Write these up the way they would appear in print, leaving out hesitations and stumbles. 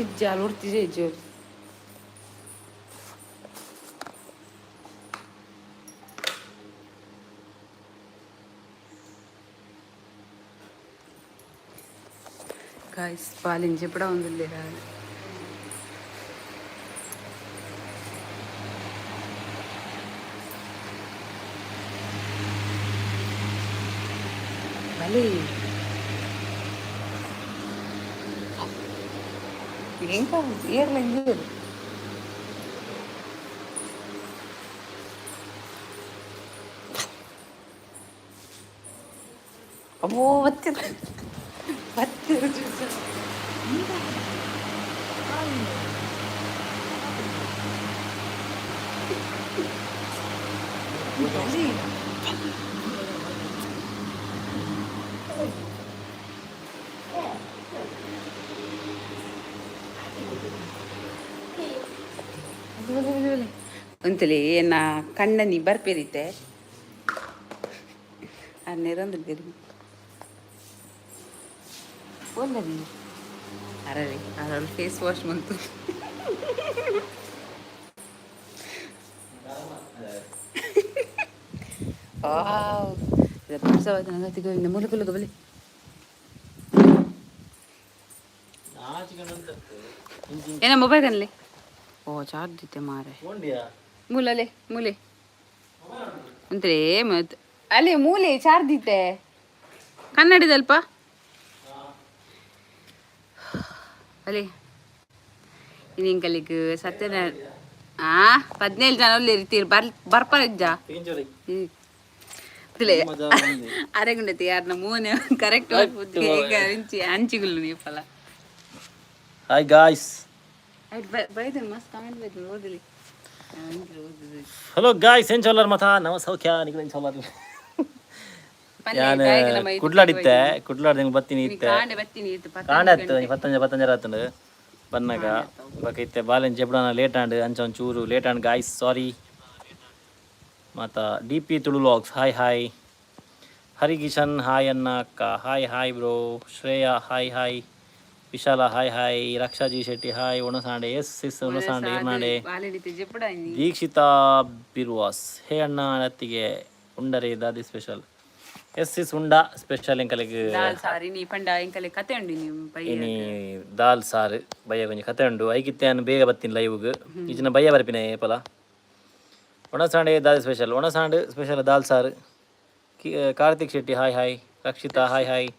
ಇಜ್ಜಾಲ್ ಉಡ್ತಿದೆ ಇಜ್ಜು guys പാലിഞ്ചി ഇവിടെ ഒന്നുമില്ല ಬಲಿ ಏನ್ ಏರ್ಲೆಂಗ್ ಅಮ್ಮೋ ಮತ್ತೆ ಅಂತಲೇ ನಾ ಕಣ್ಣನಿ ಬರ್ಪೇರಿತೆ ಅನ್ನೇರಂದು ಬೇರೆ ಓಲ್ಲರಿ ಅರರಿ ಅದ್ರಲ್ಲಿ ಫೇಸ್ ವಾಶ್ ಬಂತು ಇನ್ನು ಮುಲುಕುಲುಗ ಬಲಿ ಏನ ಮೊಬೈಲ್ ಕನ್ಲಿ ಓ ಚಾರ್ಜ್ ದಿತ್ತೆ ಮಾರೆ ಮೂಲಲೆ ಮೂಲೆ ಅಂತಲೇ ಅಲ್ಲಿ ಮೂಲೆ ಚಾರ್ಜ್ ದಿತ್ತೆ ಕನ್ನಡದಲ್ಪ ಅಲ್ಲಿ ಇನ್ನಿಂಕಲಿಗೆ ಸತ್ಯನಾರಾಯಣ 17 ಜನ ಅಲ್ಲಿ ಇರ್ತೀರಿ ಬರ್ಪರಿಜ್ಜ ಅರೆಗುಂಡತಿ ಯಾರನ್ನ ಮೂನೆ ಕರೆಕ್ಟ್ ಹಂಚಿಗುಲು ನೀವು ಫಲ ಹಾಯ್ ಗಾಯ್ಸ್ ಬೈದನ್ ಮಸ್ತ್ ಕಮೆಂಟ್ ಬೈದನ್ ಓದಲಿ ಹಲೋ ಗಾಯ್ಸ್ ಏನ್ ಚೋಲರ್ ಮತ ನವ ಸೌಖ್ಯ ನಿಖಿಲ್ ಏನ್ ಚೋಲರ್ ഞാൻ കുട്ലാടിത്തെ കുട്ലാടി ബത്തിനി ഇത്തെ കാണ്ടത്ത് 15 ರಾತಂಡು ಬನ್ನಗ ಬಕ ಇತ್ತೆ ಬಾಲೆಂಚ್ ಎಬ್ಡಾನ ಲೇಟ್ ಆಂಡ್ ಅಂಚ ಚೂರು ಲೇಟ್ ಆಂಡ್ ಗಾಯ್ಸ್ ಸಾರಿ ಮತ್ತ DP Tulu vlogs hi hi Harikishan hi ಅನ್ನ ಅಕ್ಕ hi bro Shreya hi Vishala hi Rakshaji Shetty hi ಒಣಸಾಂಡೆ ಎಸ್ ಒಣಸಾಂಡೆ ಇರ್ನಾಡೆ ದೀಕ್ಷಿತಾ ಬಿರ್ವಾಸ್ ಹೇ ಅಣ್ಣ ನತ್ತಿಗೆ ಉಂಡರೆ ದಾದಿ ಸ್ಪೆಷಲ್ ಎಸ್ ಉಂಡಾ ಸ್ಪೆಷಲ್ ಎಂಕಲೆಗ್ ಇನಿ ದಾಲ್ ಸಾರು ಬಯ್ಯ ಕೊಂಚ ಕತೆ ಉಂಡು ಐಕಿತ್ತೆ ಬೇಗ ಬತ್ತೀನಿ ಲೈವ್ಗೆ ಈಚಿನ ಬಯ್ಯ ಬರ್ಪಿನ ಏಪಲ ಒಣಸಾಂಡೆ ದಾಲ್ ಸ್ಪೆಷಲ್ ಒಣಸಾಂಡು ಸ್ಪೆಷಲ್ ದಾಲ್ ಸಾರು Karthik Shetty hi Rakshita hi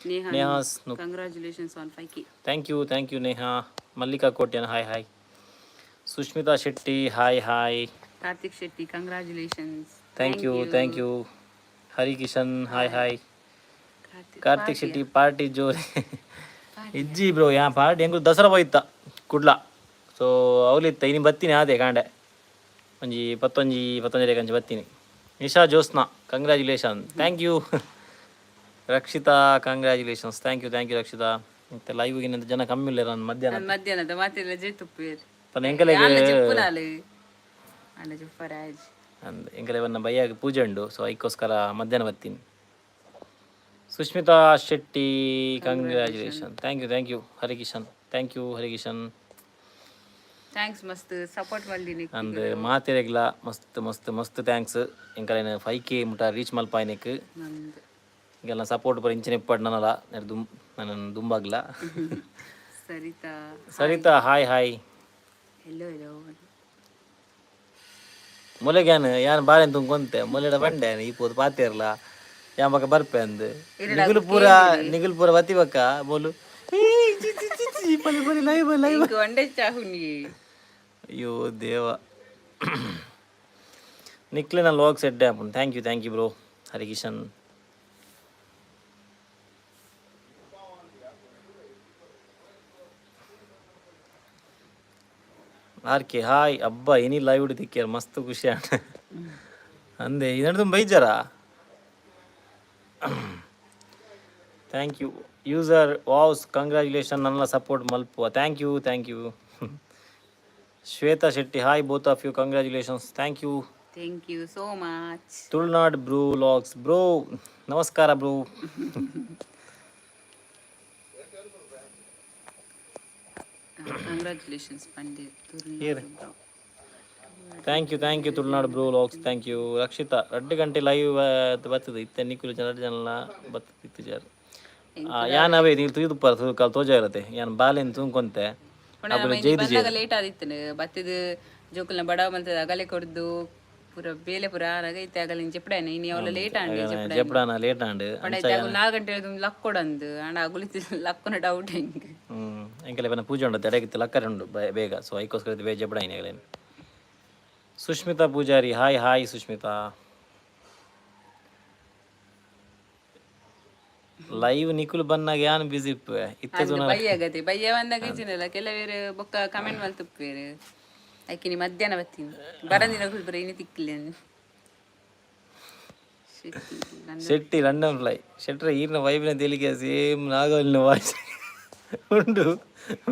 Neha congratulations on 5K thank you Neha Mallika Kotian hi Sushmita Shetty hi Karthik Shetty congratulations thank you Harikishan hi Karthik Shetty party ಜೋರಿ ಇಜ್ಜಿ ಬ್ರೋ ಯಾ ಪಾರ್ಟಿ ಹೆಂಗು ದಸರಾ ಹೋಯ್ತ ಕುಡ್ಲ ಸೊ ಅವಲಿತ್ತ ಇನಿ ಬತ್ತೀನಿ ಅದೇ ಕಾಂಡೆ ಒಂಜಿ 15 ಕಂಚಿ ಬತ್ತೀನಿ Nisha Jyotsna congratulation thank you Rakshita congratulations thank you Rakshita ಮತ್ತೆ ಲೈವ್ಗಿನ ಜನ ಕಮ್ಮಿ ಇಲ್ಲ ನಾನು ಮಧ್ಯಾಹ್ನದ ಮಾತಿಲ್ಲ ಜೇತುಪ್ಪೇರ್ ಎಂಕಲೆಗೆ ಅಲ್ಲ ಜುಫರಾಜ್ ಎಂಕಲೆ ಬನ್ನ ಬಯ್ಯಾಗ ಪೂಜೆ ಉಂಡು ಸೊ ಅದಕ್ಕೋಸ್ಕರ ಮಧ್ಯಾಹ್ನ ಬರ್ತೀನಿ Sushmita Shetty congratulation thank you Harikishan thanks ಮಸ್ತ್ ಸಪೋರ್ಟ್ ಮಾಡಿನಿ ಅಂದ್ ಮಾತೆರೆಗ್ಲ ಮಸ್ತ್ ಥ್ಯಾಂಕ್ಸ್ ಎಂಕಲೆ 5K ಮುಟ ರೀಚ್ ಮಲ್ಪಾಯ್ನೆಕ್ ಈಗೆಲ್ಲ ಸಪೋರ್ಟ್ ಬರ ಇಂಚಿನ ಇಪ್ಪಟ್ಟು ನನ್ನಲ್ಲ ನನ್ನ ದುಂಬಾಗ್ಲ ಸರಿತಾ ಹಾಯ್ ಹೆಲೋ ಮೊಲೆಗ್ಯಾನ್ ಯಾನ್ ಬಾಳೆನ್ ತುಂಗೊಂತೆ ಮೊಲೆಡ ಬಂಡೆ ಇಪ್ಪೋದು ಪಾತಿರ್ಲ ಯಾನ್ ಬಕ್ಕ ಬರ್ಪೆ ಅಂದ್ ನಿಗುಲ್ ಪೂರ ಬತ್ತಿ ಬಕ್ಕ ಬೋಲು ಅಯ್ಯೋ ದೇವ ನಿಕ್ಲಿನ ಲಾಗ್ ಸೆಟ್ ಆಪುಂಡು thank you bro Harikishan RK hi ಅಬ್ಬಾ ಏನಿ ಲೈವ್ ಹಿಡಿದಿಕ್ಕ್ಯಾರ ಮಸ್ತ್ ಖುಷಿ ಆಂಡ ಅಂದೆ ಇದನ್ನು ಬೈಜಾರ thank you user wows congratulation ನನ್ನ ಸಪೋರ್ಟ್ ಮಲ್ಪುವ thank you Shweta Shetty hi both of you congratulations thank you so much Tulunad bro vlogs bro ನಮಸ್ಕಾರ ಬ್ರೋ ಕಂಗ್ರ್ಯಾಚುಲೇಷನ್ಸ್ ಪಂಡೆ ಏರ್ thank you Tulunadu bro vlogs thank you Rakshita 2 ಗಂಟೆ ಲೈವ್ ಬರ್ತದೆ ಇತ್ತೆ ನಿಖಿಲ್ ಜನ ಜನ ಬರ್ತದೆ ಇತ್ತು ಜಾರು ಯಾನ್ ಅವೇ ನೀರು ತುಯ್ದು ಕಾಲು ತೋಜ ಇರತ್ತೆ ಯಾನ್ ಬಾಲೆನ್ ತುಂಬ್ಕೊಂತೆ ಬಂದಾಗ ಲೇಟ್ ಆದಿತ್ತು ಬತ್ತದ ಜೋಕಲ್ನ ಬಡವ ಬಂತದ ಅಗಲೆ ಕೊಡ್ದು ಪೂರ ಬೇಲೆ ಪೂರ ಆಗೈತೆ ಆಗಲ್ಲ ಜೆಪ್ಡಾನೆ ಇನ್ನು ಅವಳ ಲೇಟ್ ಆಂಡಿ ಜೆಪ್ಡಾನ ಲೇಟ್ ಆಂಡ್ ಪಡೈತೆ 4 ಗಂಟೆ ಲಕ್ ಕೊಡಂದು ಅಣ್ಣ ಅಗುಲಿತಿ ಲಕ್ಕನ ಡೌಟ್ ಹೆಂಗೆ ಎಂಕಲೆ ಬನ್ನ ಪೂಜೆ ಉಂಡು ತಡೆಗಿತ್ತು ಲಕ್ಕರೆ ಉಂಡು ಬೇಗ ಸೊ ಐಕೋಸ್ಕರ ಬೇಗ ಜೆಪ್ಡಾಯಿನ ಆಗಲೇನು ಸುಷ್ಮಿತಾ ಪೂಜಾರಿ ಹಾಯ್ ಸುಷ್ಮಿತಾ ಲೈವ್ ನಿಖುಲ್ ಬಂದಾಗ ಯಾನ್ ಬಿಸಿ ಬಯ್ಯಾಗತಿ ಬಯ್ಯ ಬಂದಾಗ ಇచ్చిನಲ್ಲ ಕೆಲವೇರು ಬೊಕ್ಕ ಕಮೆಂಟ್ ಮಾಡಿ ತುಪ್ಪೇರು ಆಯ್ಕೆ ನೀ ಮಧ್ಯಾಹ್ನ ಬರ್ತೀನಿ ಬರಂದಿನ ಬರೀ ಇನ್ನು ತಿಕ್ಕಿಲ್ಲ ಶೆಟ್ಟಿ ರಂಡಮ್ ಫ್ಲೈ ಶೆಟ್ರ ಈರ್ನ ವೈಬ್ನ ತೆಲಿಗೆ ಸೇಮ್ ನಾಗವಲ್ಲಿನ ವಾಯ್ಸ್ ಉಂಡು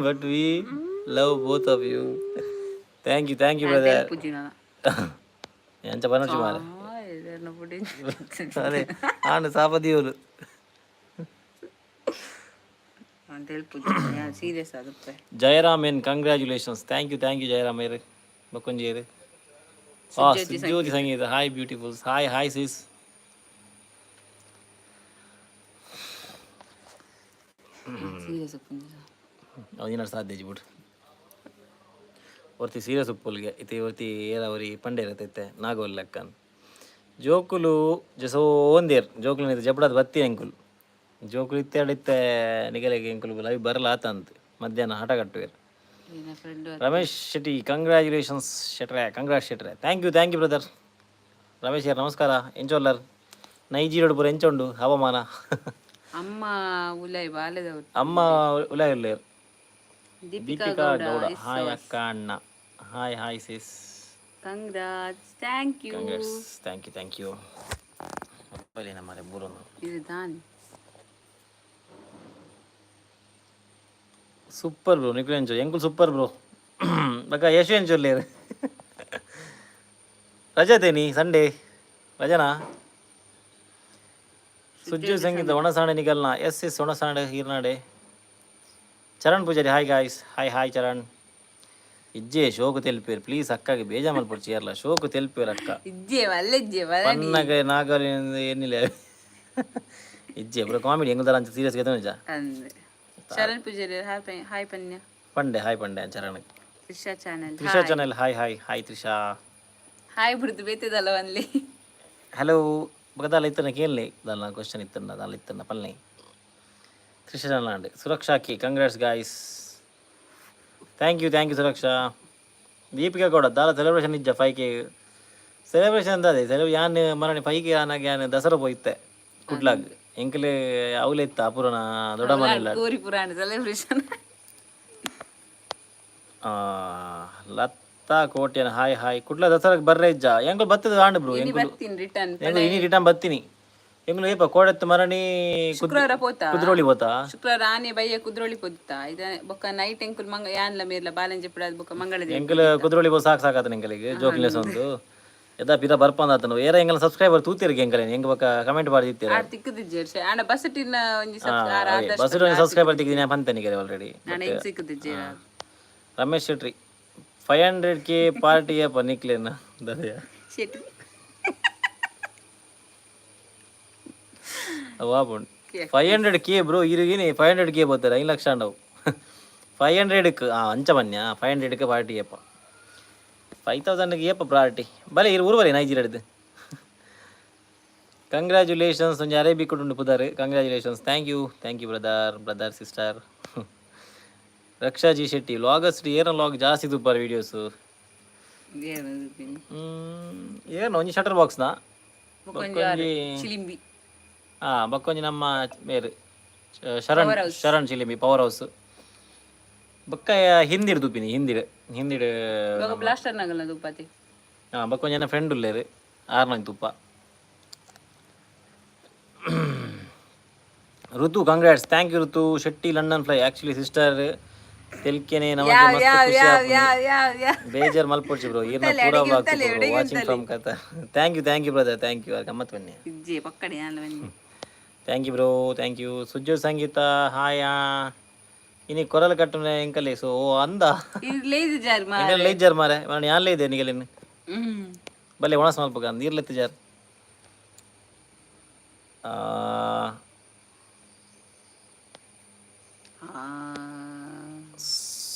but we love both of you thank you brother ಎಂಚ ಬನಚು ಮಾರ ಅದೇ ಆಂಡ್ ಸಾಪದಿಯೋರು Jayaram N congratulations thank you Jayaram ಏರು ಬಕ್ಕೊಂಜೇರು ಜ್ಯೋತಿ ಸಂಗೀತ ಹಾಯ್ ಬ್ಯೂಟಿಫುಲ್ಸ್ ಹಾಯ್ ಸಿಸ್ ಅವನಿನ ಸಾಧ್ಯ ಬಿಡು ಒರ್ತಿ ಸೀರಿಯಸ್ ಉಪ್ಪುಲ್ಗೆ ಇತಿ ಒರ್ತಿ ಏರಾವರಿ ಪಂಡೆ ಇರತೈತೆ ನಾಗೋಲ್ ಲೆಕ್ಕನ್ ಜೋಕುಲು ಜಸೋ ಒಂದೇರ್ ಜೋಕುಲು ನಿಂತು ಜಬಡದ ಬತ್ತಿ ಅಂಕುಲ್ ಜೋಕುಲು ಇತ್ತೆ ನಿಗಲೆಗೆ ಅಂಕುಲ್ ಲೈವ್ ಬರಲ್ಲ ಆತಂತ ಮಧ್ಯಾಹ್ನ ಹಠ ಕಟ್ಟುವೇರು ರಮೇಶ್ ಶೆಟ್ಟಿ ಕಂಗ್ರ್ಯಾಚುಲೇಷನ್ಸ್ ಕಂಗ್ರಾಟ್ಸ್ ಶೆಟ್ರೆ ಥ್ಯಾಂಕ್ ಯು ಬ್ರದರ್ ರಮೇಶ್ ಯಾರು ನಮಸ್ಕಾರ ಎಂಚೋಲ್ಲರ್ ನೈಜೀರಿಯಡು ಪೂರ ಎಂಚೊಂಡು ಹವಾಮಾನ ಅಮ್ಮ ಉಲಾಯ್ ಉಲ್ಲೇರು ದೀಪಿಕಾ ಗೌಡ ಹಾಯ್ ಅಕ್ಕ ಅಣ್ಣ hi sis congrats thank you ಬಲೇನ ಮಾರೆ ಬೂರೊಂದು ಇದು ದಾನ್ ಸೂಪರ್ ಬ್ರೋ ನಿಖಿಲ್ ಎಂಜೋ ಎಂಕುಲ್ ಸೂಪರ್ ಬ್ರೋ ಬಕ ಯಶು ಎಂಜೋಲ್ಲೇರು ರಜೆ ತೇನಿ ಸಂಡೇ ರಜನಾ ಸುಜ್ಜು ಸಂಗೀತ ಒಣಸಾಣೆ ನಿಗಲ್ನ ಎಸ್ ಒಣಸಾಣೆ ಹೀರ್ನಾಡೆ Charan Poojary hi guys hi Charan ಇಜ್ಜೆ ಶೋಕು ತೆಲ್ಪೇರು ಪ್ಲೀಸ್ ಅಕ್ಕಾಗೆ ಬೇಜ ಮಲ್ಪಡು ಚೇರ್ಲ ಶೋಕು ತೆಲ್ಪೇರು ಅಕ್ಕ ಪನ್ನಗೆ ನಾಗರಿ ಏನಿಲ್ಲ ಇಜ್ಜೆ ಬ್ರೋ ಕಾಮಿಡಿ ಹೆಂಗದಾರ ಅಂತ ಸೀರಿಯಸ್ ಗೆದ ನಿಜ ಚರಣ್ ಪೂಜಾರಿ ಹಾಯ್ ಪನ್ಯ ಪಂಡೆ Charan Trisha channel hi Trisha hi ಬಿಡ್ತು ಬೇತಿದಲ್ಲ ಒನ್ಲಿ ಹಲೋ ಬಗದಾಲ ಇತ್ತನ ಕೇಳಲಿ ದಾಲ ಕ್ವಶನ್ ಇತ್ತನ ದಾಲ ಇತ್ತನ ಪಲ್ನಿ ತ್ರಿಷಾ ಚಾನಲ್ ಸುರಕ್ಷಾಕಿ congrats guys thank you Suraksha Deepika Gowda ದಾಲ ಸೆಲೆಬ್ರೇಷನ್ ಇಜ್ಜ 5K ಸೆಲೆಬ್ರೇಷನ್ ಅಂತ ಅದೇ ಯಾನ್ ಮರಣಿ 5K ಆನಾಗ ಯಾನ್ ದಸರಾ ಹೋಯ್ತೆ ಕುಡ್ಲಾಗ್ ಎಂಕಲೆ ಅವಲೆ ಇತ್ತ ಅಪುರನ ದೊಡ್ಡ ಮನೆಲ್ಲ ಸೆಲೆಬ್ರೇಷನ್ ಲತಾ ಕೋಟ್ಯನ ಹಾಯ್ ಕುಡ್ಲ ದಸರಾಗೆ ಬರ್ರೆ ಇಜ್ಜ ಎಂಗಳು ಬತ್ತದ ಆಂಡ್ ಬ್ರೋ ಎಂಗಳು ರಿಟರ್ನ್ ಬತ್ತೀನಿ ಎಂಗಳು ಏಪ ಕೋಡತ್ತು ಮರಣಿ ಶುಕ್ರವಾರ ಪೋತಾ ಕುದ್ರೋಳಿ ಹೋತಾ ಶುಕ್ರವಾರ ಆನೆ ಬಯ್ಯ ಕುದ್ರೋಳಿ ಪೋತಾ ಇದ ಬೊಕ್ಕ ನೈಟ್ ಎಂಕುಲ್ ಮಂಗ ಯಾನ್ಲ ಮೇರ್ಲ ಬಾಲಂಜೆ ಪುಡ ಬೊಕ್ಕ ಮಂಗಳ ಎಂಕಲ್ ಕುದ್ರೋಳಿ ಪೋ ಸಾಕಾತ ಎಂಕಲಿಗೆ ಜೋಕ್ಲೆಸ್ ಒಂದು ಎದಾ ಪಿರ ಬರ್ಪಂದಾತನು ಏರ ಎಂಗಲ ಸಬ್ಸ್ಕ್ರೈಬರ್ ತೂತಿರ್ಗೆ ಎಂಕಲೆ ಎಂಗ ಬೊಕ್ಕ ಕಮೆಂಟ್ ಮಾಡಿದ್ದೀರ ಆಡ್ ತಿಕ್ಕದಿಜ್ಜೆ ಆಂಡ ಬಸಟಿನ ಒಂಜಿ ಸಬ್ಸ್ಕ್ರೈಬರ್ ತಿಕ್ಕಿದಿನ ಪಂತನಿಗೆ ಆಲ್ರೆಡಿ ನಾನು ಹೆಂಗ್ ಸಿಕ್ಕದಿಜ್ಜೆ ರಮೇಶ್ ಶೆಟ್ರಿ 500K ಪಾರ್ಟಿಯ ಪನಿಕ್ಲೇನ ದದಯ ಶೆಟ್ರಿ ಅವಾಪುಂಡು 500K ಬ್ರೋ ಇರುಗಿನಿ 500K ಬರ್ತಾರೆ 5 ಲಕ್ಷ ಅಂಡವು 500ಕ್ಕೆ ಅಂಚ ಬನ್ಯ 500ಕ್ಕೆ ಪಾರ್ಟಿ ಏಪ 5000ಗೆ ಏಪ ಪಾರ್ಟಿ ಬಲೆ ಇರು ಊರುವರೆ ನೈಜೀರಿಯಾಡ್ದು ಕಂಗ್ರ್ಯಾಚುಲೇಷನ್ಸ್ ಒಂಜಿ ಅರೇಬಿಕ್ ಉಂಡು ಪುದಾರ್ congratulations thank you brother sister Raksha G Shetty vlogs ಏನ ಲಾಗ್ ಜಾಸ್ತಿ ತುಪ್ಪಾರ ವಿಡಿಯೋಸು ಏನು ಒಂಜಿ ಶಟರ್ ಬಾಕ್ಸ್ನ ಚಿಲಿಂಬಿ ಬಕ್ಕೊಂಜಿ ನಮ್ಮ ಮೇರು ಶರಣ್ ಚಿಲಿಂಬಿ ಪವರ್ ಹೌಸ್ ಬಕ್ಕ ಹಿಂದಿಡು ತುಪ್ಪಿನಿ ಹಿಂದಿಡು ಬ್ಲಾಸ್ಟರ್ ನಗಲ ತುಪ್ಪತಿ ಬಕ್ಕೊಂಜಿ ನನ್ನ ಫ್ರೆಂಡ್ ಉಲ್ಲೇರು ಆರ್ನಂಗೆ ತುಪ್ಪ ಋತು congrats thank you Ritu Shetty London fly actually sister ತೆಲ್ಕೆನೆ ನಮಗೆ ಬೇಜಾರ್ ಮಲ್ಪೊಡ್ಸಿ ಬ್ರೋ ಈರ್ನ ಪೂರಾ ವಾಚಿಂಗ್ ಫ್ರಮ್ ಕಥ thank you brother thank you ಗಮ್ಮತ್ ಬನ್ನಿ thank you bro thank you Sujju Sangeeta hi ಇನಿ ಕೊರಲು ಕಟ್ಟುನೆ ಎಂಕಲೆ ಸೊ ಓ ಅಂದ లేదు జార్ ಎಂಕಲೆ ಲೈ ಜಾರ್ ಮಾರೆ ನಾನು ಯಾನ್ ಲೈದೆ ನಿಗಲಿನ ಬಲ್ಲೆ ಒಣಸ್ ಮಲ್ಪಗ ನೀರ್ಲೆತ್ತು ಜಾರ್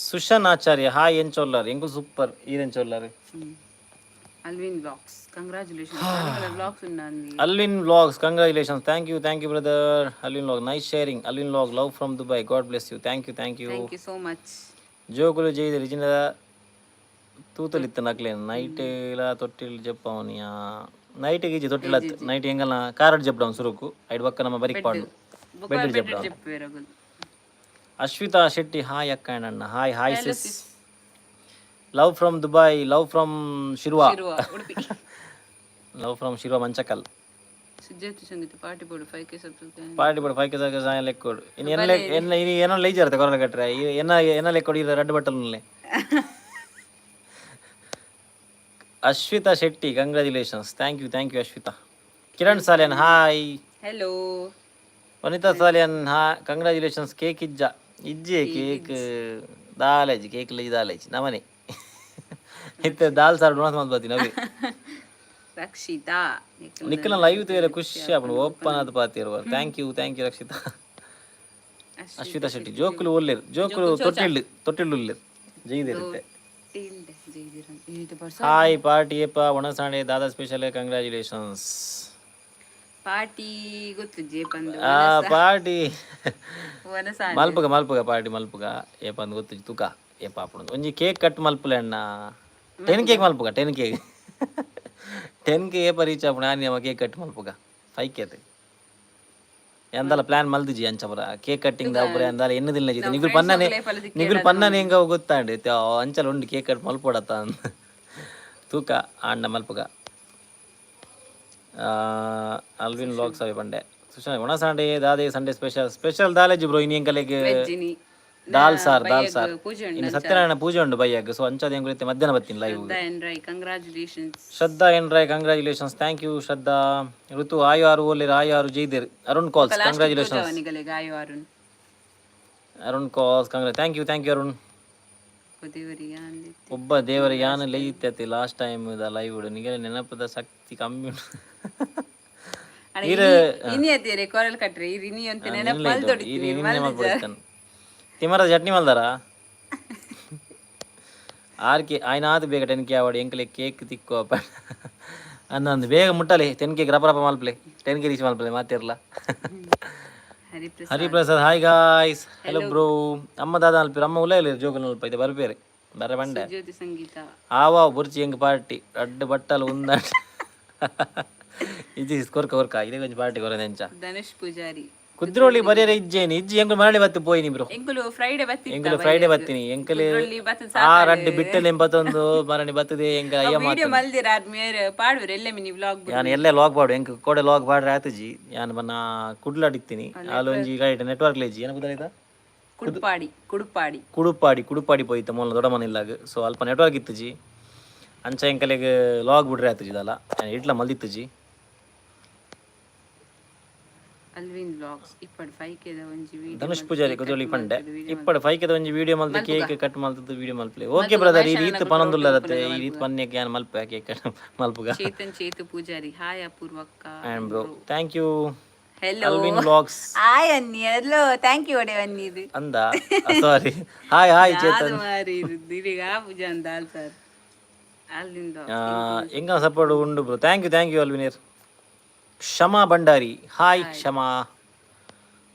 ಸುಶನ್ ಆಚಾರ್ಯ ಹಾಯ್ ಏನ್ ಚೊಲ್ಲಾರು ಎಂಕು ಸೂಪರ್ ಈರೇನ್ ಚೊಲ್ಲಾರು అల్విన్ బ్లాగ్స్ కంగ్రాచులేషన్స్ చాలా బ్లాగ్స్ ఉన్నాయి Alvin Vlogs, congratulations. Thank you, brother. Alvin Vlog, nice sharing. Alvin Vlog, love from Dubai. God bless you. Thank you. Thank you so much జోకులు చేయి రిజిన తూతలు ఇత్త నక్లే night ఇలా తొట్టిలు చెప్పామని నైట్కి ఇచ్చి తొట్టిల night Engala కారట్ చెప్పడం సురుకు ఐదు పక్క నమ్మ బరికి పాడు బెడ్ చెప్పడం చెప్పారు అశ్విత శెట్టి హాయ్ అక్క అన్న hi sis love from Dubai love from Shirva Udupi love from Shirva Manchakal Sujathi Sangeeta party board 5K subscribe party board 5K subscribe ಲೆಕ್ಕೋಡು ಇನ್ನು ಏನೋ ಲೈ ಜರತೆ ಕೊರಲ ಕಟ್ರೆ ಏನ ಲೆಕ್ಕೋಡು ಇಲ್ಲ ರೆಡ್ ಬಟನ್ಲೆ Ashwita Shetty congratulations thank you Ashwita Kiran Salian hi hello Vanita Salian congratulations cake ಇಜ್ಜೆ ಕೇಕ್ ದಾಲೇಜ್ ಕೇಕ್ ಲೈ ದಾಲೇಜ್ ನಮನೆ ಇತ್ತೆ ದಾಲ್ ಸಾರ್ ಡೋನಸ್ ಮತ್ ಬಾತಿ ನವಿ ರಕ್ಷಿತಾ ನಿಕ್ಕಲ ಲೈವ್ ತೇರೆ ಖುಷಿ ಆಪಣ ಓಪನ್ ಆದ ಪಾತಿರುವ ಥ್ಯಾಂಕ್ ಯು ರಕ್ಷಿತಾ ಅಶ್ವಿತಾ ಶೆಟ್ಟಿ ಜೋಕುಲು ಒಲ್ಲೆರು ಜೋಕುಲು ತೊಟ್ಟಿಳ್ಳು ಒಲ್ಲೆರು ಜೈದಿರುತ್ತೆ ಹಾಯ್ ಪಾರ್ಟಿ ಏಪ ಒಣಸಾಣೆ ದಾದಾ ಸ್ಪೆಷಲ್ ಕಂಗ್ರ್ಯಾಚುಲೇಷನ್ಸ್ ಪಾರ್ಟಿ ಗೊತ್ತು ಜೇಪಂದು ಪಾರ್ಟಿ ಮಲ್ಪಗ ಪಾರ್ಟಿ ಮಲ್ಪಗ ಏಪಂದು ಗೊತ್ತು ತುಕ ಏಪ ಆಪಣ ಒಂಜಿ ಕೇಕ್ ಕಟ್ ಮಲ್ಪಲೆ ಅಣ್ಣ 10 ಕೇಕ್ ಮಲ್ಪಗ 10 ಕೇಕ್ 10K ಏಪ ರೀಚ್ ಆಪಣ ಆನಿ ಕೇಕ್ ಕಟ್ ಮಲ್ಪಗ 5K ಎಂದಲ್ಲ ಪ್ಲಾನ್ ಮಲ್ದಿಜಿ ಅಂಚಪುರ ಕೇಕ್ ಕಟ್ಟಿಂಗ್ ದಾಪುರ ಎಂದಲ್ಲ ಎನ್ನದಿಲ್ಲ ಜಿತ ನಿಗುಲ್ ಪನ್ನನೆ ಹೆಂಗ ಗೊತ್ತಾಂಡೆ ಅಂಚಲ ಉಂಡು ಕೇಕ್ ಕಟ್ ಮಲ್ಪೊಡತ್ತ ತೂಕ ಆಂಡ ಮಲ್ಪಗ ಅಲ್ವಿನ್ ವ್ಲಾಗ್ಸ್ ಅವೆ ಪಂಡೆ ಸುಶಾನ ಒಣ ಸಂಡೆ ದಾದೆ ಸಂಡೆ ಸ್ಪೆಷಲ್ ದಾಲೇಜ್ ಬ್ರೋ ಇನಿ ಎಂಕಲೆಗೆ ದಾಲ್ ಸಾರ್ ಇನ್ನು ಸತ್ಯನಾರಾಯಣ ಪೂಜೆ ಉಂಡು ಬೈಯಾಗ ಸೊ ಅಂಚದ ಹೆಂಗ್ ಮಧ್ಯಾಹ್ನ ಬರ್ತೀನಿ live Shraddha N Rai congratulations thank you Shraddha Ritu ಆರು ಓಲೇರು ಆರು ಜೈದೇರ್ ಅರುಣ್ ಕಾಲ್ಸ್ ಕಂಗ್ರ್ಯಾಚುಲೇಷನ್ಸ್ ಅರುಣ್ ಕಾಲ್ಸ್ ಥ್ಯಾಂಕ್ ಯು ಅರುಣ್ ಒಬ್ಬ ದೇವರ ಯಾನ ಲೈತ್ಯತಿ ಲಾಸ್ಟ್ ಟೈಮ್ ದ ಲೈವ್ ಉಡು ನಿಗಲ ನೆನಪದ ಶಕ್ತಿ ಕಮ್ಮಿ ಉಂಟು ತಿಮರ ಚಟ್ನಿ ಮಲ್ದಾರ ಆರ್ಕೆ ఆయన ಆದ ಬೇಗ 10K ಆವಾಡು ಎಂಕಲೆ ಕೇಕ್ ತಿಕ್ಕೋ ಅನ್ನೊಂದು ಬೇಗ ಮುಟ್ಟಲಿ 10K ರಪ ಮಲ್ಪಲೆ 10K ರೀಚ್ ಮಲ್ಪಲೆ ಮಾತಿರ್ಲ Hariprasad hi guys hello bro ಅಮ್ಮ ದಾದ ಅಲ್ಪಿರು ಅಮ್ಮ ಉಲ್ಲ ಜೋಗಲ್ ಅಲ್ಪ ಇದೆ ಬರ್ಬೇರೆ ಬರ ಬಂಡೆ ಆವಾ ಬುರ್ಚಿ ಹೆಂಗ್ ಪಾರ್ಟಿ ರಡ್ಡು ಬಟ್ಟಲು ಉಂದ ಇಜ್ಜಿ ಕೊರ್ಕ ಇದೇ ಕೊಂಚ ಪಾರ್ಟಿ ಕೊರ ಎಂಚ ಧನುಷ್ ಪೂಜಾರಿ ಕುದ್ರೋಳಿ ಬರಿಯರೆ ಇಜ್ಜೇನಿ ಎಂಕುಲು ಮರಳಿ ಬತ್ತು ಪೋಯಿ ಬ್ರೋ ಎಂಕುಲು ಫ್ರೈಡೆ ಬತ್ತೀನಿ ಎಂಕಲೆ ಆ ರಡ್ಡು ಬಿಟ್ಟಲೆ ಎಂಬತ್ತೊಂದು ಮರಣಿ ಬತ್ತದೆ ಎಂಕ ಅಯ್ಯ ನಾನು ಎಲ್ಲೇ ಲಾಗ್ ಪಾಡು ಎಂಕ ಕೋಡೆ ಲಾಗ್ ಪಾಡ್ರೆ ಆತಜಿ ನಾನು ಬನ್ನ ಕುಡ್ಲಾಡಿತ್ತೀನಿ ಅಲ್ಲೊಂಜಿ ಗೈಡ್ ನೆಟ್ವರ್ಕ್ ಲೇಜಿ ಏನು ಗೊತ್ತಾಯ್ತಾ ಕುಡುಪಾಡಿ ಪೋಯ್ತು ಮೊಲ್ಲ ದೊಡ್ಡ ಮನೆ ಇಲ್ಲಾಗ ಸೊ ಅಲ್ಪ ನೆಟ್ವರ್ಕ್ ಇತ್ತುಜಿ ಅಂಚ ಎಂಕಲೆಗೆ ಲಾಗ್ ಬಿಡ್ರೆ ಆತಜಿ ಇದಲ್ಲ ಇಟ್ಲ ಮಲ್ದಿತ್ತುಜಿ ಅಲ್ವಿನ್ ವ್ಲಾಗ್ಸ್ ಇಪ್ಪಡು 5K ದ ಒಂಜಿ ವಿಡಿಯೋ ಧನುಷ್ ಪೂಜಾರಿ ಕುದೊಳಿ ಪಂಡೆ ಇಪ್ಪಡು 5K ದ ಒಂಜಿ ವಿಡಿಯೋ ಮಲ್ತೆ ಕೇಕ್ ಕಟ್ ಮಲ್ತದ ವಿಡಿಯೋ ಮಲ್ಪಲೆ ಓಕೆ ಬ್ರದರ್ ಈ ರೀತಿ ಪನೊಂದುಲ್ಲದತ್ತೆ ಈ ರೀತಿ ಪನ್ಯಕ್ಕೆ ಯಾನ್ ಮಲ್ಪೆ ಕೇಕ್ ಕಟ್ ಮಲ್ಪುಗ ಚೇತನ್ ಪೂಜಾರಿ ಹಾಯ್ ಅಪೂರ್ವಕ್ಕ and bro thank you hello Alvin vlogs hi ಅನ್ನಿ ಹೆಲೋ ಥ್ಯಾಂಕ್ ಯು ಒಡೆ ಅನ್ನಿದು ಅಂದ ಸಾರಿ ಹಾಯ್ ಚೇತನ್ ಮಾರಿ ದಿರಿಗ ಪೂಜಾ ಅಂದಾಲ್ ಸರ್ ಅಲ್ವಿನ್ ಎಂಗ ಸಪೋರ್ಟ್ ಉಂಡು ಬ್ರೋ ಥ್ಯಾಂಕ್ ಯು ಅಲ್ವಿನರ್ ಶಮಾ ಭಂಡಾರಿ ಹಾಯ್ ಶಮಾ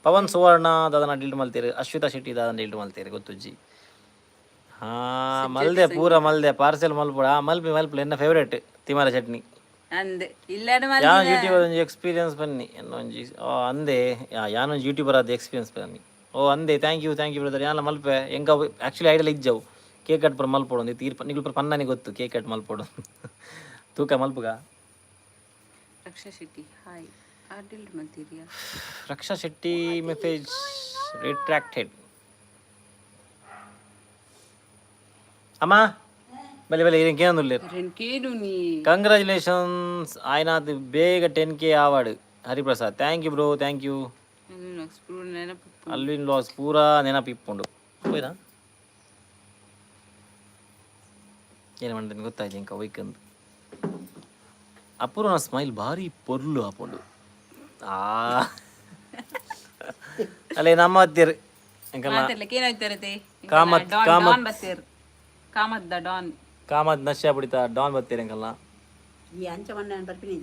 ಪವನ್ ಸುವರ್ಣ ದಾದನ ಡಿಲ್ಟ್ ಮಲ್ತೀರಿ ಅಶ್ವಿತಾ ಶೆಟ್ಟಿ ದಾದನ ಡಿಲ್ಟ್ ಮಲ್ತೀರಿ ಗೊತ್ತುಜ್ಜಿ ಮಲ್ದೆ ಪೂರ ಮಲ್ದೆ ಪಾರ್ಸೆಲ್ ಮಲ್ಪುಡ ಮಲ್ಪಿ ಎನ್ನ ಫೇವ್ರೇಟ್ ತಿಮರ ಚಟ್ನಿ ಯಾನ್ ಯೂಟ್ಯೂಬರ್ ಒಂಜಿ ಎಕ್ಸ್ಪೀರಿಯನ್ಸ್ ಬನ್ನಿ ಒಂಜಿ ಅಂದೆ ಯಾನೊಂಜಿ ಯೂಟ್ಯೂಬರ್ ಆದ ಎಕ್ಸ್ಪೀರಿಯನ್ಸ್ ಬನ್ನಿ ಅಂದೆ ಥ್ಯಾಂಕ್ ಯು ಬ್ರದರ್ ಯಾನ ಮಲ್ಪೆ ಎಂಕ ಆ್ಯಕ್ಚುಲಿ ಐಡಿಯಲ್ ಇಜ್ಜವು ಕೇಕ್ ಕಟ್ ಪುರ ಮಲ್ಪೊಡು ನಿಗುಲ್ ಪನ್ನನಿ ಗೊತ್ತು ಕೇಕ್ ಕಟ್ ಮಲ್ಪೊಡು ತೂಕ ಮಲ್ಪುಗ ರಕ್ಷಾ ಶೆಟ್ಟಿ ಹಾಯ್ ಆರ್ಡಿಲ್ ಮಲ್ತಿರಿಯಾ ರಕ್ಷಾ ಶೆಟ್ಟಿ ಮೆಸೇಜ್ ರಿಟ್ರಾಕ್ಟೆಡ್ ಅಮ್ಮ ಬಲೆ ರೆನ್ಕೇನು ನೀ ಕಂಗ್ರ್ಯಾಚುಲೇಷನ್ಸ್ ಆಯ್ನಾದ್ ಬೇಗ 10K ಆವಾರ್ಡ್ Hariprasad thank you bro thank you Alvin vlogs ಪೂರಾ ನೆನಪಿಪ್ಪುಂಡು ಹೋಯ್ದಾ ಏನು ಮಾಡ್ತೀನಿ ಗೊತ್ತಾಯ್ತು ಇಂಕ ಒಯ್ಕಂದು ಅಪೂರ್ವನ ಸ್ಮೈಲ್ ಭಾರಿ ಪೊರ್ಲು ಹಾಕೊಂಡು ಅಲ್ಲೇ ನಮ್ಮ ಹತ್ತಿರ ಮಾತಾಡ್ಲಿಕ್ಕೆ ಏನಾಯ್ತಿರತ್ತೆ ಕಾಮತ್ ಡಾನ್ ಕಾಮತ್ ಡಾನ್ ಬತ್ತೀರ್ ಕಾಮತ್ ದ ಡಾನ್ ಕಾಮತ್ ನಶ್ಯ ಬಿಡಿತ ಡಾನ್ ಬತ್ತೀರಿ ಅಂಕಲ್ಲ ಈ ಅಂಚ ಮಣ್ಣ ಬರ್ತೀನಿ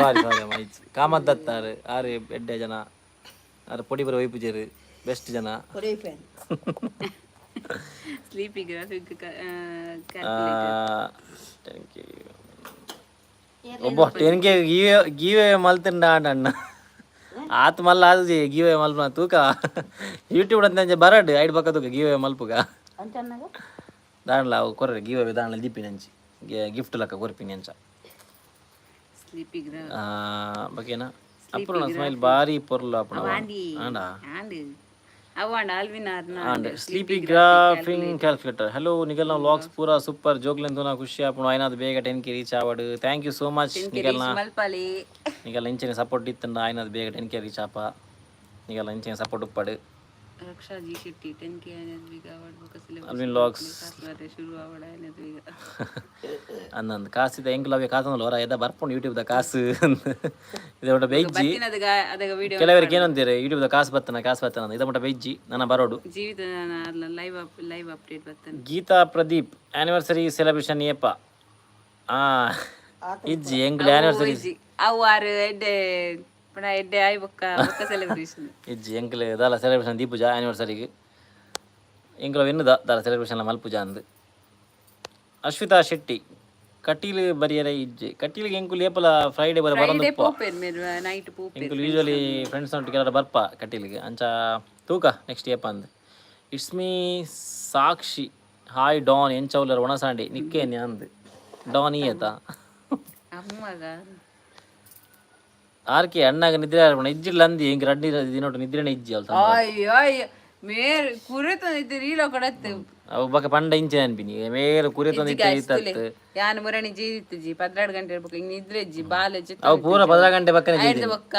ಸಾರಿ ಅಮ್ಮ ಇಚ್ಚು ಕಾಮತ್ ದತ್ತಾರು ಆರು ಎಡ್ಡೆ ಜನ ಆರು ಪೊಡಿ ಬರೋ ವೈಪುಜರು ಬೆಸ್ಟ್ ಜನ ಒರೇ ಫ್ಯಾನ್ ಸ್ಲೀಪಿ ಗ್ರಾಫಿಕ್ ಒಬ್ಬ ಟೆನ್ಗೆ ಗೀವೆ ಮಲ್ತಿಂಡ ಅಣ್ಣ ಆತ ಮಲ್ಲ ಅದು ಗೀವೆ ಮಲ್ಪ ತೂಕ ಯೂಟ್ಯೂಬ್ ಅಂತ ಬರಡ್ ಐಡ್ ಬಕ್ಕ ತೂಕ ಗೀವೆ ಮಲ್ಪುಗ ಅಂಚ ಅನ್ನಾಗ ದಾಂಡ್ಲ ಅವು ಕೊರ್ರೆ ಗೀವೆ ದಾಂಡ್ಲ ದಿಪ್ಪಿನ ಅಂಚಿ ಗಿಫ್ಟ್ ಲಕ್ಕ ಕೊರ್ಪಿನಿ ಅಂಚ ಸ್ಲೀಪಿ ಬಗ್ಗೆನಾ ಅಪೂರ್ಣ ಸ್ಮೈಲ್ ಭಾರಿ ಪೊರ್ಲು ಅಪ್ಪಣ ಆಂಡ ಅವಾಂಡ ಅಲ್ವಿನ and sleepy graphing calculator hello ನಿಗಲ್ನ ವ್ಲಾಗ್ಸ್ ಪೂರಾ ಸೂಪರ್ ಜೋಗ್ಲೆಂದು ನಾ ಖುಷಿ ಆಪಣ ಆಯ್ನದು ಬೇಗ 10K ರೀಚ್ ಆವಡು ಥ್ಯಾಂಕ್ ಯು ಸೋ ಮಚ್ ನಿಗಲ್ನ ಮಲ್ಪಾಲಿ ನಿಗಲ್ಲ ಇಂಚಿನ ಸಪೋರ್ಟ್ ಇತ್ತಂಡ ಆಯ್ನದು ಬೇಗ 10K ರೀಚ್ ಆಪ ನಿಗಲ್ಲ ಇಂಚಿನ ಸಪೋರ್ಟ್ ಉಪ್ಪಡು ರಕ್ಷಾ ಜಿ ಶೆಟ್ಟಿ 10K ಆಯ್ನದು ಬೇಗ ಆವಡ್ಬೇಕು ಅಲ್ವಿನ್ ವ್ಲಾಗ್ಸ್ ಶುರು ಆವಡ ಆಯ್ನದು ಬೇಗ ಅನ್ನೊಂದು ಕಾಸಿದ ಎಂಕ್ಲವ್ಯ ಕಾಸನಲ್ಲ ಹೊರ ಎದ ಬರ್ಪುಂಡು ಯೂಟ್ಯೂಬ್ದ ಕಾಸು ಇದು ಬೆಜ್ಜಿ ಅದಾಗ ವಿಡಿಯೋ ಕೆಲವರಿಗೆ ಏನಂತೀರಿ ಯೂಟ್ಯೂಬ್ದ ಕಾಸು ಬತ್ತನ ಇದು ಮಟ್ಟ ಬೆಜ್ಜಿ ನನ್ನ ಬರೋಡು ಜೀವಿತ ಲೈವ್ ಅಪ್ಡೇಟ್ ಬರ್ತಾನೆ ಗೀತಾ ಪ್ರದೀಪ್ ಆನಿವರ್ಸರಿ ಸೆಲೆಬ್ರೇಷನ್ ಏಪ ಇಜ್ಜಿ ಎಂಕ್ಲ ಆನಿವರ್ಸರಿ ಅವು ಆರು ಎಡ್ಡೆ ಪುನಃ ಎಡ್ಡೆ ಆಯ್ ಬೊಕ್ಕ ಸೆಲೆಬ್ರೇಷನ್ ಇಜ್ಜಿ ಎಂಕ್ಲೆ ದಾಲ ಸೆಲೆಬ್ರೇಷನ್ ದೀಪೂಜಾ ಆನಿವರ್ಸರಿಗೆ ಎಂಕ್ಲ ಎನ್ನುದ ದಾಲ ಸೆಲೆಬ್ರೇಷನ್ ಮಲ್ಪೂಜಾ ಅಂದು ಅಶ್ವಿತಾ ಶೆಟ್ಟಿ ಕಟೀಲ್ ಬರಿಯರ ಇಜ್ಜೆ ಕಟೀಲ್ಗೆ ಎಂಕುಲ್ ಏಪಲ ಫ್ರೈಡೆ ಬರೋದು ಪೋಪೇರ್ ಮೇರ್ ನೈಟ್ ಪೋಪೇರ್ ಎಂಕುಲ್ ಯೂಶಲಿ ಫ್ರೆಂಡ್ಸ್ ನೊಟ್ಟು ಕೆಲರ ಬರ್ಪ ಕಟೀಲ್ಗೆ ಅಂಚ ತೂಕ ನೆಕ್ಸ್ಟ್ ಏಪ ಅಂದ್ it's me Sakshi hi don ಎಂಚೌಲರ್ ಒಣಸಾಂಡಿ ನಿಕ್ಕೇನೆ ಅಂದ್ ಡಾನ್ ಈಯತ ಅಮ್ಮಗ ಆರ್ಕೆ ಅಣ್ಣಾಗ ನಿದ್ರೆ ಆಡ್ಬೋಣ ಇಜ್ಜಿಲ್ಲ ಅಂದಿ ಹೆಂಗೆ ರಡ್ಡಿ ದಿನೊಟ್ಟು ನಿದ್ರೆನೇ ಇಜ್ಜಿ ಅಲ್ತ ಅಯ್ಯೋ ಮೇರ್ ಕುರಿತು ರೀಲೋ ಕೊಡತ್ತೆ ಅವು ಬಕ್ಕ ಪಂಡ ಇಂಚೆ ಅನ್ಪಿನಿ ಮೇರು ಕುರಿತೊಂದಿತ್ತು ಯಾನ್ ಮುರಣಿ ಜೀದಿತ್ತು ಜಿ 12 ಗಂಟೆ ಇರ್ಬೇಕು ಹಿಂಗ್ ನಿದ್ರೆ ಜಿ ಬಾಲೆ ಅವು ಪೂರ 15 ಗಂಟೆ ಬಕ್ಕನೆ ಐದು ಬೊಕ್ಕ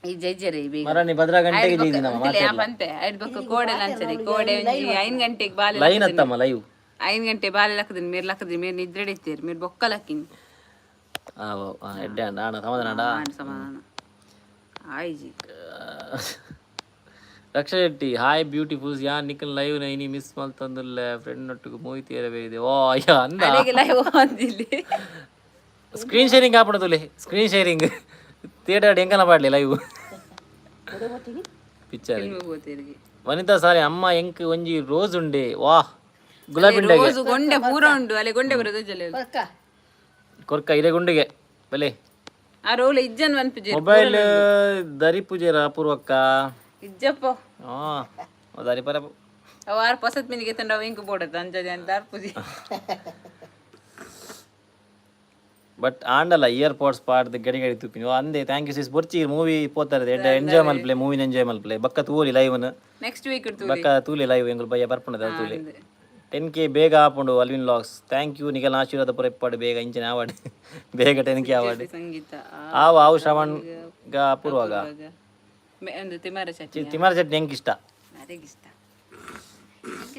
ಈ ಜಜ್ಜರೆ ಬೀಗ ಮರಣಿ 15 ಗಂಟೆಗೆ ಜೀದಿ ನಮ್ಮ ಮಾತೆ ಬಂತೆ ಐದು ಬೊಕ್ಕ ಕೋಡೆ ಲಂಚರಿ ಕೋಡೆ ಒಂಜಿ 5 ಗಂಟೆಗೆ ಬಾಲೆ ಲೈನ್ ಅತ್ತಮ್ಮ ಲೈವ್ 5 ಗಂಟೆ ಬಾಲೆ ಲಕ್ಕದಿನ ಮೇರ್ ನಿದ್ರೆ ಇಡ್ತೀರಿ ಮೇರ್ ಬೊಕ್ಕ ಲಕ್ಕಿನಿ ಎಡ್ಡೆ ಅಂಡ ಆಣ ಸಮಾಧಾನ ಸಮಾಧಾನ ಆಯ್ಜಿ ರಕ್ಷಾ ಶೆಟ್ಟಿ ಹಾಯ್ ಬ್ಯೂಟಿಫುಲ್ಸ್ ಯಾ ನಿಖಲ್ ಲೈವ್ ನೈನಿ ಮಿಸ್ ಮಲ್ತಂದುಲ್ಲ ಫ್ರೆಂಡ್ ನೊಟ್ಟಿಗೆ ಮೂವಿ ತೇರವೇ ಇದೆ ಓ ಅಯ್ಯ ಅಂದ ಸ್ಕ್ರೀನ್ ಶೇರಿಂಗ್ ಆಪಣದುಲೆ ಸ್ಕ್ರೀನ್ ಶೇರಿಂಗ್ ಥಿಯೇಟರ್ ಎಂಕನ ಪಾಡ್ಲಿ ಲೈವ್ ಪಿಕ್ಚರ್ ವನಿತಾ ಸಾರಿ ಅಮ್ಮ ಎಂಕ್ ಒಂಜಿ ರೋಸ್ ಉಂಡೆ ವಾ ಗುಲಾಬಿ ಗೊಂಡೆ ಪೂರ ಉಂಡು ಅಲ್ಲಿ ಗೊಂಡೆ ಬರೋದು ಜಲೆ ಕೊರ್ಕ ಇದೆ ಗುಂಡಿಗೆ ಬಲೆ ಆ ರೋಲ್ ಇಜ್ಜನ್ ವನ್ಪಿಜೆ ಮೊಬೈಲ್ ದರಿ ಪೂಜೆರ ಅಪೂರ್ವಕ್ಕ ಇಜ್ಜಪ್ಪ ದರಿ ಪರ ಅವ ಆರು ಪಸತ್ ಮಿನಿಗೆ ತಂಡ ಇಂಕು ಬೋಡತ್ತ ಅಂಜದೆ ಅಂತ ಆರ್ ಪೂಜೆ ಬಟ್ ಆಂಡಲ್ಲ ಇಯರ್ ಪಾಡ್ಸ್ ಪಾಡ್ದು ಗಡಿ ಗಡಿ ತುಪ್ಪಿನಿ ಅಂದೆ ಥ್ಯಾಂಕ್ ಯು ಸಿಸ್ ಬರ್ಚಿ ಮೂವಿ ಪೋತಾರೆ ಎಂಜಾಯ್ ಮಲ್ಪ್ಲೆ ಮೂವಿನ ಎಂಜಾಯ್ ಮಲ್ಪ್ಲೆ ಬಕ್ಕ ತೂಲಿ ಲೈವ್ನ ನೆಕ್ಸ್ಟ್ ವೀಕ್ ಬಕ್ಕ ತೂಲಿ ಲೈವ್ ಎಂಗಳು ಬಯ್ಯ ಬರ್ಪುಂಡದ ತೂಲಿ 10K ಬೇಗ ಆಪುಂಡು ಅಲ್ವಿನ್ ಲಾಗ್ಸ್ ಥ್ಯಾಂಕ್ ಯು ನಿಗಲ್ ಆಶೀರ್ವಾದ ಪುರ ಇಪ್ಪಾಡು ಬೇಗ ಇಂಚಿನ ಆವಾಡ್ ಬೇಗ 10K ಆವಾಡ್ ಸಂಗೀತ ಆವು ಶ್ರವಣ್ ಗ ಅಪೂರ್ವಾಗ ಒಂದು ತಿಮಾರ ಚಟ್ನಿ ತಿಮಾರ ಚಟ್ನಿ ಹೆಂಗೆ ಇಷ್ಟ ಅದಕ್ಕೆ ಇಷ್ಟ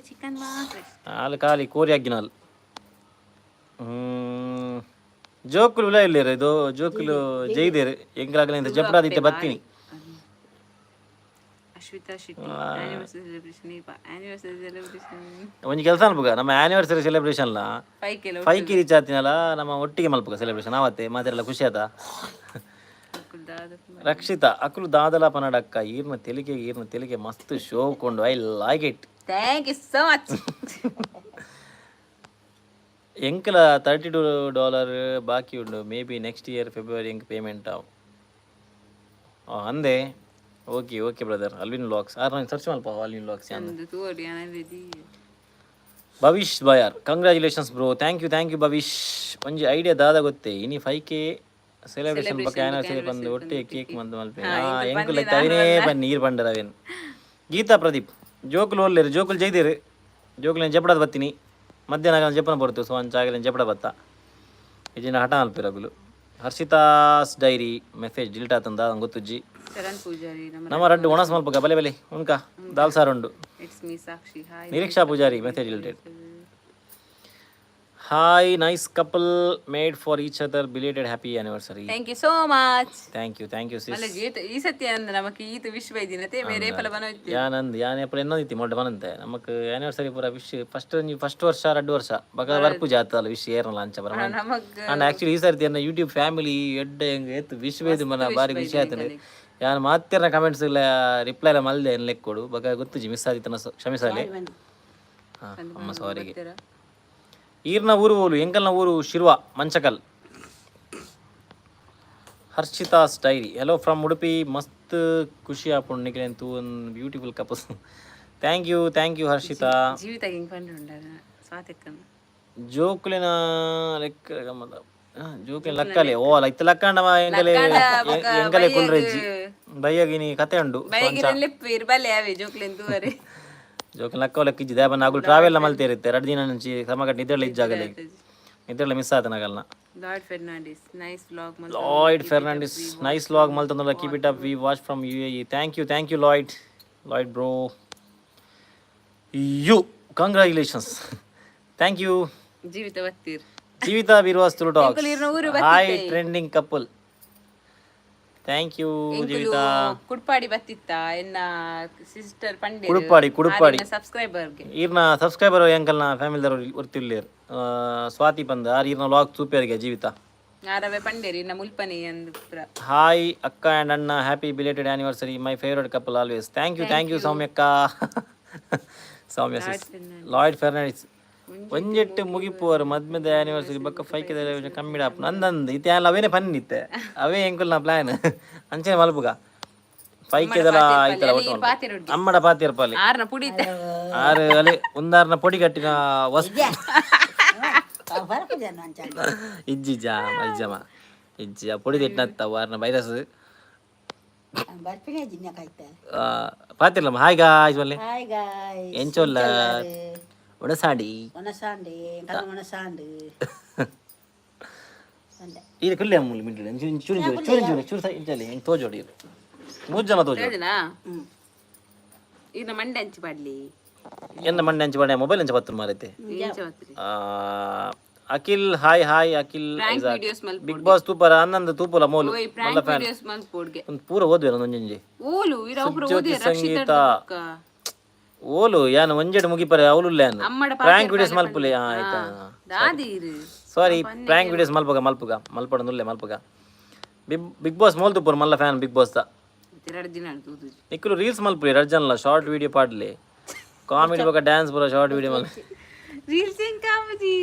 ಚಿಕನ್ ಮಾತ್ರ ಹಾಲು ಖಾಲಿ ಕೋರಿ ಅಗ್ಗಿನಲ್ ಜೋಕುಲು ಉಲ ಇಲ್ಲಿರ ಇದು ಜೋಕುಲು ಜೈದೇರು ಎಂಗ್ಲಾಗಲಿ ಅಂತ ಜಪ್ರಾದಿತ್ಯ ಬತ್ತೀನಿ ಅಶ್ವಿತಾ ಶೆಟ್ಟಿ ಆನಿವರ್ಸರಿ ಸೆಲೆಬ್ರೇಷನ್ ಒಂಜಿ ಕೆಲಸ ಮಲ್ಪುಗ ನಮ್ಮ ಆನಿವರ್ಸರಿ ಸೆಲೆಬ್ರೇಷನ್ಲ 5K ರೀಚ್ ಆತಿನಲ್ಲ ನಮ್ಮ ಒಟ್ಟಿಗೆ ಮಲ್ಪುಗ ಸೆಲೆಬ್ರೇಷನ್ ಆವತ್ತೆ ಮಾತೆಲ್ಲ ಖುಷಿ ಆತ ರಕ್ಷಿತಾ ಅಕುಲು ದಾದಲ ಪನಡಕ್ಕ ಈರ್ನ ತೆಲಿಗೆ ಮಸ್ತ್ ಶೋ ಕೊಂಡು I like it thank you so much ಎಂಕಲ $32 ಬಾಕಿ ಉಂಡು maybe next year February ಎಂಕ್ ಪೇಮೆಂಟ್ ಆವು ಅಂದೆ ಓಕೆ ಬ್ರದರ್ ಅಲ್ವಿನ್ ವ್ಲಾಗ್ಸ್ ನಾನು ಸರ್ಚ್ ಮಲ್ಪ ಅಲ್ವಿನ್ ವ್ಲಾಗ್ಸ್ ಭವಿಷ್ ಬಾಯರ್ congratulations bro thank you Bhavish ಒಂಜಿ ಐಡಿಯಾ ದಾದ ಗೊತ್ತೇ ಇನಿ 5K ಸೆಲೆಬ್ರೇಷನ್ ಬಗ್ಗೆ ಆನಿವರ್ಸರಿ ಬಂದು ಒಟ್ಟೆ ಕೇಕ್ ಮಂದು ಮಲ್ಪೆ ಎಂಕುಲ ತವಿನೇ ಬನ್ನಿ ನೀರು ಬಂಡರ ಅವೇನು ಗೀತಾ ಪ್ರದೀಪ್ ಜೋಕುಲು ಒಲ್ಲೇರು ಜೋಕುಲು ಜೈದೇರು ಜೋಕುಲು ಜಪಡದ ಬತ್ತೀನಿ ಮಧ್ಯಾಹ್ನ ಜಪನ ಬರ್ತು ಸೊ ಅಂಚಾಗಲಿ ಜಪಡ ಬತ್ತ ಇಜಿನ ಹಠ ಮಲ್ಪಿರಗುಲು ಹರ್ಷಿತಾಸ್ ಡೈರಿ ಮೆಸೇಜ್ ಡಿಲೀಟ್ ಆತಂದ ಗೊತ್ತುಜ್ಜಿ ಶರಣ್ ಪೂಜಾರಿ ನಮ್ಮ ರಡ್ಡು ಒಣಸ್ ಮಲ್ಪಗ ಬಲೆ ಬಲೆ ಉಣ್ಕ ದಾಲ್ ಸಾರು ಉಂಡು. It's me Sakshi hi Niriksha Poojary message related. Hi nice couple made for each other belated happy anniversary. Thank you so much. Thank you sis. ಮಲ್ಲ ಜೀತ ಈ ಸತಿ ಅಂದ ನಮಕ್ ಈತ ವಿಶ್ವ ಇದಿನತೆ ಮೇರೆ ಪಲ ಬನೋಯ್ತು ಯಾನಂದ್ ಯಾನ್ ಎಪ್ಪಲ ಎನ್ನೋದಿತ್ತಿ ಮೊಡ್ಡ ಬನಂತೆ ನಮಕ್ ಆನಿವರ್ಸರಿ ಪೂರ ವಿಶ್ ಫಸ್ಟ್ ವರ್ಷ 2 ವರ್ಷ ಬಗ ವರ್ಪು ಜಾತ ಅಲ್ಲ ವಿಶ್ ಏರ್ನಲ್ಲ ಅಂಚ ಬರ ನಮಕ್ ಅಂಡ್ ಆಕ್ಚುಲಿ ಈ ಸರ್ತಿ ಅನ್ನ ಯೂಟ್ಯೂಬ್ ಫ್ಯಾಮಿಲಿ ಎಡ್ಡ ಹೆಂಗ್ ಎತ್ತು ವಿಶ್ವೇದು ಮನ ಬಾರಿ ವಿಷಯ ಆಯ್ತದೆ. ಯಾನ್ ಮಾತ್ಯರ್ನ ಕಮೆಂಟ್ಸ್ ಇಲ್ಲ ರಿಪ್ಲೈ ಎಲ್ಲ ಮಲ್ದೆ ಏನ್ ಲೆಕ್ಕ ಕೊಡು ಬಗ ಗೊತ್ತುಜಿ ಮಿಸ್ ಆದಿತ್ತನ ಕ್ಷಮಿಸಲಿ. ಅಮ್ಮ ಸಾರಿಗೆ. ಈರ್ನ ಊರು ಓಲು ಎಂಕಲ್ನ ಊರು Shirva Manchakal. Harshita's diary hello from Udupi ಮಸ್ತ್ ಖುಷಿ ಆಪುಂಡು ನಿಖಿಲ್ ತೂ ಒಂದು beautiful couples. Thank you Harshita. Jeevita ಹಿಂಗ್ ಪಂಡ ಉಂಡಾಗ ಸ್ವಾತಿಕ್ಕನ ಜೋಕುಲಿನ ಲೆಕ್ಕ ಗಮ್ಮದ ಜೋಕುಲಿನ ಲಕ್ಕಲೆ ಓ ಅಲ್ಲ ಇತ್ತ ಲಕ್ಕಂಡವ ಎಂಕಲೆ ಕುಲ್ರೆಜ್ಜಿ ಬಯ್ಯಗಿನಿ ಕತೆ ಉಂಡು ಇರ್ಬಲ್ಲೆ ಯಾವೆ ಜೋಕ್ಲೆನ್ ತೂವರೆ ಜೋಕುಲಿನ ಲಕ್ಕ ಲೆಕ್ಕಿಜ್ಜಿ ದೇಬ ನಾಗು ಟ್ರಾವೆಲ್ ಮಲ್ತೇರಿತ್ತೆ 2 ದಿನ నుంచి ಸಮಗಟ್ ನಿದ್ರೆಲ್ಲ ಇಜ್ಜಾಗಲಿ ನಿದ್ರೆಲ್ಲ ಮಿಸ್ ಆತ ನಗಲ್ನ. ಲಾಯ್ಡ್ ಫೆರ್ನಾಂಡಿಸ್ ನೈಸ್ ವ್ಲಾಗ್ ಮಲ್ತಂದಲ್ಲ keep it up we watch from UAE. Thank you Lloyd bro you congratulations. Thank you Jeevita Biruvas Tulu talks. Hi trending couple. Thank you Jeevita. Kudpadi ಬತ್ತಿತ್ತ ಎನ್ನ ಸಿಸ್ಟರ್ ಪಂಡೆ ಕುಡುಪಾಡಿ ಸಬ್ಸ್ಕ್ರೈಬರ್ಗೆ ಈರ್ನ ಸಬ್ಸ್ಕ್ರೈಬರ್ ಎಂಕಲ್ನ ಫ್ಯಾಮಿಲಿದವರು ಒರ್ತಿಲ್ಲೇರು ಸ್ವಾತಿ ಬಂದ ಆರ್ ಈರ್ನ ವ್ಲಾಗ್ ಸೂಪರ್ಗೆ ಜೀವಿತ ಆರವೆ ಪಂಡೇರಿ ಇನ್ನ ಮುಲ್ಪನಿ ಅಂದ್ ಪುರ. ಹಾಯ್ ಅಕ್ಕ ಆ್ಯಂಡ್ ಅಣ್ಣ happy belated anniversary my favourite couple always. Thank you ಸೌಮ್ಯಕ್ಕ. ಸೌಮ್ಯ ಸಿಸ್ ಲಾಯ್ಡ್ ಫೆರ್ನಾಂಡಿಸ್ ಒಂಜೆಟ್ಟು ಮುಗಿಪುವರು ಮದ್ಮೆದ ಆನಿವರ್ಸರಿ ಬಕ್ಕ ಫೈಕದ ಕಮ್ಮಿಡಾಪ್ ನಂದಂದು ಇತ್ತೆ ಎಲ್ಲ ಅವೇನೇ ಪನ್ನಿತ್ತೆ ಅವೇ ಎಂಕಲ್ನ ಪ್ಲಾನ್ ಅಂಚೆ ಮಲ್ಪುಗ ಫೈಕೆದಲ್ಲ ಆಯ್ತಲ್ಲ ಒಟ್ಟು ಅಮ್ಮಡ ಪಾತಿರ್ಪಲ್ಲಿ ಆರು ಅಲೆ ಒಂದಾರ್ನ ಪೊಡಿ ಕಟ್ಟಿನ ವಸ್ತು ಇಜ್ಜಮ್ಮ ಇಜ್ಜಿ ಆ ಪೊಡಿ ತಿಟ್ಟನತ್ತ ವಾರ್ನ ವೈರಸ್ ಪಾತಿರ್ಲಮ್ಮ ಹಾಯ್ ಗಾಯ್ಸ್ ಬಲ್ಲೆ ಎಂಚೊಲ್ಲ ಒಣಸಾಂಡಿ ಇದು ಕಲ್ಲೆ ಅಮ್ಮುಲಿ ಮಿಡ್ಲೆ ಚೂರು ಹೆಂಗೆ ತೋಜೋಡಿ ಮೂರು ಜನ ತೋಜೋಡಿ ಇನ್ನ ಮಂಡೆ ಹಂಚಿ ಪಾಡ್ಲಿ ಎನ್ನ ಮಂಡೆ ಹಂಚಿ ಪಾಡ್ಯ ಮೊಬೈಲ್ ಹಂಚಿ ಬತ್ತು ಮಾರೈತೆ. Akhil hi Akhil big boss ತೂಪರ ಅನ್ನಂದು ತೂಪುಲ ಮೋಲು ಮಲ್ಲ ಫ್ಯಾನ್ ಒಂದು ಪೂರ ಓದ್ವೇನ ಒಂಜಿ ಜ್ಯೋತಿ ಸಂಗೀತ ಓಲು ಯಾನು ಒಂಜೆಡ್ ಮುಗಿಪರೆ ಅವಲುಲ್ಲ ಪ್ರಾಂಕ್ ವಿಡಿಯೋಸ್ ಮಲ್ಪುಲೆ ಆಯ್ತಾ ಸಾರಿ ಪ್ರಾಂಕ್ ವಿಡಿಯೋಸ್ ಮಲ್ಪಡ ನುಲ್ಲೆ ಮಲ್ಪಗ ಬಿಗ್ ಬಾಸ್ ಮೋಲ್ ತುಪ್ಪರು ಮಲ್ಲ ಫ್ಯಾನ್ ಬಿಗ್ ಬಾಸ್ ನಿಕ್ಕಲು ರೀಲ್ಸ್ ಮಲ್ಪುಲಿ 2 ಜನಲ್ಲ ಶಾರ್ಟ್ ವಿಡಿಯೋ ಪಾಡ್ಲಿ ಕಾಮಿಡಿ ಬೊಕ ಡ್ಯಾನ್ಸ್ ಪೂರ ಶಾರ್ಟ್ ವಿಡಿಯೋ ಮಲ್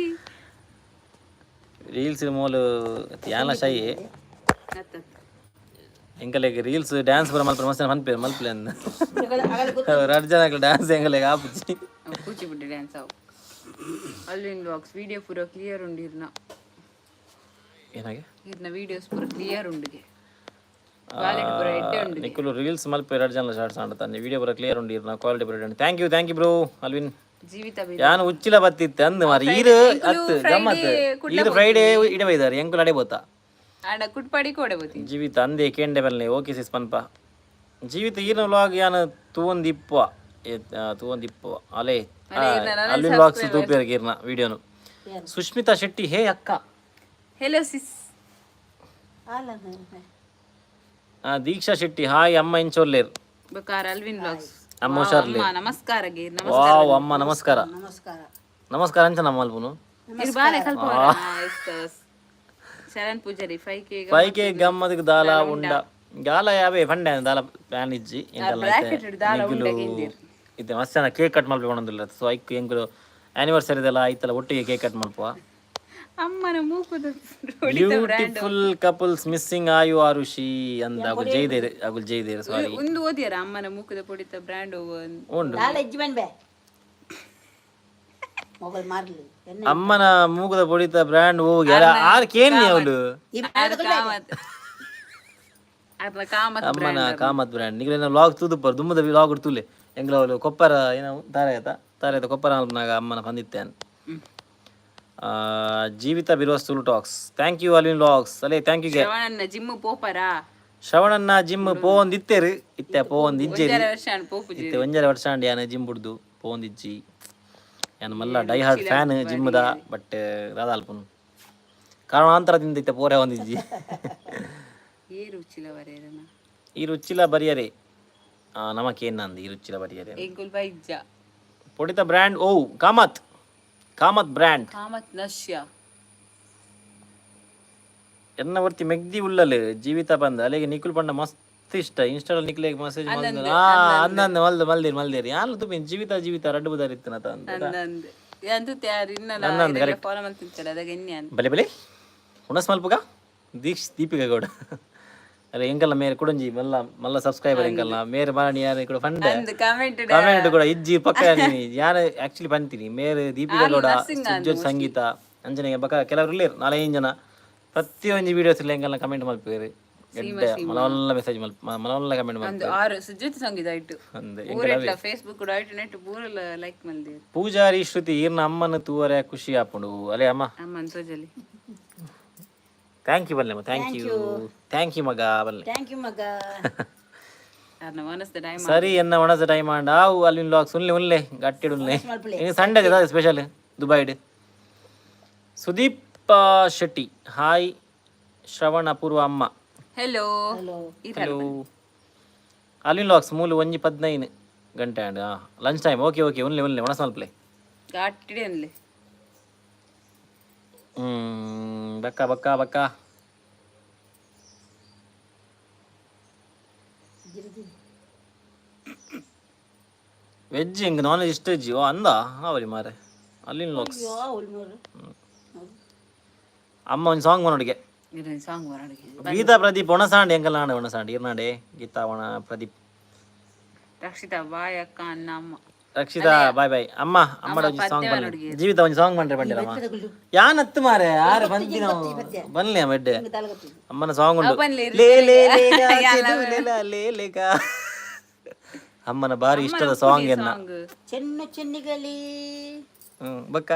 ರೀಲ್ಸ್ ಮೋಲು ಯಾನ ಶೈ ಎಂಕಲೆಗೆ ರೀಲ್ಸ್ ಡ್ಯಾನ್ಸ್ ಪೂರ ಮಲ್ಪರ ಮಸ್ತ್ ಮಲ್ಪಲೆ ಅಂದ 2 ಜನಕ್ಕೆ ಡ್ಯಾನ್ಸ್ ಎಂಕಲೆಗೆ ಆಪುಜಿ ಕೂಚಿಪುಟ್ಟಿ ಡ್ಯಾನ್ಸ್ ಅವು ಅಲ್ಲಿನ ವ್ಲಾಗ್ಸ್ ವಿಡಿಯೋ ಪೂರ ಕ್ಲಿಯರ್ ಉಂಡಿರ್ನ ಏನಾಗೆ ಇರ್ನ ವಿಡಿಯೋಸ್ ಪೂರ ಕ್ಲಿಯರ್ ಉಂಡಿಗೆ ನಿಕ್ಕಲು ರೀಲ್ಸ್ ಮಲ್ಪೆ 2 ಜನ ಶಾರ್ಟ್ಸ್ ಆಡ್ತಾನೆ ವಿಡಿಯೋ ಪೂರ ಕ್ಲಿಯರ್ ಉಂಡಿರ್ನ ಕ್ವಾಲಿಟಿ ಪೂರ ಉಂಡು. Thank you bro Alvin. ಯಾನು ಉಚ್ಚಿಲ ಬತ್ತಿತ್ತೆ ಅಂದ್ ಮಾರಿ ಈರು ಅತ್ತು ಗಮ್ಮತ್ ಈರು ಫ್ರೈಡೇ ಇಡೆ ಬೈದಾರೆ ಎಂಕು ನಡೆ ಬೋತಾ ಜೀವಿತ ಅಂದೇ ಕೇಂಡೆ ಬಲ್ಲೆ ಓಕೆ ಸಿಸ್ ಪನ್ಪ ಜೀವಿತ ಈರ್ನ ವ್ಲಾಗ್ ಯಾನು ತೂವೊಂದಿಪ್ಪ ಅಲೆ ಅಲ್ವಿನ್ ವ್ಲಾಗ್ಸ್ ತೂಪೇರ್ಗೆ ಈರ್ನ ವಿಡಿಯೋನು. ಸುಷ್ಮಿತಾ ಶೆಟ್ಟಿ ಹೇ ಅಕ್ಕ ಹೆಲೋ ಸಿಸ್. ದೀಕ್ಷಾ ಶೆಟ್ಟಿ ಹಾಯ್ ಅಮ್ಮ ಇಂಚೋಲ್ಲೇರ್ ಅಲ್ವಿನ್ ವ್ಲಾಗ್ಸ್ ಅಮ್ಮ ಹುಷಾರ್ಲಿ ನಮಸ್ಕಾರ ವಾವ್ ಅಮ್ಮ ನಮಸ್ಕಾರ ಅಂಚ ನಮ್ಮ ಅಲ್ಪುನು ಶರಣ್ ಪೂಜಾರಿ 5K ಗಮ್ಮದಿಗೆ ದಾಲ ಉಂಡ ಗಾಲ ಯಾವೇ ಫಂಡೆ ದಾಲ ಪ್ಲಾನ್ ಇಜ್ಜಿ ಇದೆ ಮಸ್ತ್ ಜನ ಕೇಕ್ ಕಟ್ ಮಲ್ಪೊಂದಿಲ್ಲ ಸೊ ಐಕ್ ಎಂಕುಲು ಆನಿವರ್ಸರಿದೆಲ್ಲ ಆಯ್ತಲ್ಲ ಒಟ್ಟಿಗೆ ಕೇಕ್ ಕಟ್ ಮಲ್ಪುವ. ಬ್ಯೂಟಿಫುಲ್ ಕಪಲ್ಸ್ ಮಿಸ್ಸಿಂಗ್ ಆಯು ಆರುಷಿ ಅಂದ ಅಗುಲ್ ಜೈದೇರ್ ಸಾರಿ ಒಂದು ಓದಿಯಾರ ಅಮ್ಮನ ಮೂಕದ ಪೊಡಿತ ಬ್ರ್ಯಾಂಡ್ ಉಂಡು ಅಮ್ಮನ ಮೂಗದ ಪೊಡಿತ ಬ್ರ್ಯಾಂಡ್ ಹೋಗಿ ಆರ್ ಕೇನಿ ಅವಳು ಅಮ್ಮನ ಕಾಮತ್ ಬ್ರ್ಯಾಂಡ್ ನಿಗಲ ವ್ಲಾಗ್ ತೂದುಪ್ಪರು ದುಮ್ಮದ ವ್ಲಾಗ್ ತೂಲೆ ಎಂಗ್ಲ ಅವಳು ಕೊಪ್ಪರ ಏನೋ ತಾರೇತ ಕೊಪ್ಪರ ಅಮ್ಮನ ಬಂದಿತ್ತೇನು. Jeevita Biruvas Tulu talks thank you Alvin vlogs ಅಲೆ ಥ್ಯಾಂಕ್ ಯು ಜಿಮ್ ಪೋಪರ ಶ್ರವಣನ್ನ ಜಿಮ್ ಪೋಂದಿತ್ತೇರು ಇತ್ತೆ ಪೋಂದಿಜ್ಜೇರಿ ಒಂಜರ ವರ್ಷ ಪೋಪುಜಿ ಇತ್ತೆ ಒಂಜರ ವರ್ಷ ಅಂಡಿ ಯಾನ ಜಿಮ್ ಬಿಡ್ದು ಪೋಂದಿಜ್ಜಿ ಯಾನ ಮಲ್ಲ ಡೈ ಹಾರ್ಡ್ ಫ್ಯಾನ್ ಜಿಮ್ದ ಬಟ್ ರಾದಾಲ್ಪುನು ಕಾರಣಾಂತರದಿಂದ ಇತ್ತೆ ಪೋರೆ ಒಂದಿಜ್ಜಿ ಈ ರುಚಿಲ ಬರೆಯರನ ಈ ರುಚಿಲ ಬರಿಯರೆ ನಮಕೇನಂದು ಈ ರುಚಿಲ ಬರಿಯರೆ ಎಂಗುಲ್ ಬೈಜ್ಜ పొడిత బ్రాండ్ ఓ కామత్ బ్రాండ్ ಕಾಮತ್ ನಶ್ಯ ಎನ್ನ ವರ್ತಿ ಮೆಗ್ದಿ ಉಳ್ಳಲೆ ಜೀವಿತ ಬಂದ ಅಲ್ಲಿಗೆ ನಿಖುಲ್ ಪಂಡ ಮಸ್ತ್ ಇಷ್ಟ ಇನ್ಸ್ಟಾಲ್ ನಿಕ್ಲೆಗೆ ಮೆಸೇಜ್ ಮಾಡಿದ ಅಂದಂದ ಮಲ್ದೇರಿ ಯಾರು ತುಪ್ಪಿ ಜೀವಿತ ರಡ್ಡು ಬುದಾರಿ ಇತ್ತನತ ಅಂದಂದ್ ಯಾಂತು ತ್ಯಾರು ಇನ್ನಲ್ಲ ಫಾಲೋ ಮಾಡ್ತಿರ್ತಾರೆ ಅದಾಗ ಎನ್ನೆ ಅಂತ ಬಲೆ ಬಲೆ ಹುಣಸ್ ಮಲ್ಪುಗ ದೀಪಿಕಾ ಗೌಡ ಅಲ್ಲ ಎಂಕಲ್ಲ ಮೇರೆ ಕುಡಂಜಿ ಮಲ್ಲ ಮಲ್ಲ ಸಬ್ಸ್ಕ್ರೈಬರ್ ಎಂಕಲ್ಲ ಮೇರೆ ಬಾಣಿ ಯಾರು ಕೂಡ ಫಂಡ ಕಾಮೆಂಟ್ ಕೂಡ ಇಜ್ಜಿ ಪಕ್ಕ ಯಾರು ಆಕ್ಚುಲಿ ಬಂತೀನಿ ಮೇರೆ ದೀಪಿಕಾ ಗೌಡ ಸುಜ್ಜೋತ್ ಸಂಗೀತ ಅಂಜನೆಗೆ ಬಕ್ಕ ಕೆಲವರು ಇಲ್ಲೇರು 4-5 ಜನ ಪ್ರತಿಯೊಂದು ವಿಡಿಯೋಸ್ ಇಲ್ಲ ಎಂಕಲ್ಲ ಕಮೆಂಟ್ ಮಲ್ಪೇರು ಎಡ್ಡೆ ಮಲವಲ್ಲ ಮೆಸೇಜ್ ಮಲವಲ್ಲ ಕಮೆಂಟ್ ಒಂದು ಆರು ಸುಜ್ಜಿತ್ ಸಂಗೀತ ಆಯ್ತು ಊರೆಟ್ಲ ಫೇಸ್ಬುಕ್ ಕೂಡ ಆಯ್ತು ನೆಟ್ ಪೂರಲ್ಲ ಲೈಕ್ ಮಲ್ದಿ ಪೂಜಾರಿ ಶ್ರುತಿ ಈರ್ನ ಅಮ್ಮನ ತೂವರೆ ಖುಷಿ ಆಪುಂಡು ಅಲೆ ಅಮ್ಮ ಅಮ್ಮನ್ ಸೋಜಲಿ ಥ್ಯಾಂಕ್ ಯು ಬಲ್ಲೆ ಥ್ಯಾಂಕ್ ಯು ಮಗ ಬಲ್ಲೆ ಥ್ಯಾಂಕ್ ಯು ಮಗ ಸರಿ ಎನ್ನ ಒಣಸ ಟೈಮ್ ಆಂಡ ಆವು ಅಲ್ಲಿನ ಲಾಕ್ಸ್ ಉನ್ಲೆ ಗಟ್ಟಿಡು ಸಂಡೇ ಸ್ಪೆಷಲ್ ದುಬೈಡ್ ಸುದೀಪ್ ಶೆಟ್ಟಿ ಹಾಯ್ ಶ್ರವಣ್ ಅಪೂರ್ವ ಅಮ್ಮ ಹೆಲೋ ಹಲೋ ಅಲ್ಲಿನ ಲಾಕ್ಸ್ ಮೂಲು 1:15 ಗಂಟೆ ಆಂಡ ಲಂಚ್ ಟೈಮ್ ಓಕೆ ಉನ್ಲೆ ಒಣಸ ಮಲ್ಪ್ಲೆ ಗಾಟಿಡೆ ಅನ್ಲೆ ಬಕ್ಕ ವೆಜ್ ಹಿಂಗೆ ನಾನ್ ವೆಜ್ ಇಷ್ಟ ವೆಜ್ ಅಂದ ಅವರಿ ಮಾರೆ ಅಲ್ಲಿನ ಲಾಕ್ಸ್ ಅಮ್ಮ ಒಂದು ಸಾಂಗ್ ಮಾಡೋಡಿಗೆ ಸಾಂಗ್ ಮಾಡೋಡಿಗೆ ಗೀತಾ ಪ್ರದೀಪ್ ಒಣಸಾಂಡಿ ಎಂಕಲ್ ನಾಡೆ ಒಣಸಾಂಡಿ ಇರ್ನಾಡೆ ಗೀತಾ ಪ್ರದೀಪ್ ರಕ್ಷಿತಾ ಬಾಯ್ ಅಕ್ಕ ಅನ್ನ ಅಮ್ಮ ರಕ್ಷಿತಾ ಬಾಯ್ ಅಮ್ಮ ಒಂದು ಸಾಂಗ್ ಬಂದ ಜೀವಿತ ಒಂದು ಸಾಂಗ್ ಮಾಡ್ರೆ ಬಂದಿರಮ್ಮ ಯಾನ್ ಹತ್ತು ಮಾರೆ ಯಾರು ಬಂದಿ ನಾವು ಬನ್ನಿ ಮೆಡ್ಡೆ ಅಮ್ಮನ ಸಾಂಗ್ ಉಂಟು ಲೇಲೇಗ ಅಮ್ಮನ ಬಾರಿ ಇಷ್ಟದ ಸಾಂಗ್ ಎನ್ನ ಚೆನ್ನಿಗಲಿ ಬಕ್ಕ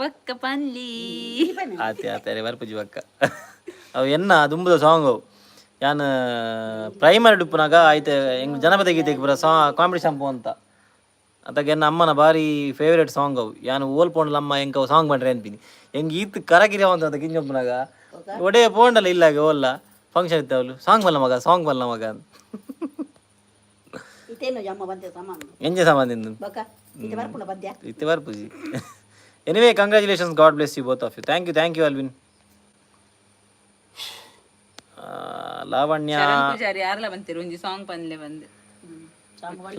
ಪಕ್ಕ ಪನ್ಲಿ ಆತೆ ಬರ್ಪುಜಿ ಬಕ್ಕ ಅವು ಎನ್ನ ದುಂಬುದ ಸಾಂಗ್ ಅವು ಯಾನ್ ಪ್ರೈಮರಿ ಡುಪ್ಪುನಾಗ ಆಯ್ತು ಹೆಂಗ್ ಜನಪದ ಗೀತೆಗೆ ಬರೋ ಕಾಮಿಡಿ ಶಾಂಪು ಅಂತ ಅದಾಗ ಎನ್ನ ಅಮ್ಮನ ಬಾರಿ ಫೇವ್ರೇಟ್ ಸಾಂಗ್ ಅವು ಯಾನು ಓಲ್ಪೋಂಡ್ಲ ಅಮ್ಮ ಹೆಂಗೆ ಅವು ಸಾಂಗ್ ಮಾಡ್ರೆ ಅನ್ಪಿನಿ ಹೆಂಗೆ ಈತ್ ಕರಗಿರ ಅಂತ ಅದಕ್ಕೆ ಹಿಂಜೊಪ್ಪನಾಗ ಒಡೆ ಪೋಂಡಲ್ಲ ಇಲ್ಲಾಗ ಓಲ್ಲ ಫಂಕ್ಷನ್ ಇತ್ತವಳು ಸಾಂಗ್ ಬಲ್ಲ ಮಗ ಅಂತ ಎಂಜೆ ಸಂಬಂಧ ಇತ್ತೆ ಬರ್ಪುಜಿ anyway congratulations God bless you both of you thank you Alvin Lavanya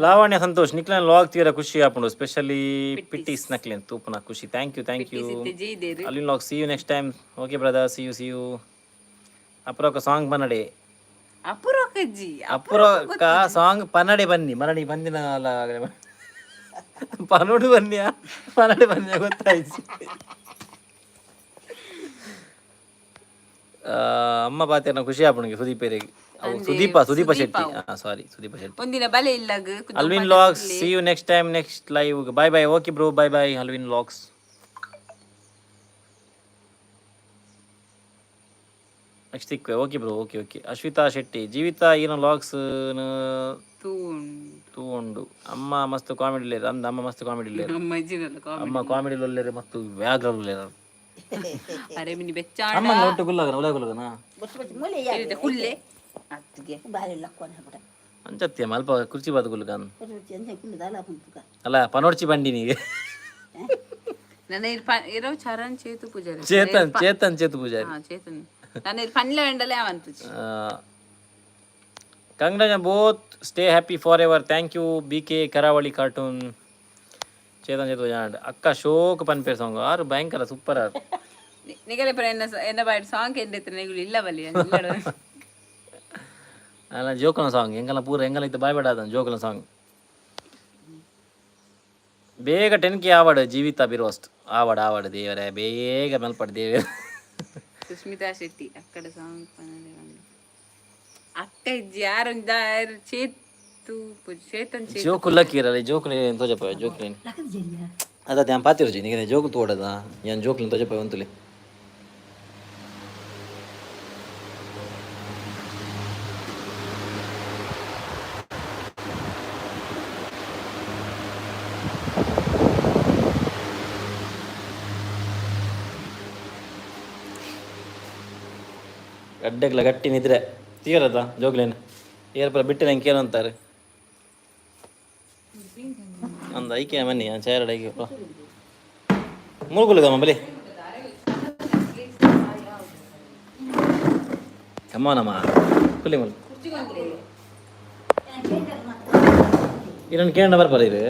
Lavanya Santosh ನಿಕ್ಲನ್ ಲಾಗ್ ತೀರ ಖುಷಿ ಆಪುಂಡು ಸ್ಪೆಷಲಿ ಪಿಟ್ಟಿಸ್ ನಕ್ಲೆನ್ ತೂಪುನ ಖುಷಿ thank you Alvin vlog see you next time okay brother see you ಅಪುರಕ ಸಾಂಗ್ ಬನ್ನಡೆ ಅಪುರಕ ಸಾಂಗ್ ಪನ್ನಡೆ ಬನ್ನಿ ಮರಡಿ ಬಂದಿನ ಪನೋಡು ಬನ್ನಿಯಾ ಪನ್ನಡೆ ಬನ್ನಿಯಾ ಗೊತ್ತಾಯ್ತು ಅಮ್ಮ ಪಾತೇನ ಖುಷಿ ಆಪುಣಿಗೆ ಸುದೀಪ ಶೆಟ್ಟಿ ಸುದೀಪ ಶೆಟ್ಟಿ ಒಂದಿನ ಬಲೆ ಇಲ್ಲ Alvin vlogs see you next time next live bye okay bro bye Alvin vlogs next ಸಿಕ್ವೆ okay bro okay Ashwita Shetty Jeevita ಏನೋ ಲಾಗ್ಸ್ ತೂಂಡು ಅಮ್ಮ ಮಸ್ತ್ ಕಾಮಿಡಿ ಇಲ್ಲೇರು ಅಂದ ಅಮ್ಮ ಮಸ್ತ್ ಕಾಮಿಡಿ ಇಲ್ಲೇರು ಅಮ್ಮ ಕಾಮಿಡಿ ಒಳ್ಳೆರು ಮತ್ತು ವ್ಯಾಗ್ರ ಒಳ್ಳೆರು ಅರೆ ಮಿನಿ ಬೆಚ್ಚ ಅಮ್ಮ ಒಟ್ಟು ಗುಲ್ಲಗನ ಅಂಚತ್ಯ ಮಲ್ಪ ಕುರ್ಚಿ ಬಾದ ಗುಲ್ಲಗನ್ ಅಲ್ಲ ಪನೋಡ್ಚಿ ಬಂಡಿ ನೀಗೆ Chetan Poojary congrats both stay happy forever thank you BK Karavali cartoon Chetan ಜಾಂಡ್ ಅಕ್ಕ ಶೋಕ್ ಪನ್ಪೇರ್ ಸಾಂಗ್ ಆರು ಭಯಂಕರ ಸೂಪರ್ ಆರು ಅಲ್ಲ ಜೋಕನ ಸಾಂಗ್ ಎಂಗಲ್ಲ ಪೂರ ಎಂಗಲ್ಲ ಇತ್ತು ಬಾಯ್ಬೇಡ ಅದ ಜೋಕನ ಸಾಂಗ್ ಬೇಗ 10K ಆವಡ್ ಜೀವಿತ ಬಿರೋಸ್ಟ್ ಆವಡ್ ದೇವರೇ ಬೇಗ ಮೇಲ್ಪಡ್ ದೇವರೇ ಸುಸ್ಮಿತಾ ಶೆಟ್ಟಿ ಅಕ್ಕಡ ಸಾಂಗ್ ಅಕ್ಕ ಯಾರೊಂದ ಚೇತನ್ ಜೋಕುಲ್ಲಕ್ಕಿರಲ್ಲ ಜೋಕುಲಿ ತೋಜಪ್ಪ ಜೋಕುಲಿ ಅದ ಧ್ಯಾನ್ ಪಾತಿರೋಜಿ ನಿಗೆ ಜೋಕು ತೋಡದ ಏನ್ ಜೋಕುಲಿ ತೋಜಪ್ಪ ಒಂತುಲಿ ಗಡ್ಡೆಗ್ಲ ಗಟ್ಟಿ ನಿದ್ರೆ ತೀರದ ಜೋಗ್ಲೇನು ಏರ್ಪಲ ಬಿಟ್ಟು ನಂಗೆ ಕೇಳು ಅಂತಾರೆ ಒಂದು ಐಕೆ ಬನ್ನಿ ಚೇರಡ್ ಐಕೆ ಮುಳುಗುಲುಗಮ್ಮ ಬಲಿ ಅಮ್ಮನಮ್ಮ ಕುಲಿ ಮುಲು ಇದನ್ನು ಕೇಳ ಬರ್ಬಾರ ಇದು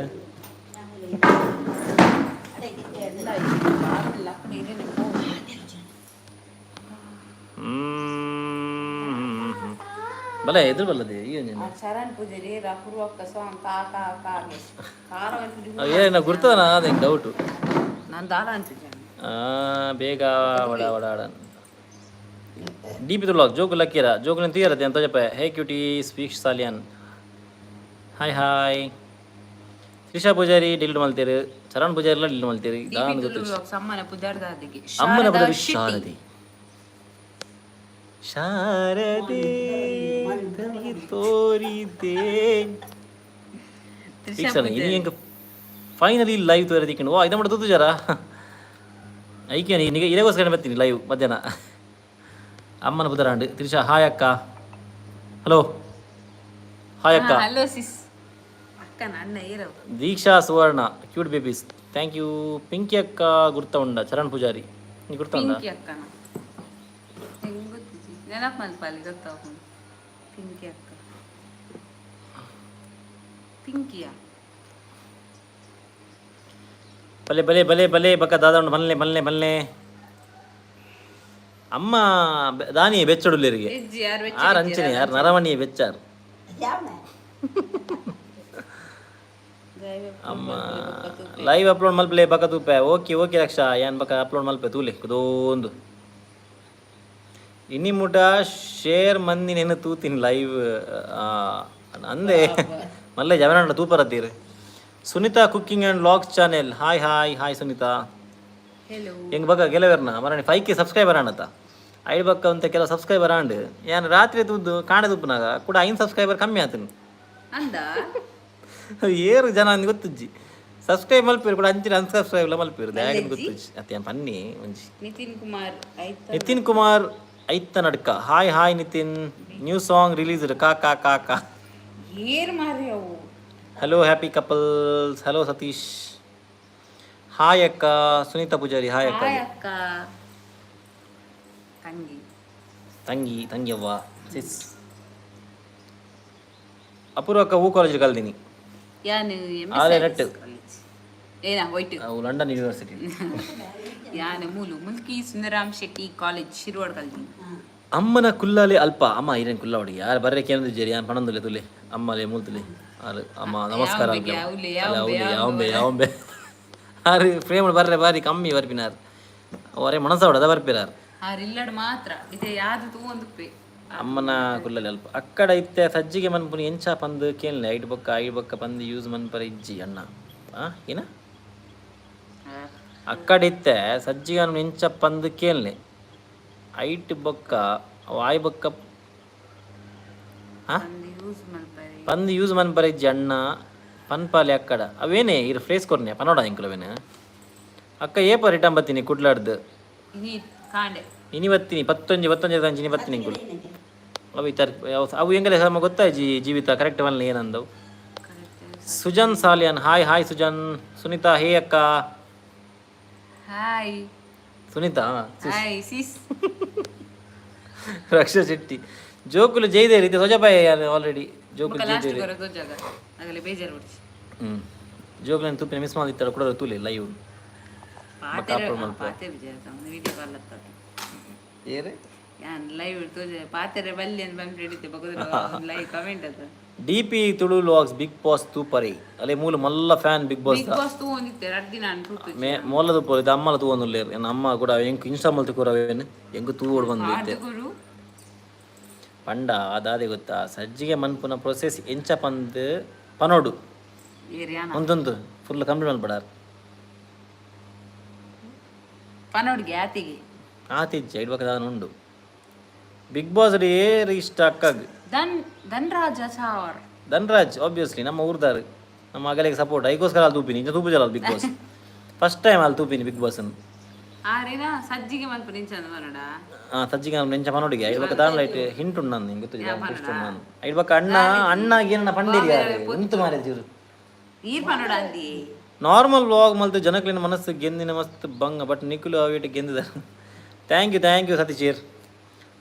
ಬಲ ಎದುರು ಬಲ್ಲದೆ ಏನ ಗುರ್ತದನ ಅದ ಡೌಟು ಬೇಗ ಒಡ ಒಡ ಡಿ ಪಿ ತುಳಾಕ್ ಜೋಕು ಲಕ್ಕಿರ ಜೋಕು ತೀರತ್ತೆ ಅಂತ ಜಪ ಹೇ ಕ್ಯೂಟಿ ಸ್ಪೀಕ್ Salian hi hi Trisha Poojary delete ಮಾಡ್ತೀರಿ ಚರಣ್ ಪೂಜಾರಿ ಎಲ್ಲ ಡಿಲೀಟ್ ಮಾಡ್ತೀರಿ ಅಮ್ಮನ ಪುದಾರಿ ಶಾರದೆ ಶಾರದೆ ತೋರಿದೆ ಇನಿ ಎಂಕ ಫೈನಲಿ ಲೈವ್ ತೋರಿದಿಕ್ಕೊಂಡು ವಾ ಇದ ಮಾಡಿ ತೂತು ಜರ ಐಕೆ ನಿನಗೆ ಇರಗೋಸ್ಕರ ಬರ್ತೀನಿ ಲೈವ್ ಮಧ್ಯಾಹ್ನ ಅಮ್ಮನ ಪುದರಾಂಡ್ ತ್ರಿಷಾ ಹಾಯ್ ಅಕ್ಕ ಹಲೋ ಹಾಯ್ ಅಕ್ಕ ಹಲೋ ಸಿಸ್ ಅಕ್ಕನ ಅಣ್ಣ ಇರೋ Deeksha Suvarna cute babies thank you Pinky ಅಕ್ಕ ಗುರ್ತ ಉಂಡ ಚರಣ್ ಪೂಜಾರಿ ನೀ ಗುರ್ತ ಉಂಡ ಪಿಂಕಿ ಅಕ್ಕನ ಹೆಂಗ್ ಗೊತ್ತಿ지 ನೆನಪು ಮಲ್ಪಾಲಿ ಗೊತ್ತಾವ ಪಿಂಕಿ ಅಕ್ಕ ಪಿಂಕಿಯ ಬಲೆ ಬಲೆ ಬಲೆ ಬಲೆ ಬಕ್ಕ ದಾದ ಉಂಡು ಬಲ್ಲೆ ಬಲ್ಲೆ ಬಲ್ಲೆ ಅಮ್ಮ ದಾನಿ ಬೆಚ್ಚಡುಲ್ಲರಿಗೆ ಯಾರು ಅಂಚನೆ ಯಾರು ನರಮಣಿಯ ಬೆಚ್ಚಾರು ಅಮ್ಮ ಲೈವ್ ಅಪ್ಲೋಡ್ ಮಲ್ಪಲೆ ಬಕ್ಕ ತೂಪೆ ಓಕೆ ಓಕೆ ರಕ್ಷಾ ಏನ್ ಬಕ್ಕ ಅಪ್ಲೋಡ್ ಮಲ್ಪೆ ತೂಲೆ ಕುದೊಂದು ಇನ್ನಿ ಮುಟ ಶೇರ್ ಮಂದಿ ನೆನ ತೂತೀನಿ ಲೈವ್ ಅಂದೆ ಮಲ್ಲೆ ಜವನ ತೂಪರತ್ತೀರಿ Sunita cooking and vlogs channel hi hi hi Sunita ಹೆಂಗೆ ಬಕ್ಕ ಗೆಲವೇರ್ನ ಮರಣಿ 5K ಸಬ್ಸ್ಕ್ರೈಬರ್ ಆಣತ್ತ ಐದು ಬಕ್ಕ ಅಂತ ಕೆಲವು ಸಬ್ಸ್ಕ್ರೈಬರ್ ಆಂಡ್ ಏನು ರಾತ್ರಿ ತೂದ್ದು ಕಾಣದುಪ್ಪನಾಗ ಕೂಡ 5 ಸಬ್ಸ್ಕ್ರೈಬರ್ ಕಮ್ಮಿ ಆತನು ಏರು ಜನ ಅಂದ್ ಗೊತ್ತಜ್ಜಿ ಸಬ್ಸ್ಕ್ರೈಬ್ ಮಲ್ಪೇರು ಕೂಡ ಅಂಚಿನ ಅನ್ಸಬ್ಸ್ಕ್ರೈಬ್ ಮಲ್ಪೇರು ದ್ಯಾಗ ಗೊತ್ತಜ್ಜಿ ಅತ್ತೇನು ಪನ್ನಿ ಒಂಜಿ ನಿತಿನ್ ಕುಮಾರ್ ಐತ ನಡ್ಕ hi hi Nitin new song release ಕಾ ಕಾ ಕಾ ಕಾ hello happy couples hello Satish hi ಅಕ್ಕ ಸುನೀತಾ ಪೂಜಾರಿ ಹಾಯ್ ಅಕ್ಕ ತಂಗಿ ತಂಗಿಯವ್ವ ಸಿಸ್ ಅಪೂರ್ವ ಅಕ್ಕ ಹೂ ಕಾಲೇಜ್ ಕಲ್ತೀನಿ ಆಲೆ ನಟ್ಟು ಅವು London university Mulki Sundaram Shetty college ಶಿರ್ವಾಡ್ ಕಲ್ತೀನಿ ಅಮ್ಮನ ಕುಲ್ಲಾಲೆ ಅಲ್ಪ ಅಮ್ಮ ಇರೇನು ಕುಲ್ಲಾವಡಿ ಯಾರು ಬರ್ರೆ ಕೇಂದ್ರಿದ್ದೀರಿ ಯಾರು ಪಣಂದುಲೆ ತುಲೆ ಅಮ್ಮಲೆ ಮೂಲ್ತುಲೆ ಅಲ್ಲ ಅಮ್ಮ ನಮಸ್ಕಾರ ಯಾವಂಬೆ ಯಾವಂಬೆ ಆರು ಫ್ರೇಮ್ ಬರ್ರೆ ಬಾರಿ ಕಮ್ಮಿ ಬರ್ಪಿನಾರು ಅವರೇ ಮನಸ್ಸಾವಡದ ಬರ್ಪಿರಾರು ಮಾತ್ರ ಅಮ್ಮನ ಕುಲ್ಲಲ್ಲಿ ಅಲ್ಪ ಅಕ್ಕಡ ಇತ್ತೆ ಸಜ್ಜಿಗೆ ಮನ್ಪುನಿ ಎಂಚ ಪಂದು ಕೇಳನೆ ಐದು ಬೊಕ್ಕ ಪಂದು ಯೂಸ್ ಮನ್ಪರ ಇಜ್ಜಿ ಅಣ್ಣ ಏನ ಅಕ್ಕಡ ಇತ್ತೆ ಸಜ್ಜಿಗೆ ಎಂಚ ಪಂದು ಕೇಳನೆ ಐಟ್ ಬೊಕ್ಕ ವಾಯ್ ಬೊಕ್ಕ ಪಂದು ಯೂಸ್ ಮನ್ಪರ ಇಜ್ಜಿ ಅಣ್ಣ ಪನ್ಪಾಲೆ ಅಕ್ಕಡ ಅವೇನೇ ಇರು ಫ್ರೇಸ್ ಕೊರ್ನೆ ಪನೋಡ ಇಂಕಲವೇನೆ ಅಕ್ಕ ಏಪ ರಿಟರ್ನ್ ಬತ್ತೀನಿ ಕುಡ್ಲಾಡ್ದು ಇನಿ ಬತ್ತೀನಿ 11 ತಂಚಿನಿ ಬತ್ತೀನಿ ಇಂಕುಲು ಅವು ಅವು ಹೆಂಗಲೆ ಸಮ ಗೊತ್ತಾಯ್ಜಿ ಜೀವಿತ ಕರೆಕ್ಟ್ ಮಲ್ಲ ಏನಂದವು ಸುಜನ್ ಸಾಲಿಯನ್ ಹಾಯ್ ಹಾಯ್ ಸುಜನ್ ಸುನಿತಾ ಹೇ ಅಕ್ಕ ಹಾಯ್ ಸುನಿತಾ ಹಾಯ್ ಸಿಸ್ ರಕ್ಷಾ ಶೆಟ್ಟಿ ಜೋಕುಲು ಜೈದೆ ರೀತಿ ಸೊಜಪಾಯ ಆಲ್ರೆಡಿ ಜೋಕುಲು ಜೈದೆ ಜೋಕುಲನ್ನು ತುಪ್ಪಿನ ಮಿಸ್ ಮಾಡಿತ್ತಾಳ ಕೂಡ ತೂಲೆ ಲೈವ್ ಡಿಪಿ ತುಳು ವ್ಲಾಗ್ಸ್ ಬಿಗ್ ಬಾಸ್ ತೂಪರಿ ಅಲೆ ಮೂಲ ಮಲ್ಲ ಫ್ಯಾನ್ ಬಿಗ್ ಬಾಸ್ ಮೊಲ್ಲ ತೂಪ ಇದು ಅಮ್ಮಲ ತೂವೊಂದುಲ್ಲೇರು ಎನ್ನ ಅಮ್ಮ ಕೂಡ ಎಂಕ್ ಇನ್ಸ್ಟಾಮಲ್ ತೂರವೇನು ಎಂಕು ತೂವೋಡು ಬಂದಿತ್ತೆ ಪಂಡ ಅದಾದೆ ಗೊತ್ತಾ ಸಜ್ಜಿಗೆ ಮನ್ಪುನ ಪ್ರೊಸೆಸ್ ಎಂಚ ಪಂದು ಪನೋಡು ಒಂದೊಂದು ಫುಲ್ ಕಂಪ್ಲೀಟ್ ಮಲ್ಪಡಾರ ಪನೋಡ್ಗೆ ಆತಿಜ್ಜ ಇಡ್ಬೇಕಾದ ಉಂಡು ಬಿಗ್ ಬಾಸ್ ಏರು ಇಷ್ಟ ಅಕ್ಕಾಗ ಧನ್ರಾಜ್ ಆಬ್ವಿಯಸ್ಲಿ ನಮ್ಮ ಊರ್ದಾರು ನಮ್ಮ ಅಗಲಿಗೆ ಸಪೋರ್ಟ್ ಐಗೋಸ್ಕರ ಅಲ್ಲಿ ತೂಪಿನಿ ಇಂಚ ತೂಪುಜಲ್ಲ ಬಿಗ್ ಬಾಸ್ ಫಸ್ಟ್ ಟೈಮ್ ಅಲ್ಲಿ ತೂಪಿನಿ ಬಿಗ್ ಬಾಸ್ ಅನ್ನು ಆರೇನಾ ಸಜ್ಜಿಗೆ ಮಲ್ಪ ನಿಂಚಂದ ಮನೋಡ ಸಜ್ಜಿಗೆ ನೆಂಚ ಮನೋಡಿಗೆ ಐದು ಬಕ್ಕ ದಾಂಡ್ಲ ಇಟ್ಟು ಹಿಂಟು ನಾನು ನಿಂಗೆ ಗೊತ್ತಿಲ್ಲ ಇಷ್ಟು ನಾನು ಐದು ಬಕ್ಕ ಅಣ್ಣಾಗಿ ಏನ ಪಂಡೇರಿ ಉಂಟು ಮಾರೇ ಚೂರು ಈರ್ ಪನೋಡ ಅಂದಿ ನಾರ್ಮಲ್ ವ್ಲಾಗ್ ಮಲ್ತು ಜನಕ್ಲಿನ ಮನಸ್ಸು ಗೆಂದಿನ ಮಸ್ತ್ ಬಂಗ ಬಟ್ ನಿಖಿಲು ಅವಿಟ್ಟು ಗೆಂದಿದ ಥ್ಯಾಂಕ್ ಯು ಸತೀಶೀರ್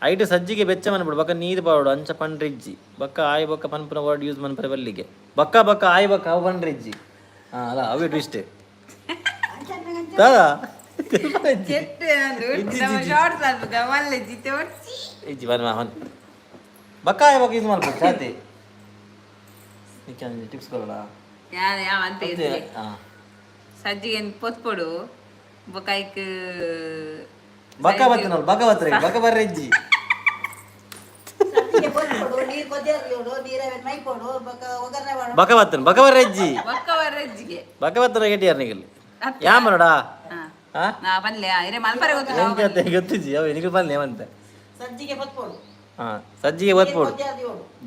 ಐಟು ಸಜ್ಜಿಗೆ ಬೆಚ್ಚ ಮನ್ಬಿಡು ಬಕ್ಕ ನೀರು ಬಾಡು ಅಂಚ ಪಂಡ್ರಿಜ್ಜಿ ಬಕ್ಕ ಆಯ್ ಬಕ್ಕ ಪನ್ಪುನ ವರ್ಡ್ ಯೂಸ್ ಮನ್ಪರೆ ಬಲ್ಲಿಗೆ ಬಕ್ಕ ಆಯ್ ಬಕ್ಕ ಅವು ಪಂಡ್ರಿಜ್ಜಿ ಅಲ್ಲ ಅವಿಟ್ಟು ಇಷ್ಟೇ ಇಜ್ಜಿ ಬನ್ ಬಕ್ಕ ಆಯ್ ಬಕ್ಕ ಯೂಸ್ ಮಾಡ್ಬೇಕು ಚಾತಿ ಟಿಪ್ಸ್ ಕೊಡೋಣ ಸಜ್ಜಿಗೆ ಪೊತ್ಪೊಡು ಬೊಕಾಯ್ಕ ಬಕ್ಕ ಬತ್ತನಲ್ಲ ಬಕ್ಕ ಬರ್ರೆಜ್ಜಿ ಬಕ್ಕ ಬರ್ರೆಜ್ಜಿ ಬಕ್ಕ ಬತ್ತನ ಗಟ್ಟಿಯಾರ ನಿಗಲ್ ಯಾ ಮನೋಡ ಗೊತ್ತಿಜ್ಜಿ ಅವ ನಿಗಲ್ ಬನ್ನಿ ಅವಂತ ಸಜ್ಜಿಗೆ ಬತ್ಪೋಡು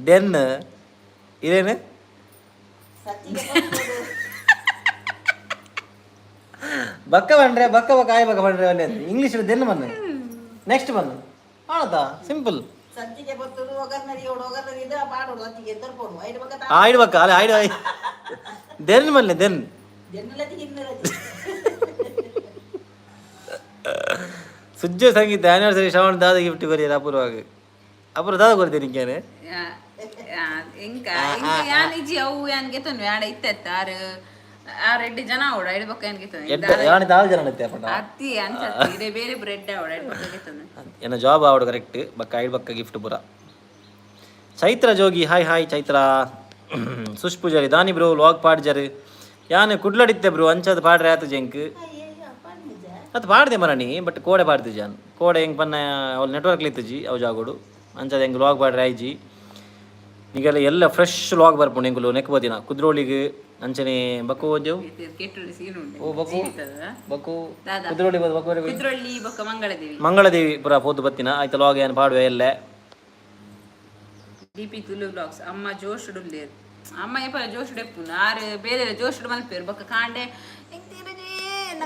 ದೆನ್ ಇದೇನು ಬಕ್ಕ ಆಯ್ ಬಕ್ಕ ಬಂಡ್ರೆ ಅಲ್ಲಿ ಅಂತ ಇಂಗ್ಲೀಷ್ ದೆನ್ ಬನ್ನು ನೆಕ್ಸ್ಟ್ ಬನ್ನು ಆಣತಾ ಸಿಂಪಲ್ ಆಯ್ಡು ಬಕ್ಕ ಅಲ್ಲ ಆಯ್ಡು ದೆನ್ ಬನ್ನಿ ದೆನ್ ಸುಜ್ಜ ಸಂಗೀತ ಆನಿವರ್ಸರಿ ಶ್ರವಣ ದಾದ ಗಿಫ್ಟ್ ಕೊರಿಯರ್ ಅಪೂರ್ವ ದಾದ ಕೊಡ್ತೀನಿ ನಿಂಗೇನೆ ಯಾನಿಜಿ ಅವು ಯಾನ್ ಗೆತನು ಯಾಡ ಇತ್ತೆತ್ತ ಆರು 8 ಜನ ಅವಡ ಐದು ಬಕ್ಕ ಏನ್ ಗೆತನು ಯಾನಿ 4 ಜನ ಇತ್ತೆ ಅಪ್ಪ ಅತ್ತಿ ಅನ್ಸತ್ತಿ ಇದೆ ಬೇರೆ ಬ್ರೆಡ್ ಅವಡ ಐದು ಬಕ್ಕ ಗೆತನು ಎನ್ನ ಜಾಬ್ ಅವಡ ಕರೆಕ್ಟ್ ಬಕ್ಕ ಐದು ಬಕ್ಕ ಗಿಫ್ಟ್ ಪುರ ಚೈತ್ರ ಜೋಗಿ ಹಾಯ್ ಚೈತ್ರ ಸುಶ್ ಪೂಜಾರಿ ದಾನಿ ಬ್ರೋ ವ್ಲಾಗ್ ಪಾಡ್ಜರ್ ಯಾನ್ ಕುಡ್ಲಡಿತ್ತೆ ಬ್ರೋ ಅಂಚದ ಪಾಡ್ರೆ ಆತು ಜಂಕ್ ಅದು ಪಾಡ್ದೆ ಮರಣಿ ಬಟ್ ಕೋಡೆ ಪಾಡ್ದು ಜಾನ್ ಕೋಡೆ ಹೆಂಗೆ ಪನ್ನ ಅವ್ಳು ನೆಟ್ವರ್ಕ್ ಇತ್ತಜಿ ಅವು ಜಾಗೋಡು ಅಂಚದ ಹೆಂಗೆ ವ್ಲಾಗ್ ಪಾಡ್ರೆ ಆಯ್ಜಿ ಈಗೆಲ್ಲ ಎಲ್ಲ ಫ್ರೆಶ್ ವ್ಲಾಗ್ ಬರ್ಪುಂಡು ಹೆಂಗುಲು ನೆಕ್ಬೋದಿನ ಕುದ್ರೋಳಿಗೆ ಅಂಚನೆ ಬಕ್ಕು ಓದ್ಯವು ಓ ಬಕ್ಕು ಕುದ್ರೋಳಿ ಮಂಗಳದೇವಿ ಪುರ ಪೋದು ಬತ್ತಿನ ಆಯ್ತು ವ್ಲಾಗ್ ಏನು ಪಾಡುವೆ ಎಲ್ಲ ಡಿಪಿ ತುಳು ವ್ಲಾಗ್ಸ್ ಅಮ್ಮ ಜೋಶುಡುಲ್ಲೇರು ಅಮ್ಮ ಎಪ್ಪ ಜೋಶುಡು ಎಪ್ಪುನು ಆರು ಬೇರೆ ಜೋಶುಡು ಮಲ್ಪೇರು ಬಕ್ಕ ಕಾಂಡೆ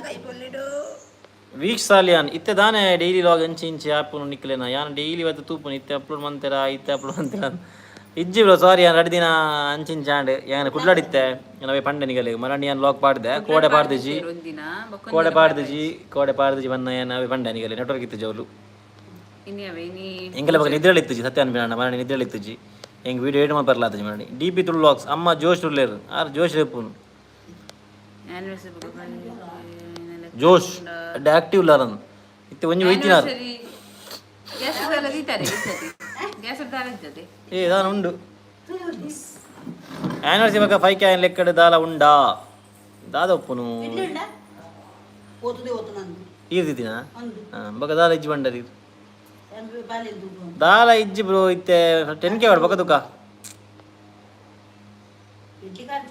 ಕೈ ಪೊಲ್ಲಿಡು ವೀಕ್ಷ ಸಾಲಿಯಾನ್ ಇತ್ತೆ ದಾನೆ ಡೈಲಿ ವ್ಲಾಗ್ ಇಂಚಿ ಆಪುನು ನಿಕ್ಲೇನ ಯಾನ್ ಡೈಲಿ ಇವತ್ತು ತೂಪುನು ಇತ್ತೆ ಅಪ್ಲೋಡ್ ಮಂತೆರ ಇತ್ತೆ ಅಪ್ಲೋಡ್ ಮಂತೆರ ಇಜ್ಜಿ ಬ್ರೋ ಸಾರಿ ಯಾನ್ 2 ದಿನ ಅಂಚಿಂಚಾಂಡ್ ಯಾನ್ ಕುಡ್ಲಾಡಿತ್ತೆ ನಾವೇ ಪಂಡೆ ನಿಗಲಿ ಮರಣಿ ಯಾನ್ ವ್ಲಾಗ್ ಪಾಡ್ದೆ ಕೋಡೆ ಪಾಡ್ದಜಿ ಬನ್ನ ಯಾನ್ ನಾವೇ ಪಂಡೆ ನಿಗಲಿ ನೆಟ್ವರ್ಕ್ ಇತ್ತು ಜೋಲು ಎಂಗೆಲ್ಲ ಬಗ್ಗೆ ನಿದ್ರೆಳಿತ್ತಜಿ ಸತ್ಯಾನ್ ಬಿಡಣ್ಣ ಮರಣಿ ನಿದ್ರೆಳಿತ್ತಜಿ ಹೆಂಗೆ ವಿಡಿಯೋ ಎಡ್ ಮಾಡಿ ಬರ್ಲಾತಜಿ ಮರಣಿ ಡಿಪಿ ತುಳು ವ್ಲಾಗ್ಸ್ ಅಮ್ಮ ಜೋಶ್ ಉರ್ಲೇರು ಆರು ಜೋಶ್ ರೆಪ್ಪುನು ಜೋಶ್ ಆಕ್ಟಿವ್ ಲಾರನ್ ಇತ್ತೆ ಒಂಜಿ ಒಯ್ತಿನಾರು ಏ ದಾನ ಉಂಡು ಆನಿವರ್ಸರಿ ಬಕ್ಕ 5K ಲೆಕ್ಕಡು ದಾಲ ಉಂಡಾ ದಾದ ಒಪ್ಪುನು ಈರ್ದಿನ ಬಕ್ಕ ದಾಲ ಇಜ್ಜಿ ಬಂಡರಿ ದಾಲ ಇಜ್ಜಿ ಬ್ರೋ ಇತ್ತೆ 10K ವಾಡು ಬಕ್ಕ ತುಕ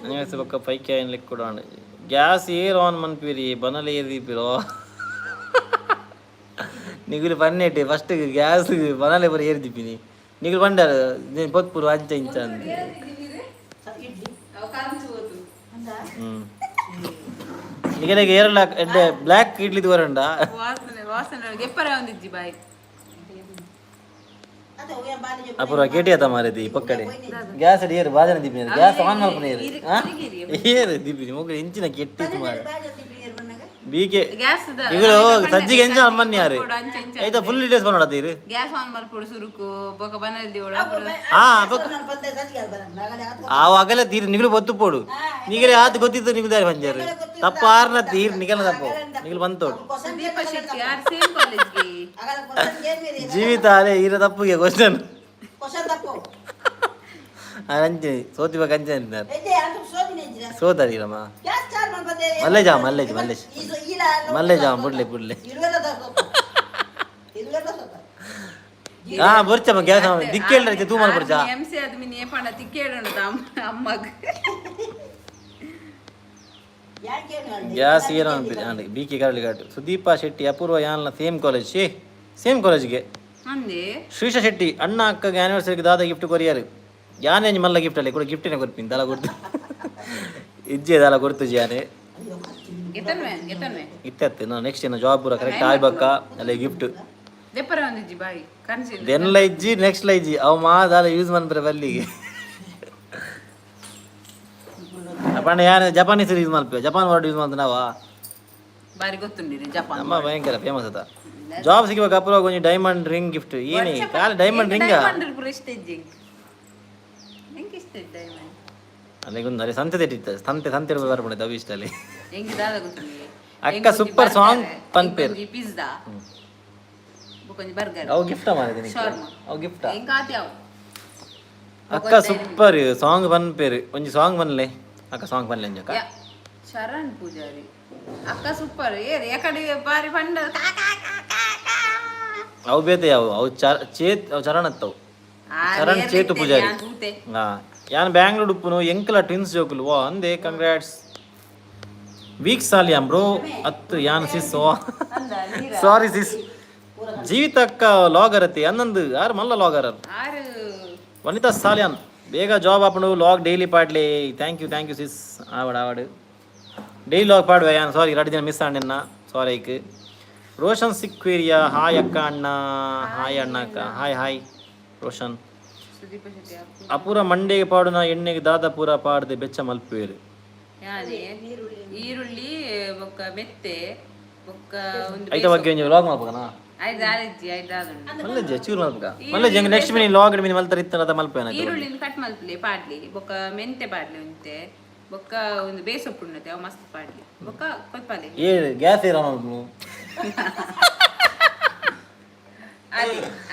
ಆನಿವರ್ಸರಿ ಬಕ್ಕ 5K ಲೆಕ್ಕಡು ಗ್ಯಾಸ್ ಏರ್ ಆನ್ ಮನ್ಪೀರಿ ಬನಲ್ ಏರ್ದಿಪಿರೋ ನಿಗುಲು ಪನ್ನೆಟ್ಟೆ ಫಸ್ಟ್ ಗ್ಯಾಸ್ ಬನಲೆ ಬರ ಏರ್ದಿಪ್ಪಿನಿ ನಿಗುಲು ಬಂಡಾರ ಪೊತ್ಪುರು ಅಂಚ ಇಂಚ ಅಂತ ನಿಗಲೆಗೆ ಏರಲ್ಲ ಎಡ್ಡೆ ಬ್ಲ್ಯಾಕ್ ಇಡ್ಲಿದ್ದು ಬರಂಡ ಅಪೂರ್ವ ಕೇಟಿ ಆತ ಮಾರೈತಿ ಪಕ್ಕಡೆ ಗ್ಯಾಸ್ ಅಡಿ ಏರು ಬಾಜನ ದಿಪ್ಪಿನ ಗ್ಯಾಸ್ ಆನ್ ಮಾಡ್ಕೊಂಡು ಏರು ದಿಪ್ಪಿನಿ ಮುಗ್ಳು ಇಂಚಿನ ಕೆಟ್ಟಿತ್ತು ಮಾರ ಬೀಕೆ ಇವರು ಸಜ್ಜಿಗೆ ಎಂಜ ಅಮ್ಮನ್ ಯಾರು ಆಯ್ತಾ ಫುಲ್ ಡೀಟೇಲ್ಸ್ ಬಂದೋಡತ್ತೀರಿ ಗ್ಯಾಸ್ ಆನ್ ಮಾಡ್ಕೊಡು ಸುರುಕು ಬೊಕ ಬನಲ್ದಿ ಓಡ ಹಾ ಆವ ಅಗಲ ತೀರ್ ನಿಗಲು ಬತ್ತು ಪೋಡು ನಿಗಲೆ ಆತು ಗೊತ್ತಿತ್ತು ನಿಗದಾರಿ ಬಂಜಾರು ತಪ್ಪ ಆರ್ನ ತೀರ್ ನಿಗಲ ತಪ್ಪು ನಿಗಲು ಬಂತೋಡು ದೀಪ ಶೆಟ್ಟಿ ಆರ್ ಸೇಮ್ ಕಾಲೇಜ್ ಗೆ ಜೀವಿತ ಅಲೆ ಈರ ತಪ್ಪುಗೆ ಕ್ವಶ್ಚನ್ ಅಂಚೆ ಸೋತಿ ಬಕ ಅಂಚೆ ಅಂತಾರೆ ಸೋತಾರೀರಮ್ಮ ಮಲ್ಲೇಜ ಬುಡ್ಲೆ ಹಾ ಬರ್ಚಮ್ಮ ಗ್ಯಾಸ್ ದಿಕ್ಕೇಳ್ರಿ ತೂ ಮಾಡ್ಬಿಡ್ಚ ಎಂಸಿ ಅದು ಮಿನಿ ಏಪಣ್ಣ ತಿಕ್ಕೇಳೋಣ ಅಮ್ಮಗ ಗ್ಯಾಸ್ ಏನೋ ಅಂತೀರಿ ಬಿಕೆ ಕರಳಿ ಘಾಟ್ ಸುದೀಪ ಶೆಟ್ಟಿ ಅಪೂರ್ವ ಯಾನ್ಲ ಸೇಮ್ ಕಾಲೇಜ್ಗೆ ಶ್ರೀಶ ಶೆಟ್ಟಿ ಅಣ್ಣ ಅಕ್ಕಗೆ ಆನಿವರ್ಸರಿಗೆ ದಾದ ಗಿಫ್ಟ್ ಕೊರಿಯಾರು ಯಾನೇ ಮಲ್ಲ ಗಿಫ್ಟ್ ಅಲ್ಲಿ ಕೂಡ ಗಿಫ್ಟಿನೇ ಕೊಡ್ತೀನಿ ದಲ ಕೊಡ್ತೀನಿ ಇಜ್ಜೆ ದಲ ಕೊಡ್ತು ಜಾನೆ ಗೆತನ್ವೆ ಇತ್ತೆ ನಾ ನೆಕ್ಸ್ಟ್ ಇನ್ನು ಜಾಬ್ ಪೂರ ಕರೆಕ್ಟ್ ಆಗ್ಬೇಕ ಅಲ್ಲೇ ಗಿಫ್ಟ್ ದೆಪ್ಪರ ಒಂದಿಜ್ಜಿ ಬಾಯಿ ಕನ್ಸಿಲ್ಲ ದೆನ್ಲ ಇಜ್ಜಿ ನೆಕ್ಸ್ಟ್ ಇಜ್ಜಿ ಅವು ಮಾದಾಲ ಯೂಸ್ ಮಾಡ್ತಾರೆ ಬಲ್ಲಿಗೆ ಅಪ್ಪಣ್ಣ ಯಾರು ಜಪಾನೀಸ್ ಯೂಸ್ ಮಾಡ್ತೀವಿ ಜಪಾನ್ ವರ್ಡ್ ಯೂಸ್ ಮಾಡ್ತೀವಿ ನಾವಾ ಬಾರಿ ಗೊತ್ತುಂಡಿರಿ ಜಪಾನ್ ನಮ್ಮ ಭಯಂಕರ ಫೇಮಸ್ ಅದ ಜಾಬ್ ಸಿಗ್ಬೇಕು ಅಪೂರ್ವ ಒಂಜಿ ಡೈಮಂಡ್ ರಿಂಗ್ ಗಿಫ್ಟ್ ಏನೇ ಕಾಲ ಡೈಮಂಡ್ ರಿಂಗ್ ಇಷ್ಟ ಇಜ್ಜಿ ಹೆಂಗೆ ಇಷ್ಟ ಡೈಮಂಡ್ ಅಲ್ಲಿಗೊಂದು ಅಲ್ಲಿ ಸಂತೆ ತೆಟ್ಟಿತ್ತು ಸಂತೆ ಬರ್ಬಿಡುತ್ತೆ ಅವು ಇಷ್ಟ ಅಲ್ಲಿ ಹೆಂಗೆ ದಾದ ಗೊತ್ತಿಲ್ಲ ಅಕ್ಕ ಸೂಪರ್ ಸಾಂಗ್ ಪನ್ಪೇರ್ ಪಿಜ್ಜಾ ಬುಕೊಂಜಿ ಬರ್ಗರ್ ಅವು ಗಿಫ್ಟ್ ಮಾಡಿದ್ದೀನಿ ಶಾರ್ಮ ಅವು ಗಿಫ್ಟ್ ಹೆಂಗೆ ಆತ್ಯಾವ ಅಕ್ಕ ಸೂಪರ್ ಸಾಂಗ್ ಪನ್ಪೇರ್ ಒಂಜಿ ಸಾಂಗ್ ಬನ್ಲೆ ಅಕ್ಕ ಸಾಂಗ್ ಬನ್ಲೆ ಅಂಜಕ್ಕ ಶರಣ್ ಪೂಜಾರಿ ಅಕ್ಕ ಸೂಪರ್ ಯಾಕಡೆ ಬಾರಿ ಪಂಡ ಅವು ಬೇತೆ ಅವು ಚೇತ್ ಅವು ಚರಣ್ ಅತ್ತವು ಚರಣ್ ಚೇತು ಪೂಜಾರಿ ಹಾ ಯಾನ್ ಬ್ಯಾಂಗ್ಳೂರ್ ಉಪ್ಪುನು ಎಂಕಲ ಟ್ವಿನ್ಸ್ ಜೋಕುಲು ವಾ ಅಂದೆ ಕಂಗ್ರಾಟ್ಸ್ ವೀಕ್ ಸಾಲಿಯಾಂ ಬ್ರೋ ಅತ್ತು ಯಾನ್ ಸಿಸ್ ಸಾರಿ ಸಿಸ್ ಜೀವಿತ ಅಕ್ಕ ಲಾಗರ್ ಅತ್ತಿ ಅನ್ನೊಂದು ಯಾರು ಮಲ್ಲ ಲಾಗರ್ ವನಿತಾ ಸಾಲಿಯಾನ್ ಬೇಗ ಜಾಬ್ ಆಪಣು ಲಾಗ್ ಡೈಲಿ ಪಾಡ್ಲಿ ಥ್ಯಾಂಕ್ ಯು ಸಿಸ್ ಆವಡು ಡೈಲಿ ಲಾಗ್ ಪಾಡುವೆ ಯಾನ್ ಸಾರಿ 2 ದಿನ ಮಿಸ್ ಆಂಡೆನ್ನ ಸಾರಿ ಐಕ್ ರೋಷನ್ ಸಿಕ್ವೇರಿಯಾ ಹಾಯ್ ಅಕ್ಕ ಅಣ್ಣ ಹಾಯ್ ಅಣ್ಣ ಅಕ್ಕ ಹಾಯ್ ರೋಷನ್ ಅಪೂರ ಮಂಡೆಗೆ ಪಾಡುನ ಎಣ್ಣೆಗೆ ದಾದ ಪೂರ ಪಾಡ್ದೆ ಬೆಚ್ಚ ಮಲ್ಪೇರು ಈರುಳ್ಳಿ ಬೊಕ್ಕ ಮೆತ್ತೆ ಬೊಕ್ಕ ಒಂದು ಐತ ಬಗ್ಗೆ ನೀವು ಲಾಗ್ ಮಾಡ್ಬೇಕನಾ ಮಲ್ಲಜ್ಜಿ ಚೂರು ಮಾಡ್ಬೇಕ ಮಲ್ಲಜ್ಜಿ ನೆಕ್ಸ್ಟ್ ಮಿನಿ ಲಾಗ್ ಮಿನಿ ಮಲ್ತರ ಇತ್ತದ ಮಲ್ಪೇನ ಈರುಳ್ಳಿನ ಕಟ್ ಮಲ್ಪಲೆ ಪಾಡ್ಲಿ ಬೊಕ್ಕ ಮೆಂತೆ ಪಾಡ್ಲಿ ಉಂತೆ ಬೊಕ್ಕ ಒಂದು ಬೇಸೊಪ್ಪು ಉಣ್ಣತೆ ಅವ ಮಸ್ತ್ ಪಾಡ್ಲಿ ಬೊಕ್ಕ ಕೊಯ್ಪಾಲೆ ಏ ಗ್ಯಾಸ್ ಇರ ಮಾಡ್ನು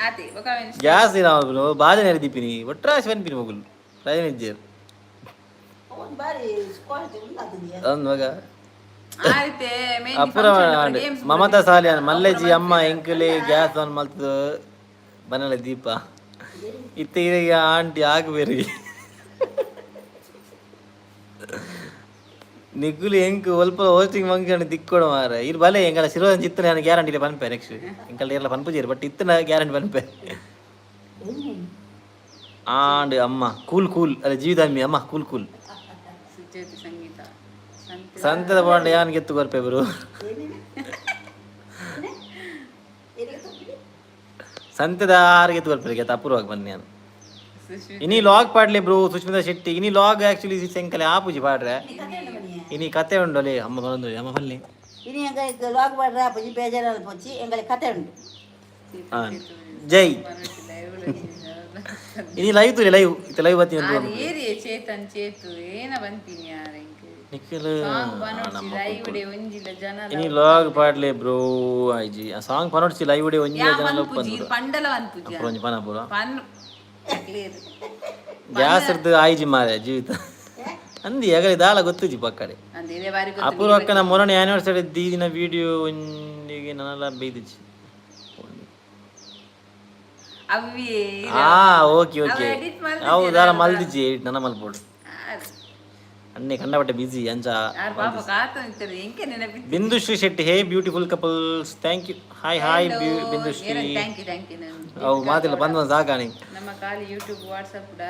ಆತಿ ಬೊಕ್ಕ ಗ್ಯಾಸ್ ಇರ ಮಾಡ್ನು ಬಾಜನೆ ದಿಪಿನಿ ಒಟ್ರಾಶ್ ಬನ್ಪಿನಿ ಮಗುಲು ಪ್ರೈನಿಜ್ಜರ್ ಅಂದ್ ಮಗ ಅಪೂರ ಮಮತಾ ಸಾಲಿಯಾನ್ ಮಲ್ಲೆಜಿ ಅಮ್ಮ ಎಂಕಲೆ ಗ್ಯಾಸ್ ಆನ್ ಮಲ್ತದ ಬನಲ ದೀಪ ಇತ್ತ ಈಗ ಆಂಟಿ ಆಗಬೇರಿ ನಿಗುಲು ಎಂಕ್ ಒಲ್ಪ ಹೋಸ್ಟಿಂಗ್ ಫಂಕ್ಷನ್ ತಿಕ್ಕೊಡ ಮಾರ ಇದು ಬಲೆ ಎಂಗಲ ಶಿರೋಜನ್ ಚಿತ್ತನ ನಾನು ಗ್ಯಾರಂಟಿ ಪನ್ಪೆ ನೆಕ್ಸ್ಟ್ ಎಂಕಲ್ ಎಲ್ಲ ಪನ್ಪುಜೀರಿ ಬಟ್ ಇತ್ತನ ಗ್ಯಾರಂಟಿ ಪನ್ಪೆ ಆಂಡ್ ಅಮ್ಮ ಕೂಲ್ ಅಲ್ಲ ಜೀವಿತಾಮಿ ಅಮ್ಮ ಕೂಲ್ ಸಂತದ ಬಾಂಡ ಯಾನ್ ಗೆತ್ತು ಬರ್ಪೆ ಬರು ಸಂತದ ಆರು ಗೆತ್ತು ಬರ್ಪೆ ಗೆತ್ತ ಅಪೂರ್ವಾಗಿ ಬನ್ನಿ ನಾನು ಇನಿ ಲಾಗ್ ಪಾಡ್ಲೆ ಬ್ರೋ ಸುಷ್ಮಿತಾ ಶೆಟ್ಟಿ ಇನಿ ಲಾಗ್ ಆಕ್ಚುಲಿ ಎಂಕಲೆ ಆಪುಜಿ ಪಾಡ್ರೆ ಇನಿ ಕತೆ ಉಂಡಲೆ ಅಮ್ಮ ಬಂದು ಅಮ್ಮ ಬನ್ನಿ ಇನಿ ಎಂಗ ಲಾಗ್ ಮಾಡ್ರೆ ಅಪ್ಪಜಿ ಬೇಜಾರಲ್ಲ ಪೊಚ್ಚಿ ಎಂಗಲೆ ಕತೆ ಉಂಡು ಜೈ ಇನಿ ಲೈವ್ ಇತ್ತ ಲೈವ್ ಬತ್ತಿ ಅಂತ ಏರಿಯೆ ಚೇತನ್ ಚೇತು ಏನ ಬಂತೀನಿ ಯಾರ ನಿಖಿಲ್ ಇನಿ ಲಾಗ್ ಪಾಡ್ಲೆ ಬ್ರೋ ಐಜಿ ಆ ಸಾಂಗ್ ಪನೋಡ್ಸಿ ಲೈವ್ ವಿಡಿಯೋ ಒಂಜಿ ಜನ ಲೋಪಂದು ಪಂಡಲ ವನ್ಪುಜಿ ಅಪ್ರೋಂಜಿ ಪನಪುರ ಪನ್ ಕ್ಲಿಯರ್ ಗ್ಯಾಸ್ ಇರ್ದು ಆಯ್ಜಿ ಮಾರೆ ಜೀವಿತ ಅಂದಿ ಅಗಲಿ ದಾಳ ಗೊತ್ತುಜಿ ಪಕ್ಕಡೆ ಅಂದಿದೆ ಬಾರಿ ಅಪೂರ್ವ ಅಕ್ಕನ ಮೊರನೆ ಆನಿವರ್ಸರಿ ದಿನ ವಿಡಿಯೋ ಒಂದಿಗೆ ನನ್ನೆಲ್ಲ ಬೈದಿಚ್ಚಿ ಅವಿ ಓಕೆ ಅವು ದಾರ ಮಲ್ದಿಜ್ಜಿ ನನ್ನ ಮಲ್ಬೋಡು ಅನ್ನೆ ಕಂಡಪಟ್ಟೆ ಬಿಜಿ ಅಂಚ Bindushree Shetty hey beautiful couples thank you hi Bindushree ಅವು ಮಾತಿಲ್ಲ ಬಂದ ಸಾಕಾಣಿ ನಮ್ಮ ಖಾಲಿ YouTube WhatsApp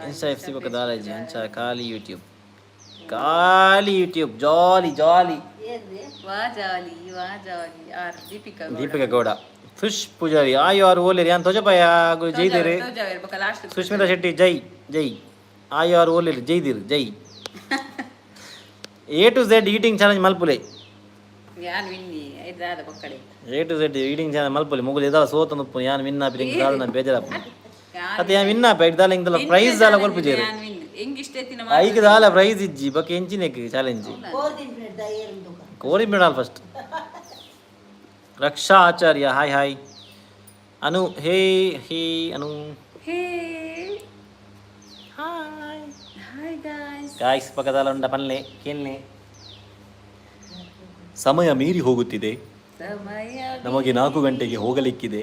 Insta F C ಪಕ್ಕ ದಾರಾಜಿ ಅಂಚ ಖಾಲಿ ಯೂಟ್ಯೂಬ್ ಜಾಲಿ ವಾ ಜಾಲಿ ಆರ್ ದೀಪಿಕಾ ಗೌಡ ಫಿಶ್ ಪೂಜಾರಿ ಆರು ಓಲೇರಿ ಅಂತ ತೊಜಪಾಯ ಜೈದೇರಿ ಸುಷ್ಮಿತಾ ಶೆಟ್ಟಿ ಜೈ ಆರು ಓಲೇರಿ ಜೈದಿರು ಜೈ A to Z eating challenge ಮಲ್ಪುಲೆ ಯಾನ್ Vinnie ಐದಾದ ಪಕ್ಕಡೆ A to Z eating challenge ಮಲ್ಪುಲೆ ಮುಗುಲು ಇದಾಲ ಸೋತನು ಯಾನ್ ವಿನ್ನ ಬಿರಿಂಗ್ ದಾಲ ನಾ ಬೇಜಾರಪ್ಪ ಅತ್ತೆ ಯಾನ್ ವಿನ್ನ ಪೆ ಇದಾಲ ಇಂದಲ ಪ್ರೈಸ್ ದಾಲ ಕೊಲ್ಪುಜೇರು ಯಾನ್ ವಿನ್ ಹೆಂಗ್ ಇಷ್ಟ ಐತಿನ ಐಕ ದಾಲ ಪ್ರೈಸ್ ಇಜ್ಜಿ ಬಕ ಎಂಚಿನೆಕ್ ಚಾಲೆಂಜ್ ಕೋರಿ ಬಿಡಾಲ್ ಫಸ್ಟ್ ರಕ್ಷಾ ಆಚಾರ್ಯ ಹಾಯ್ ಅನು ಹೇ ಅನು ಗಾಯ್ಸ್ ಪಕ್ಕದಲ್ಲ ಉಂಡ ಪನ್ಲೆ ಕೇಳ್ನೆ ಸಮಯ ಮೀರಿ ಹೋಗುತ್ತಿದೆ ನಮಗೆ 4 ಗಂಟೆಗೆ ಹೋಗಲಿಕ್ಕಿದೆ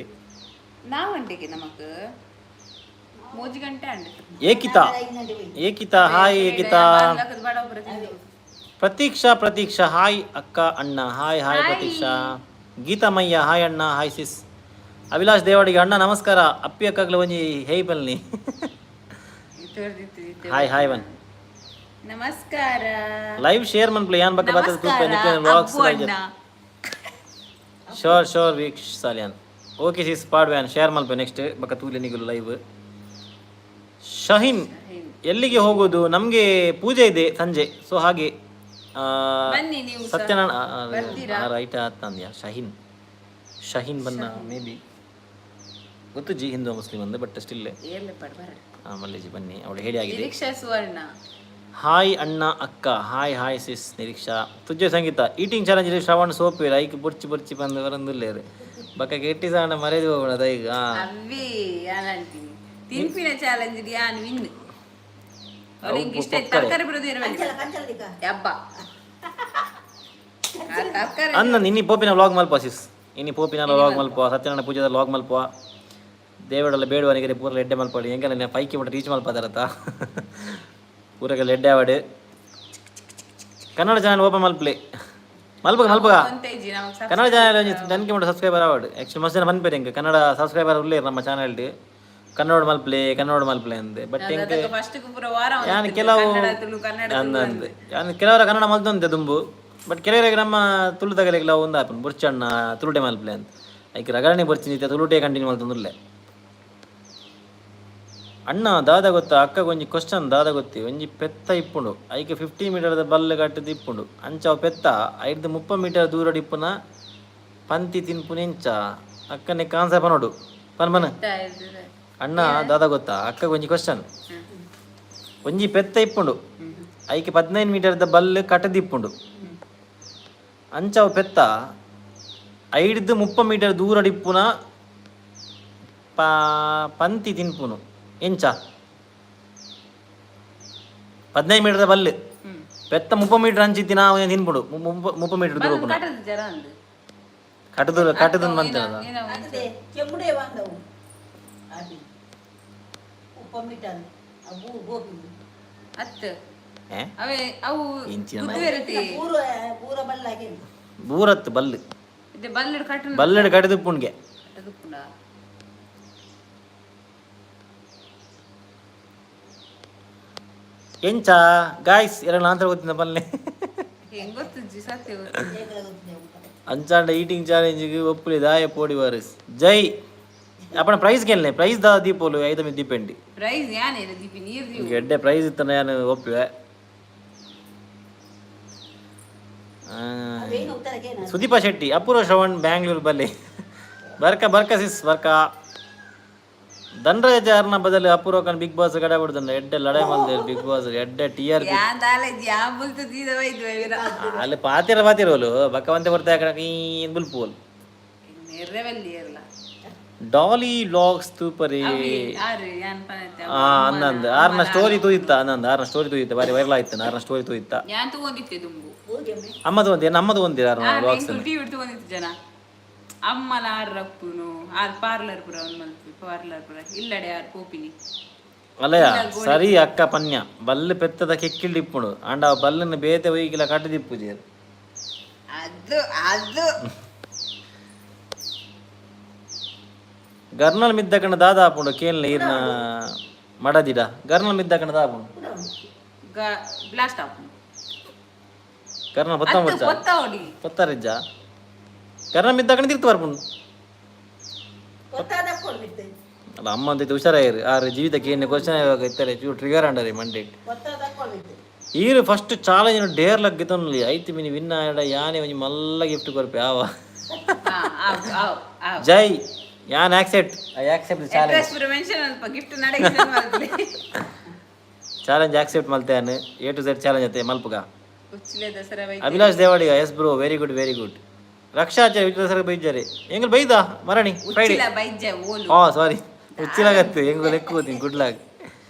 ಏಕಿತಾ ಹಾಯ್ ಏಕಿತಾ ಪ್ರತೀಕ್ಷಾ ಹಾಯ್ ಅಕ್ಕ ಅಣ್ಣ ಹಾಯ್ ಪ್ರತೀಕ್ಷಾ ಗೀತಾಮಯ್ಯ ಹಾಯ್ ಅಣ್ಣ ಹಾಯ್ ಸಿಸ್ ಅಭಿಲಾಷ್ ದೇವಾಡಿಗೆ ಅಣ್ಣ ನಮಸ್ಕಾರ ಅಪ್ಪಿ ಅಕ್ಕಗ್ಲ ಒಂಜಿ ಹೇಯ್ ಪಲ್ನಿ ಹಾಯ್ ಬನ್ ನಮಸ್ಕಾರ ಲೈವ್ ಶೇರ್ ಮನ್ಪ್ಲೆ ಯಾನ್ ಬಕ್ಕ ಬರ್ತದ ಗ್ರೂಪ್ ನಿತ್ಯ ವ್ಲಾಗ್ಸ್ ಶೋರ್ ವೀಕ್ಷ ಸಾಲಿಯಾನ್ ಓಕೆ ಸಿಸ್ ಪಾಡ್ವ್ಯಾನ್ ಶೇರ್ ಮಲ್ಪ ನೆಕ್ಸ್ಟ್ ಬಕ್ಕ ತೂಲೆ ನಿಗಲು ಲೈವ್. ಶಹೀನ್ ಎಲ್ಲಿಗೆ ಹೋಗೋದು? ನಮಗೆ ಪೂಜೆ ಇದೆ ಸಂಜೆ, ಸೊ ಹಾಗೆ ಬನ್ನಿ ನೀವು ಸತ್ಯನಾರಾಯಣ ರೈಟ್ ಆತಂದ್ಯಾ ಶಹೀನ್ ಬನ್ನ ಮೇ ಬಿ ಗೊತ್ತು ಜಿ ಹಿಂದೂ ಮುಸ್ಲಿಂ ಅಂದೆ ಬಟ್ ಸ್ಟಿಲ್ ಮಲ್ಲೇಜಿ ಬನ್ನಿ ಅವಳು ಹೇಳಿ ಆಗಿದೆ. ನಿರೀಕ್ಷಾ ಸುವರ್ಣ ಹಾಯ್ ಅಣ್ಣ ಅಕ್ಕ ಹಾಯ್ ಸಿಸ್ ನಿರೀಕ್ಷಾ ತುಜ್ಜೆ ಸಂಗೀತ ಈಟಿಂಗ್ ಚಾಲೆಂಜ್ ಶ್ರವಣ್ ಸೋಪು ಐಕ್ ಬುರ್ಚಿ ಬಂದು ಬರಂದುಲ್ಲೇರು ಬಕ್ಕ ಕೆಟ್ಟಿ ಸಾಣ ಮರೆದು ಹೋಗೋಣ ಈಗ ಅವೇ ಯಾನಂತೀನಿ ತಿನ್ಪಿನ ಚಾಲೆಂಜ್ ಯಾನ್ ವಿನ್ ಅವಳಿಗೆ ಇಷ್ಟ ತರಕಾರಿ ಬಿಡೋದು ಯಬ್ಬ ಅನ್ನ ಇನ್ನಿ ಪೋಪಿನ ವ್ಲಾಗ್ ಮಲ್ಪ ಸಿಸ್ ಇನ್ನಿ ಪೋಪಿನ ವ್ಲಾಗ್ ಮಲ್ಪ ಸತ್ಯನಾರಾಯಣ ಪೂಜೆದ ವ್ಲಾಗ್ ಮಲ್ಪ ದೇವಡೆಲ್ಲ ಬೇಡುವನಿಗೆ ಪೂರ ಎಡ್ಡೆ ಮಲ್ಪಡಿ ಹೆಂಗೆ ನಾನು ಪೈಕಿ ಬಿಟ್ಟು ರೀಚ್ ಮಲ್ಪದಾರತ್ತ ಪೂರಗೆಲ್ಲ ಎಡ್ಡೆ ಆವಾಡು ಕನ್ನಡ ಚಾನಲ್ ಓಪನ್ ಮಲ್ಪಲೆ ಮಲ್ಪಗ ಕನ್ನಡ ಚಾನಲ್ ಟೆನ್ಕೆ ಮಾಡಿ ಸಬ್ಸ್ಕ್ರೈಬರ್ ಆವಾಡು ಆ್ಯಕ್ಚುಲಿ ಮಸ್ತ್ ಜನ ಮನ್ಪೇರಿ ಹೆಂಗೆ ಕನ್ನಡ ಸಬ್ಸ್ಕ್ರೈಬರ್ ಉಳ್ಳೇ ನಮ್ಮ ಚಾನಲ್ದು ಕನ್ನಡ ಮಲ್ಪಲೆ ಅಂದೆ ಬಟ್ ಹೆಂಗೆ ಯಾನ್ ಕೆಲವು ಅಂದಂದೆ ಯಾನ್ ಕೆಲವರ ಕನ್ನಡ ಮಲ್ತಂತೆ ದುಂಬು ಬಟ್ ಕೆಲವರಿಗೆ ನಮ್ಮ ತುಳು ತಗಲಿಗೆ ಒಂದು ಆಪನ್ ಬುರ್ಚಣ್ಣ ತುಳುಟೆ ಮಲ್ಪಲೆ ಅಂತ ಐಕೆ ರಗರಣೆ ಬರ್ತೀನಿ ತುಳುಟೆ ಕಂಟಿನ್ಯೂ ಮಲ್ತಂದುಲ್ಲೆ. ಅಣ್ಣ ದಾದ ಗೊತ್ತಾ ಅಕ್ಕ ಒಂಜಿ ಕ್ವಶನ್ ದಾದ ಗೊತ್ತಿ ಒಂಜಿ ಪೆತ್ತ ಇಪ್ಪುಂಡು ಐಕೆ 50 ಮೀಟರ್ದ ಬಲ್ಲೆ ಕಟ್ಟದು ಇಪ್ಪುಂಡು ಅಂಚಾವ್ ಪೆತ್ತ 30 ಮೀಟರ್ ದೂರ ಇಪ್ಪುನ ಪಂತಿ ತಿನ್ಪುನ ಎಂಚ ಅಕ್ಕನೆ ಕಾನ್ಸ ಪನೋಡು ಪನ್ ಅಣ್ಣ ದಾದ ಗೊತ್ತಾ ಅಕ್ಕ ಒಂಜಿ ಕ್ವಶನ್ ಒಂಜಿ ಪೆತ್ತ ಇಪ್ಪುಂಡು ಐಕೆ 15 ಮೀಟರ್ದ ಬಲ್ಲೆ ಕಟ್ಟದಿಪ್ಪುಂಡು ಅಂಚಾವ್ ಪೆತ್ತ 30 ಮೀಟರ್ ದೂರ ಇಪ್ಪುನ ಪಂತಿ ತಿನ್ಪುನು ಎಂಚ 15 ಮೀಟರ್ ಬಲ್ಲು ಪೆತ್ತ 30 ಮೀಟರ್ ಅಂಚಿತ್ತಿನ ತಿನ್ಬಿಡು 30 ಮೀಟರ್ ದೂರ ಕಟ್ಟದು ಬಂತ ಬೂರತ್ತು ಬಲ್ಲು ಬಲ್ಲೆಡು ಕಟ್ಟದು ಪುಣ್ಗೆ ಎಂಚ ಗಾಯ್ಸ್ ಎರಡು ನಂತರ ಗೊತ್ತಿನ ಬಲ್ಲೆ ಅಂಚಾಂಡ ಈಟಿಂಗ್ ಚಾಲೆಂಜಿಗೆ ಒಪ್ಪುಲಿ ದಾಯ ಪೋಡಿ ವಾರಿಸ್ ಜೈ ಅಪ್ಪನ ಪ್ರೈಸ್ ಗೆಲ್ಲೆ ಪ್ರೈಸ್ ದ ದೀಪೋಲು 5 ಮಿನಿಟ್ ಡಿಪೆಂಡ್ ಎಡ್ಡೆ ಪ್ರೈಸ್ ಇತ್ತನ ನಾನು ಒಪ್ಪಿವೆ ಸುದೀಪ ಶೆಟ್ಟಿ ಅಪೂರ್ವ ಶ್ರವಣ್ ಬ್ಯಾಂಗ್ಳೂರು ಬಲ್ಲೆ ಬರ್ಕ ಸಿಸ್ ಬರ್ಕ ಧನರಾಜ ಅರ್ನ ಬದಲು ಅಪೂರ್ವಕನ್ ಬಿಗ್ ಬಾಸ್ ಗಡ ಬಿಡ್ತಾನೆ ಎಡ್ಡೆ ಲಡಾಯಿ ಮಾಡ್ದೆ ಬಿಗ್ ಬಾಸ್ ಎಡ್ಡೆ ಟಿಆರ್ ಅಲ್ಲಿ ಪಾತಿರೋಲು ಬಕ್ಕವಂತೆ ಬರ್ತಾ ಬುಲ್ಪೋಲ್ ಡಾಲಿ ಲಾಗ್ಸ್ ತೂಪರಿ ಅನ್ನಂದು ಆರ್ನ ಸ್ಟೋರಿ ತೂಯಿತ್ತ ಬಾರಿ ವೈರಲ್ ಆಯ್ತಾನ ಆರ್ನ ಸ್ಟೋರಿ ತೂಯಿತ್ತ ಅಮ್ಮದು ಒಂದೇ ನಮ್ಮದು ಒಂದೇ ಆರ್ನ ಲಾಗ್ಸ್ ಅಮ್ಮಲ ಆರ್ರಪ್ಪುನು ಆರ್ ಪಾರ್ಲರ್ ಪುರ ಪಾರ್ಲರ್ ಪುರ ಇಲ್ಲಡೆ ಆರ್ ಪೋಪಿನಿ ಅಲ್ಲಯ್ಯ ಸರಿ ಅಕ್ಕ ಪನ್ಯ ಬಲ್ಲು ಪೆತ್ತದ ಕೆಕ್ಕಿಲ್ಡಿಪ್ಪುಡು ಅಂಡ ಬಲ್ಲನ್ನು ಬೇತೆ ಒಯ್ಗಿಲ ಕಟ್ಟದಿಪ್ಪುಜಿ ಅದು ಗರ್ನಲ್ ಮಿದ್ದಕಂಡ ದಾದ ಆಪುಂಡು ಕೇಳ್ನ ಈರ್ನ ಮಡದಿಡ ಗರ್ನಲ್ ಮಿದ್ದಕಂಡ ದಾಪುಂಡು ಬ್ಲಾಸ್ಟ್ ಆಪುಂಡು ಕರ್ನಲ್ ಪೊತ್ತಾರಿಜ್ಜ ಕರ್ನ ಮಿದ್ದಕಂಡ ತಿರ್ತು ಬರ್ಪುಂಡು ಅಲ್ಲ ಅಮ್ಮ ಅಂತ ಹುಷಾರಾಗಿರು ಆರು ಜೀವಿತಕ್ಕೆ ಏನು ಕ್ವಶನ್ ಇತ್ತಲೆ ಟ್ರಿಗರ್ ಅಂಡರಿ ಮಂಡೆ ಈರು ಫಸ್ಟ್ ಚಾಲೆಂಜ್ ಡೇರ್ ಲಗ್ಗಿತೊನ್ಲಿ ಐತಿ ಮಿನಿ ವಿನ್ನ ಆಡ ಯಾನೆ ಒಂಜಿ ಮಲ್ಲ ಗಿಫ್ಟ್ ಕೊರ್ಪೆ ಆವ ಜೈ ಯಾನ್ ಆಕ್ಸೆಪ್ಟ್ ಚಾಲೆಂಜ್ ಆಕ್ಸೆಪ್ಟ್ ಮಲ್ತೇನು A to Z ಚಾಲೆಂಜ್ ಅತ್ತೆ ಮಲ್ಪುಗ Abhilash Devadiga yes bro very good Rakshacharya ವಿಚಾರ ಬೈಜಾರೆ ಎಂಗಲ್ ಬೈದ ಮರಣಿ ಫ್ರೈಡೆ ಸಾರಿ ಉಚ್ಚಿಲಾಗತ್ತೆ ಎಂಗಲ್ ಲೆಕ್ಕೋತೀನಿ ಗುಡ್ಲಾಗ್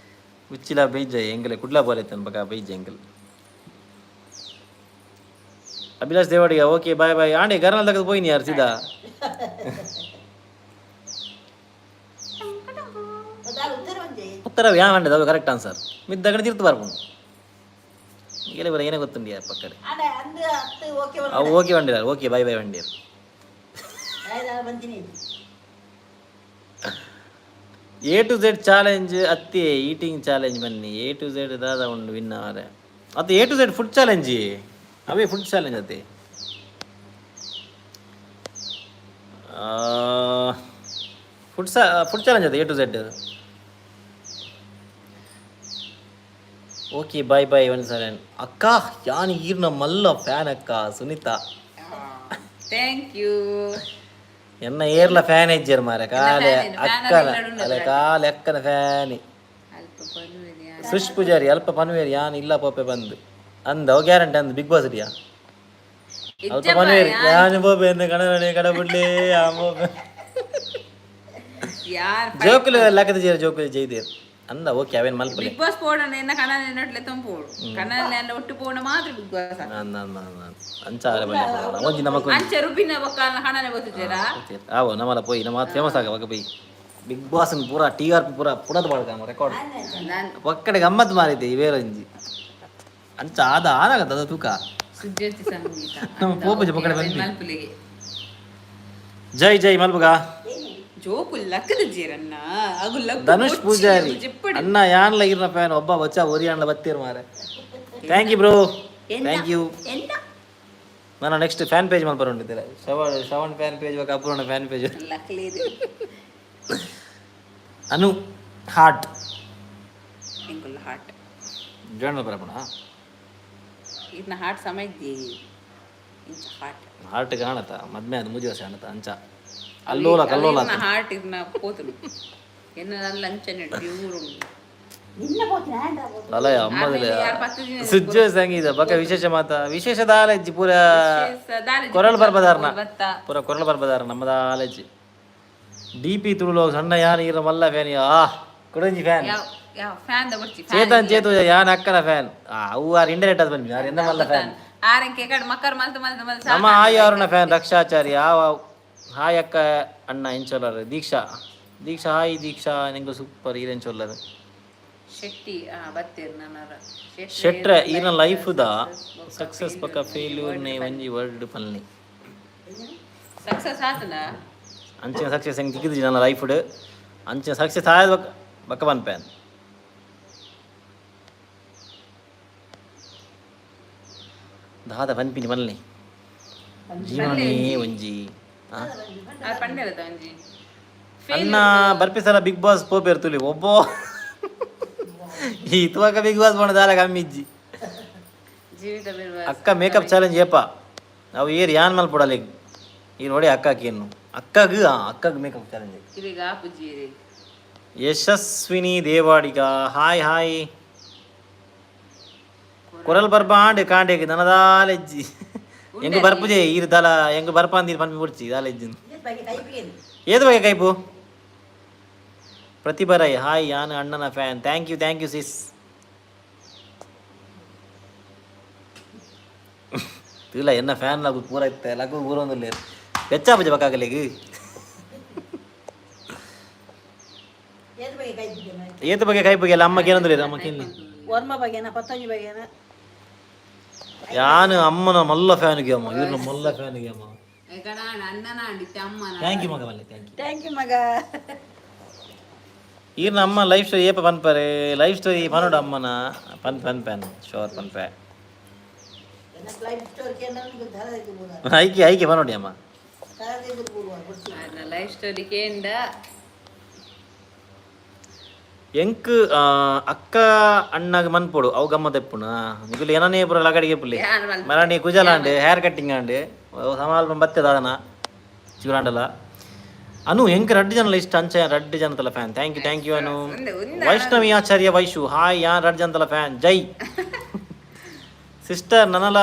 ಉಚ್ಚಿಲ ಬೈಜ ಎಂಗಲೆ ಕುಡ್ಲಾ ಬೋಲೈತನ್ ಬಗ ಬೈಜ ಎಂಗಲ್ ಅಭಿಲಾಷ್ ದೇವಾಡಿಗ ಓಕೆ ಬಾಯ್ ಆಂಡೆ ಗರ್ನಲ್ ತಗದು ಹೋಯ್ನಿ ಯಾರು ಸೀದಾ ಉತ್ತರ ಯಾವಂಡೆ ಅದು ಕರೆಕ್ಟ್ ಆನ್ಸರ್ ಮಿದ್ದಗಡೆ ತಿರ್ತು ಬರ್ಬೋದು ಏನೇ ಬರ ಏನೇ ಗೊತ್ತುಂಡಿ ಪಕ್ಕಡೆ ಅವು ಓಕೆ ಬಂದಿರ ಓಕೆ ಬಾಯ್ ಬಂದಿರ A to Z ಚಾಲೆಂಜ್ ಅತ್ತೆ ಈಟಿಂಗ್ ಚಾಲೆಂಜ್ ಬನ್ನಿ A to Z ದಾದ ಉಂಡು ವಿನ್ನವರೆ ಅದು A to Z food challenge ಅವೇ ಫುಡ್ ಚಾಲೆಂಜ್ ಅದೇ ಫುಡ್ ಚಾಲೆಂಜ್ ಅದೇ A to Z okay bye bye one seven ಅಕ್ಕ ಯಾನ್ ಈರ್ನ ಮಲ್ಲ ಫ್ಯಾನ್ ಅಕ್ಕ ಸುನೀತಾ ಥ್ಯಾಂಕ್ ಯು ಎನ್ನ ಏರ್ಲ ಫ್ಯಾನ್ ಹೆಜ್ಜೇರು ಮಾರೆ ಕಾಲೆ ಅಕ್ಕನ ಅಲ್ಲ ಕಾಲೆ ಅಕ್ಕನ ಫ್ಯಾನಿ ಸುಶ್ ಪೂಜಾರಿ ಅಲ್ಪ ಪನ್ವೇರಿ ಯಾನ್ ಇಲ್ಲ ಪೋಪೆ ಬಂದು ಅಂದ ಅವ ಗ್ಯಾರಂಟಿ ಅಂದ್ ಬಿಗ್ ಬಾಸ್ ಇಡಿಯಾ ಅಲ್ಪ ಪನ್ವೇರಿ ಯಾನ್ ಪೋಪೆ ಎಂದು ಕಣನೆ ಕಡ ಬಿಡ್ಲೇ ಆ ಪೋಪೆ ಜೋಕುಲು ಲೆಕ್ಕದ ಜೀರ ಜೋಕುಲು ಜೈದೇರು ಅಂದ ಓಕೆ ಅವೇನು ಮಲ್ಪಲೆ ಬಿಗ್ ಬಾಸ್ ಪೋಡನ ಎನ್ನ ಕಣನೆ ನಟ್ಲೆ ತಂಪೋಡು ಕಣನೆ ಎಲ್ಲ ಒಟ್ಟು ಪೋಣ ಮಾತ್ರ ಬಿಗ್ ಬಾಸ್ ಅಂಚಾರೆ ಬಲ್ಲ ಒಂಜಿ ನಮಕು ಅಂಚೆ ರುಬಿನ ಬೊಕ್ಕ ಕಣನೆ ಗೊತ್ತಿದ್ದೀರಾ ಆವೋ ನಮ್ಮಲ್ಲ ಪೋಯಿ ನಮ್ಮ ಫೇಮಸ್ ಆಗ ಬಗ ಪೋಯಿ ಬಿಗ್ ಬಾಸ್ ಪೂರ TRP ಪೂರ ಪುಡದ ಬಾಳ್ಕ ರೆಕಾರ್ಡ್ ಒಕ್ಕಡೆ ಗಮ್ಮತ್ ಮಾರಿದ್ದೆ ಇವೇರಂಜಿ ಅಂಚ ಆದ ಆನಾಗತ್ತ ಅದ ತೂಕ ಸುಜ್ಜೋತಿ ಸಂಗೀತ ನಮ್ಮ ಪೋಪಜ ಪಕ್ಕಡೆ ಬಂದಿ ಮಲ್ಪುಲಿಗೆ ಜೈ ಜೈ ಮಲ್ಬಗ ಜೋಕುಲ್ ಲಕ್ಕದ ಜೀರನ್ನ ಅಗುಲ್ಲ ಧನುಷ್ ಪೂಜಾರಿ ಅಣ್ಣ ಯಾನ್ಲ ಇರ್ನ ಫ್ಯಾನ್ ಒಬ್ಬ ಬಚ್ಚ ಒರಿ ಅಣ್ಣ ಬತ್ತೀರ್ ಮಾರೆ thank you bro thank you ನಾನು ನೆಕ್ಸ್ಟ್ ಫ್ಯಾನ್ ಪೇಜ್ ಮಾಡಿ ಬರೋಂಡಿದ್ದೀರ Shravan fan page Apoorna fan page Anu heart ಎಂಕುಲ್ಲ ಹಾರ್ಟ್ ಜಾಣ ಬರಪಣ ಇದನ್ನ ಹಾರ್ಟ್ ಸಮಯದ್ದಿ ಇಂಚ ಹಾರ್ಟ್ ಕಾಣತ್ತ ಮದ್ಮೆ ಅದು ಮುಜಿ ವರ್ಷ ಕಾಣತ್ತ ಅಂಚ ಅಲ್ಲೋಲ ಕಲ್ಲೋಲ ಹಾರ್ಟ್ ಇದನ್ನ ಪೋತುಡು ಎನ್ನ ಲಂಚನೆ ಡ್ಯೂರು ಅಲ್ಲ ಅಮ್ಮದಿಲ್ಲ ಸುಜ್ಜ ಸಂಗೀತ ಬಕ ವಿಶೇಷ ಮಾತ ವಿಶೇಷದ ಆಲಜ್ಜಿ ಪೂರ ಕೊರಳು ಬರ್ಬದಾರ್ನ ಪೂರ ಕೊರಳು ಬರ್ಬದಾರ ನಮ್ಮದ ಆಲಜ್ಜಿ DP ತುಳು ಸಣ್ಣ ಯಾನ್ ಇರ ಮಲ್ಲ ಫ್ಯಾನ್ ಕುಡಂಜಿ ಫ್ಯಾನ್ ಯಾವ ಫ್ಯಾನ್ ದ ಬರ್ಚಿ ಚೇತನ್ ಚೇತು ಯಾನ್ ಅಕ್ಕನ ಫ್ಯಾನ್ ಅವು ಆರ್ ಇಂಡೈರೆಕ್ಟ್ ಅದ್ ಬಂದ್ವಿ ಯಾರು ಎನ್ನ ಮಲ್ಲ ಫ್ಯಾನ್ ಆರಂಕೆ ಕಡೆ ಮಕ್ಕರ್ ಮಲ್ತ ನಮ್ಮ ಆಯಿ ಅವ್ರನ್ನ ಫ್ಯಾನ್ ರಕ್ಷಾಚಾರಿ ಹಾಯ್ ಅಕ್ಕ ಅಣ್ಣ ಎಂಚೊಲ್ಲರ್ ದೀಕ್ಷಾ ಹಾಯ್ ದೀಕ್ಷಾ ನಿಂಗೆ ಸೂಪರ್ ಈರೆನ್ ಚೊಲ್ಲರ್ ಶೆಟ್ಟಿ ಬತ್ತೇರ್ ನನ್ನರ ಶೆಟ್ರ ಈನ ಲೈಫ್ ದ ಸಕ್ಸಸ್ ಪಕ್ಕ ಫೇಲ್ಯೂರ್ ನೇ ಒಂಜಿ ವರ್ಡ್ ಪಲ್ನಿ ಸಕ್ಸಸ್ ಆತನ ಅಂಚಿನ ಸಕ್ಸಸ್ ಹೆಂಗೆ ಸಿಕ್ಕಿದ್ರಿ ನನ್ನ ಲೈಫ್ ಅಂಚಿನ ಸಕ್ಸಸ್ ಆಯ್ದು ಬಕ್ಕ ಬನ್ ಪ್ಯಾನ್ ದಾದ ಬನ್ಪಿನಿ ಬನ್ನಿ ಜೀವನೇ ಒಂಜಿ ಅನ್ನ ಬರ್ಪಿಸಲ ಬಿಗ್ ಬಾಸ್ ಪೋಪೇರ್ ತುಲಿ ಒಬ್ಬೋ ಈ ತುವಾಗ ಬಿಗ್ ಬಾಸ್ ಬೋಣ ದಾಲ ಕಮ್ಮಿಜ್ಜಿ ಅಕ್ಕ ಮೇಕಪ್ ಚಾಲೆಂಜ್ ಏಪ ನಾವು ಏರ್ ಯಾನ್ ಮಲ್ ಪುಡಲ್ಲ ಈಗ ನೋಡಿ ಅಕ್ಕಕ್ಕೇನು ಅಕ್ಕಗ makeup challenge Yashaswini Devadiga hi hi ಕೊರಲ್ ಬರ್ಬಾಂಡೆ ಕಾಂಡೆಗೆ ನನದಾಲೆಜ್ಜಿ ಎಂಗ ಬರ್ಪುಜೆ ಈರು ದಲ ಎಂಗ ಬರ್ಪಾಂದಿರು ಪನ್ಪಿ ಬಿಡ್ಚಿ ದಾಲೆಜ್ಜಿನ ಏದು ಬಗೆ ಕೈಪು ಪ್ರತಿಭಾ ರೈ ಹಾಯ್ ಯಾನು ಅಣ್ಣನ ಫ್ಯಾನ್ ಥ್ಯಾಂಕ್ ಯು ಸಿಸ್ ಇಲ್ಲ ಎನ್ನ ಫ್ಯಾನ್ ಲಗು ಪೂರ ಇತ್ತೆ ಲಗು ಊರೊಂದು ಬೆಚ್ಚ ಬಜೆ ಬಕ್ಕಾಗಲಿಗೆ ಏತು ಬಗ್ಗೆ ಕೈ ಬಗ್ಗೆ ಅಮ್ಮಕ್ಕೆ ಏನಂದ್ರೆ ಅಮ್ಮಕ್ಕೇನು ವರ್ಮ ಬಗೆನ ಪತ್ತಂಜಿ ಬಗೆನ ಯಾನು ಅಮ್ಮನ ಮಲ್ಲ ಫ್ಯಾನ್ಗೆ ಅಮ್ಮ ಇವ್ರನ್ನ ಮಲ್ಲ ಫ್ಯಾನ್ಗೆ ಅಮ್ಮ ಥ್ಯಾಂಕ್ ಯು ಮಗ ಮಲ್ಲ ಥ್ಯಾಂಕ್ ಯು ಮಗ ಈರ್ನ ಅಮ್ಮ ಲೈಫ್ ಸ್ಟೋರಿ ಏಪ ಪನ್ಪರೆ ಲೈಫ್ ಸ್ಟೋರಿ ಪನ್ನೋಡು ಅಮ್ಮನ ಪನ್ ಪ್ಯಾನ್ ಶೋರ್ ಪನ್ ಪ್ಯಾ ಐಕೆ ಪನ್ನೋಡಿ ಅಮ್ಮ ಲೈಫ್ ಸ್ಟೋರಿ ಕೇಂದ ಎಂಕ್ ಅಕ್ಕ ಅಣ್ಣಗ ಮನ್ಪೊಡು ಅವು ಗಮ್ಮತ್ ಎಪ್ಪುನ ನಿಗುಲು ಏನನೇ ಪುರ ಲಗಡಿಗೆ ಪುಲ್ಲಿ ಮರಣಿ ಕುಜಲಾಂಡೆ ಹೇರ್ ಕಟ್ಟಿಂಗ್ ಆಂಡೆ ಸಮಾಲ್ಪ ಬತ್ತೆ ದಾದನ ಚಿಗುರಾಂಡಲ ಅನು ಎಂಕ್ ರಡ್ಡು ಜನಲ ಇಷ್ಟ ಅಂಚ ರಡ್ಡು ಜನತಲ fan thank you Anu Vaishnavi Acharya Vaishu hi ಯಾನ್ ರಡ್ಡು ಜನತಲ ಫ್ಯಾನ್ ಜೈ ಸಿಸ್ಟರ್ ನನಲ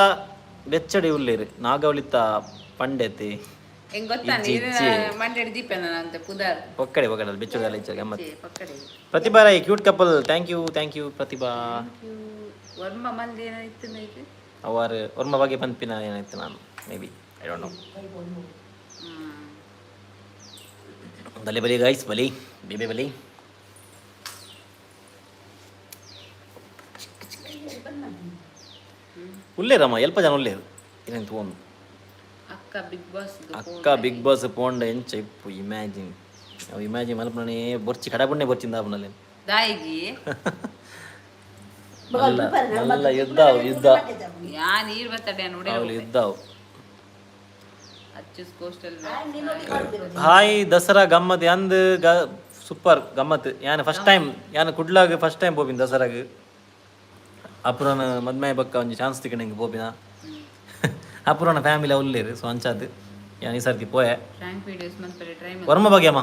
ಬೆಚ್ಚಡಿ ಉಳ್ಳೇರು ನಾಗವಳಿತ ಪಂಡೆತಿ ಒಕ್ಕಡೆ ಬೆಚ್ಚದ ಗಮ್ಮತ್ Prathibha Rai cute couple thank you Prathibha ಅವರು ವರ್ಮ ಬಗ್ಗೆ ಪಂಪಿನ ಏನಾಯ್ತು ನಾನು may be I don't know ಬಲಿ ಬಲಿ ಗೈಸ್ ಬಲಿ ಬೇಬೆ ಬಲಿ ಉಳ್ಳೇರಮ್ಮ ಎಲ್ಪ ಜನ ಉಳ್ಳೇರು ಏನೇನು ತಗೊಂಡು ಅಕ್ಕ ಬಿಗ್ ಬಾಸ್ ಪೋಂಡ ಎಂಚ ಇಪ್ಪು ಇಮ್ಯಾಜಿನ್ ಅವು ಇಮ್ಯಾಜಿನ್ ಮಲ್ಪನೇ ಬೊರ್ಚಿ ಕಡಬಣ್ಣೆ ಬೊರ್ಚಿಂದ ಆಪುನಲ್ಲಿ ದಾಯಿಗಿ ಮಲ್ಲ ಯುದ್ಧ ಯುದ್ಧ ಯಾ ನೀರು ಬರ್ತಡೆ ನೋಡಿ ಅವಳು ಯುದ್ಧ ಅಚ್ಚುಸ್ ಕೋಸ್ಟಲ್ ಹಾಯ್ ದಸರಾ ಗಮ್ಮತ್ ಯಾಂದು ಸೂಪರ್ ಗಮ್ಮತ್ ಯಾನ್ ಫಸ್ಟ್ ಟೈಮ್ ಯಾನ್ ಕುಡ್ಲಾಗ ಫಸ್ಟ್ ಟೈಮ್ ಪೋಪಿನ ದಸರಾಗ ಅಪುರನ ಮದ್ಮೆ ಬಕ್ಕ ಒಂಜಿ ಚಾನ್ಸ್ ತಿಕ್ಕ ನಂಗೆ ಪೋಪಿನ ಅಪುರನ ಫ್ಯಾಮಿಲಿ ಉಳ್ಳೇರು ಸೊ ಅಂಚಾದ್ ಯಾನ್ ಈ ಸರ್ತಿ ಪೋಯೆ ಫ್ರಾಂಕ್ ವಿಡಿಯೋಸ್ ಮನ್ಪರೆ ಟ್ರೈ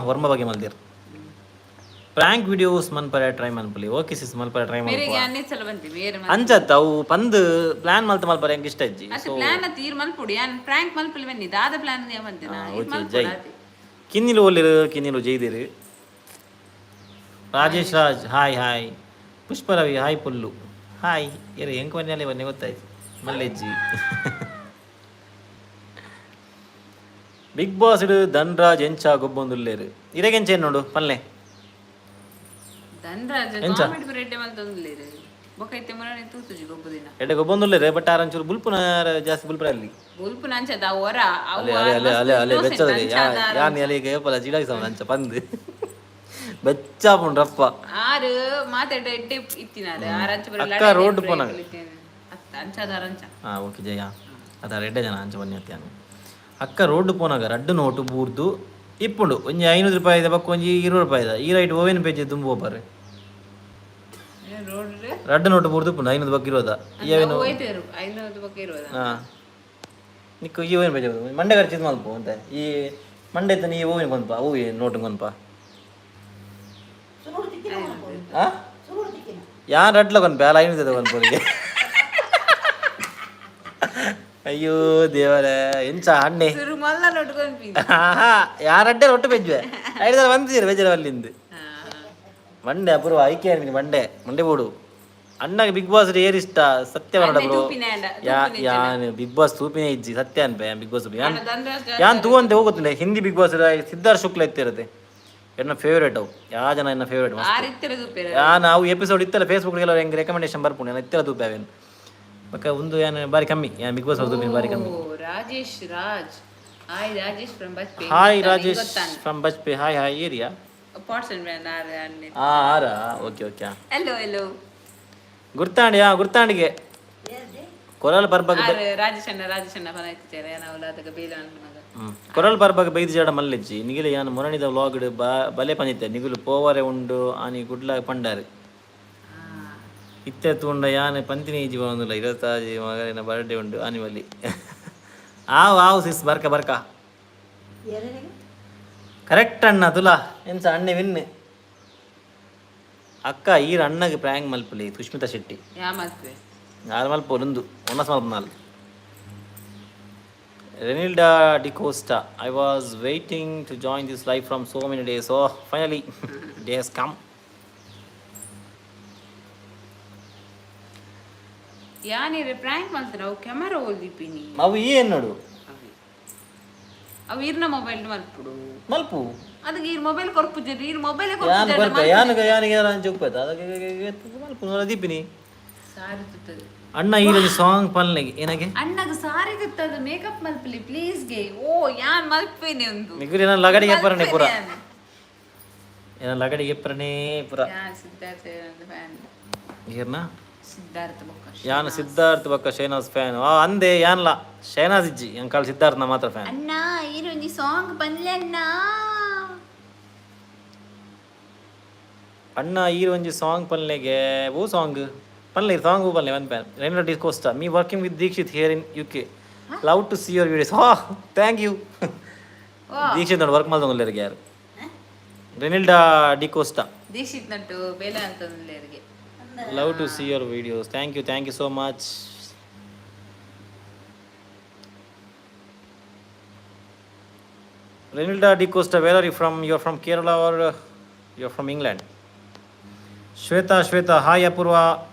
ವರ್ಮ ಬಗ್ಗೆ ಮಲ್ದಿರ್ ಪ್ರಾಂಕ್ ವಿಡಿಯೋಸ್ ಮನ್ಪರೆ ಟ್ರೈ ಮನ್ಪಲಿ ಓಕೆ ಸಿಸ್ ಮಲ್ಪರೆ ಟ್ರೈ ಮೇರೆ ಮಲ್ಪ ಯಾನ್ನೇ ಸಲ ಬಂತಿ ಮೇರೆ ಅಂಚತ್ ಅವು ಪಂದ್ ಪ್ಲಾನ್ ಮಲ್ತ ಮಲ್ಪರೆ ಹೆಂಗೆ ಇಷ್ಟ ಇಜ್ಜಿ ಅಷ್ಟು ಪ್ಲಾನ್ ತೀರ್ ಮಲ್ಪುಡಿ ಯಾನ್ ಫ್ರಾಂಕ್ ಮಲ್ಪಲಿ ಬನ್ನಿ ದಾದ ಪ್ಲಾನ್ ನೇ ಬಂತಿನ ಓಕೆ ಜೈ ಕಿನ್ನಿಲು ಒಲ್ಲಿರು ಕಿನ್ನಿಲು ಜೈದಿರು Rajesh Raj hi hi Pushparavi hi ಪುಲ್ಲು ಹಾಯ್ ಏರು ಹೆಂಗೆ ಬನ್ನಿ ಬನ್ನಿ ಗೊತ್ತಾಯ್ತು ಮಲ್ಲೆಜ್ಜಿ ಬಿಗ್ ಬಾಸ್ ಇಡು ಧನ್ರಾಜ್ ಎಂಚ ಗೊಬ್ಬೊಂದುಲ್ಲೇರು ಇರಗೆಂಚ ನೋಡು ಪಲ್ಲೆ ಧನ್ರಾಜ್ ಕಾಮಿಡಿ ಬರೆಟ್ಟೆ ಮಲ್ತೊಂದುಲ್ಲೇರು ಬೊಕೈತೆ ಮರನೆ ತೂತುಜಿ ಗೊಬ್ಬದಿನ ಎಡೆ ಗೊಬ್ಬೊಂದುಲ್ಲೇರು ಬಟ್ ಆರಂಚೂರು ಬುಲ್ಪುನ ಜಾಸ್ತಿ ಬುಲ್ಪುರ ಅಲ್ಲಿ ಬುಲ್ಪು ನಂಚದ ಅವರ ಅಲೆ ಅಲೆ ಅಲೆ ಅಲೆ ಬೆಚ್ಚದೆ ಯಾನ್ ಎಲೆಗೆ ಏಪಲ ಜಿಡಾಗಿಸವ ಅಂಚ ಪಂದು ಬೆಚ್ಚಾಪುಂಡು ರಪ್ಪ ಆರು ಮಾತಾಡ ಎಡ್ಡೆ ಇತ್ತಿನಾರು ಆರಂಚ ಅಕ್ಕ ರೋಡ್ ಪೋನಾಗ ಅಂಚದ ಅರಂಚ ಓಕೆ ಜಯ ಅದ ರೆಡ್ಡೆ ಜನ ಅಂಚ ಬನ್ನಿ ಅತ್ಯಾನು ಅಕ್ಕ ರೋಡ್ ಪೋನಾಗ ರಡ್ಡು ನೋಟು ಬೂರ್ದು ಇಪ್ಪುಂಡು ಒಂಜಿ 500 ರೂಪಾಯಿದ ಬಕ್ಕ ಒಂಜಿ 20 ರೂಪಾಯಿದ ಈ ರೈಟ್ ಓವೆನ್ ಪೇಜ್ ತುಂಬ ಹೋಗ್ಬಾರ್ರಿ ರಡ್ಡು ನೋಟು ಬೂರ್ದು ಇಪ್ಪುಂಡು 500 ಬಕ್ಕ ಇರೋದ ಇವೇನು 500 ಬಕ್ಕ ಇರೋದ ನಿಕ್ಕು ಈ ಓವೆನ್ ಪೇಜ್ ಮಂಡೆ ಖರ್ಚಿದ್ ಮಲ್ಪ ಅಂತ ಈ ಮಂಡೆ ನೀ ಓವೆನ್ ಕೊಂಪ ಓವಿ ನೋಟು ಕೊಂಪ ಯಾನ್ ರಡ್ಲ ಕೊಂಪ ಅಲ್ಲ 500 ಕೊಂಪನಿಗೆ ಅಯ್ಯೋ ದೇವರೇ ಎಂಚ ಹಣ್ಣೆ ಯಾರಡ್ಡೆ ರೊಟ್ಟು ಬೆಜ್ವೆ ಐದು ಬಂದಿದ್ದೀರಿ ಬೆಜ್ಜರ ಅಲ್ಲಿಂದ ಮಂಡೆ ಅಪೂರ್ವ ಐಕೆ ಮಂಡೆ ಮಂಡೆ ಬೋಡು ಅಣ್ಣಗೆ ಬಿಗ್ ಬಾಸ್ ಏರ್ ಇಷ್ಟ ಸತ್ಯ ಬರೋಡ ಬ್ರೋ ಯಾನ್ ಬಿಗ್ ಬಾಸ್ ತೂಪಿನೇ ಇಜ್ಜಿ ಸತ್ಯ ಅನ್ಪೆ ಬಿಗ್ ಬಾಸ್ ಯಾನ್ ತೂ ಅಂತ ಹೋಗುತ್ತಿಲ್ಲ ಹಿಂದಿ ಬಿಗ್ ಬಾಸ್ ಸಿದ್ಧಾರ್ಥ ಶುಕ್ಲ ಇತ್ತಿರುತ್ತೆ ಎನ್ನ ಫೇವ್ರೇಟ್ ಅವು ಯಾವ ಜನ ಎನ್ನ ಫೇವ್ರೇಟ್ ಯಾನ್ ಅವು ಎಪಿಸೋಡ್ ಇತ್ತಲ್ಲ ಫೇಸ್ಬುಕ್ಗೆಲ್ಲ ಹೆಂಗೆ ರೆಕಮೆಂಡೇಶನ್ ಬರ್ಪುಣೆ ನಾನು ಇತ್ತೆಲ್ಲ ತೂಪೆ ಅವೇನು ಬಕ್ಕ ಒಂದು ಏನು ಬಾರಿ ಕಮ್ಮಿ ಏನು ಬಿಗ್ ಬಾಸ್ ಅವ್ರದ್ದು ಬಾರಿ ಕಮ್ಮಿ Rajesh Raj hi Rajesh from Bajpe hi Rajesh from Bajpe hi hi area ಪಾಟ್ಸ್ ಅಂಡ್ ಮ್ಯಾನ್ ಆರಾ ಓಕೆ ಓಕೆ ಹೆಲೋ ಹೆಲೋ ಗುರ್ತಾಂಡಿಗೆ ಕೊರಲ್ ಪರ್ಬಗ್ ರಾಜೇಶ್ ಅಣ್ಣ ಪನಾಯ್ತಿದ್ದಾರೆ ನಾವು ಅದಕ್ಕೆ ಬೇಲೆ ಅನ್ಮಗ ಕೊರಲ್ ಪರ್ಬಗ್ ಬೈದು ಜಾಡ ಮಲ್ಲೆಜ್ಜಿ ನಿಗಿಲು ಯಾನು ಮೊರಣಿದ ವ್ಲಾಗ್ಡ್ ಬಲೆ ಪಂದಿತ್ತೆ ನಿಗುಲು ಪೋವರೆ ಉಂಡು ಆನಿ ಗುಡ್ಲ ಪಂಡಾರು ಇತ್ತೆ ತೂಂಡ ಯಾನೆ ಪಂತಿನಿ ಜೀವ ಒಂದಿಲ್ಲ 26 ಮಗನ ಬರ್ಡೇ ಉಂಡು ಆನಿವಲ್ಲಿ ಆವು ಸಿಸ್ ಬರ್ಕ ಕರೆಕ್ಟ್ ಅಣ್ಣ ತುಲಾ ಎಂಚ ಅಣ್ಣೆ ವಿನ್ನೆ ಅಕ್ಕ ಈರ ಅಣ್ಣಗೆ ಪ್ರಾಂಕ್ ಮಲ್ಪಲಿ ಸುಷ್ಮಿತಾ ಶೆಟ್ಟಿ ಯಾರು ಮಲ್ಪೊಂದು ಒನ್ನಸ್ ಮಲ್ಪನಾಲ್ Renilda D'Costa I was waiting to join this life from so many days oh finally days come ಯಾನಿರೆ ಪ್ರಾಂಕ್ ಮಾಡ್ತಾರೆ ಅವು ಕ್ಯಾಮರಾ ಓದಿಪಿನಿ ಅವು ಏನು ನೋಡು ಅವು ಇರ್ನ ಮೊಬೈಲ್ ಮಲ್ಪು ಅದಕ್ಕೆ ಈ ಮೊಬೈಲ್ ಕೊರ್ಪುಜರಿ ಈ ಮೊಬೈಲ್ ಯಾನಿಗೆ ಜೋಗ್ಪೈತ ಅದಕ್ಕೆ ಮಲ್ಪು ದೀಪಿನಿ ಸಾರಿ ತುತ್ತದು ಅಣ್ಣ ಈ ಸಾಂಗ್ ಪಲ್ನೆಗೆ ಏನಗೆ ಅಣ್ಣಗೆ ಸಾರಿ ತುತ್ತದು ಮೇಕಪ್ ಮಲ್ಪಲಿ ಪ್ಲೀಸ್ ಗೆ ಓ ಯಾನ್ ಮಲ್ಪೇನೆ ಒಂದು ಮಿಗುರಿ ನಾನು ಲಗಡಿಗೆ ಪರನೆ ಪುರ ಏನ ಲಗಡಿಗೆ ಪರನೆ ಪುರ ಯಾನ್ ಸಿದ್ಧಾರ್ಥ ಫ್ಯಾನ್ ಏರ್ನ ಯಾನ್ ಸಿದ್ಧಾರ್ಥ ಬಕ್ಕ ಶೈನಾಜ್ ಫ್ಯಾನ್ ಅಂದೆ ಯಾನ್ಲ ಶೈನಾಜ್ ಇಜ್ಜಿ ಅಂಕಾಲ್ ಸಿದ್ಧಾರ್ಥನ ಮಾತ್ರ ಫ್ಯಾನ್ ಅಣ್ಣ ಈ ಸಾಂಗ್ ಪನ್ಲೆ ಅಣ್ಣ ಈ ಒಂಜಿ ಸಾಂಗ್ ಪಲ್ಲೆಗೆ ಓ ಸಾಂಗ್ ಪಲ್ಲೆ ಸಾಂಗ್ ಪಲ್ಲೆ one fan Renilda D'Costa me working with Dikshith here in UK love to see your videos thank you Dikshith ನೋಡಿ ವರ್ಕ್ ಮಾಡ್ದವಲ್ಲರಿಗೆ ಯಾರು ರೆನಿಲ್ಡಾ ಡಿಕೋಸ್ಟಾ ದೀಕ್ಷಿತ್ ನಟ್ಟು ಬೇಲೆ ಅಂತಂದ್ಲೇರಿಗೆ love to see your videos thank you so much Renilda Dicosta where are you from you're from Kerala or you're from England Shweta hi Apoorva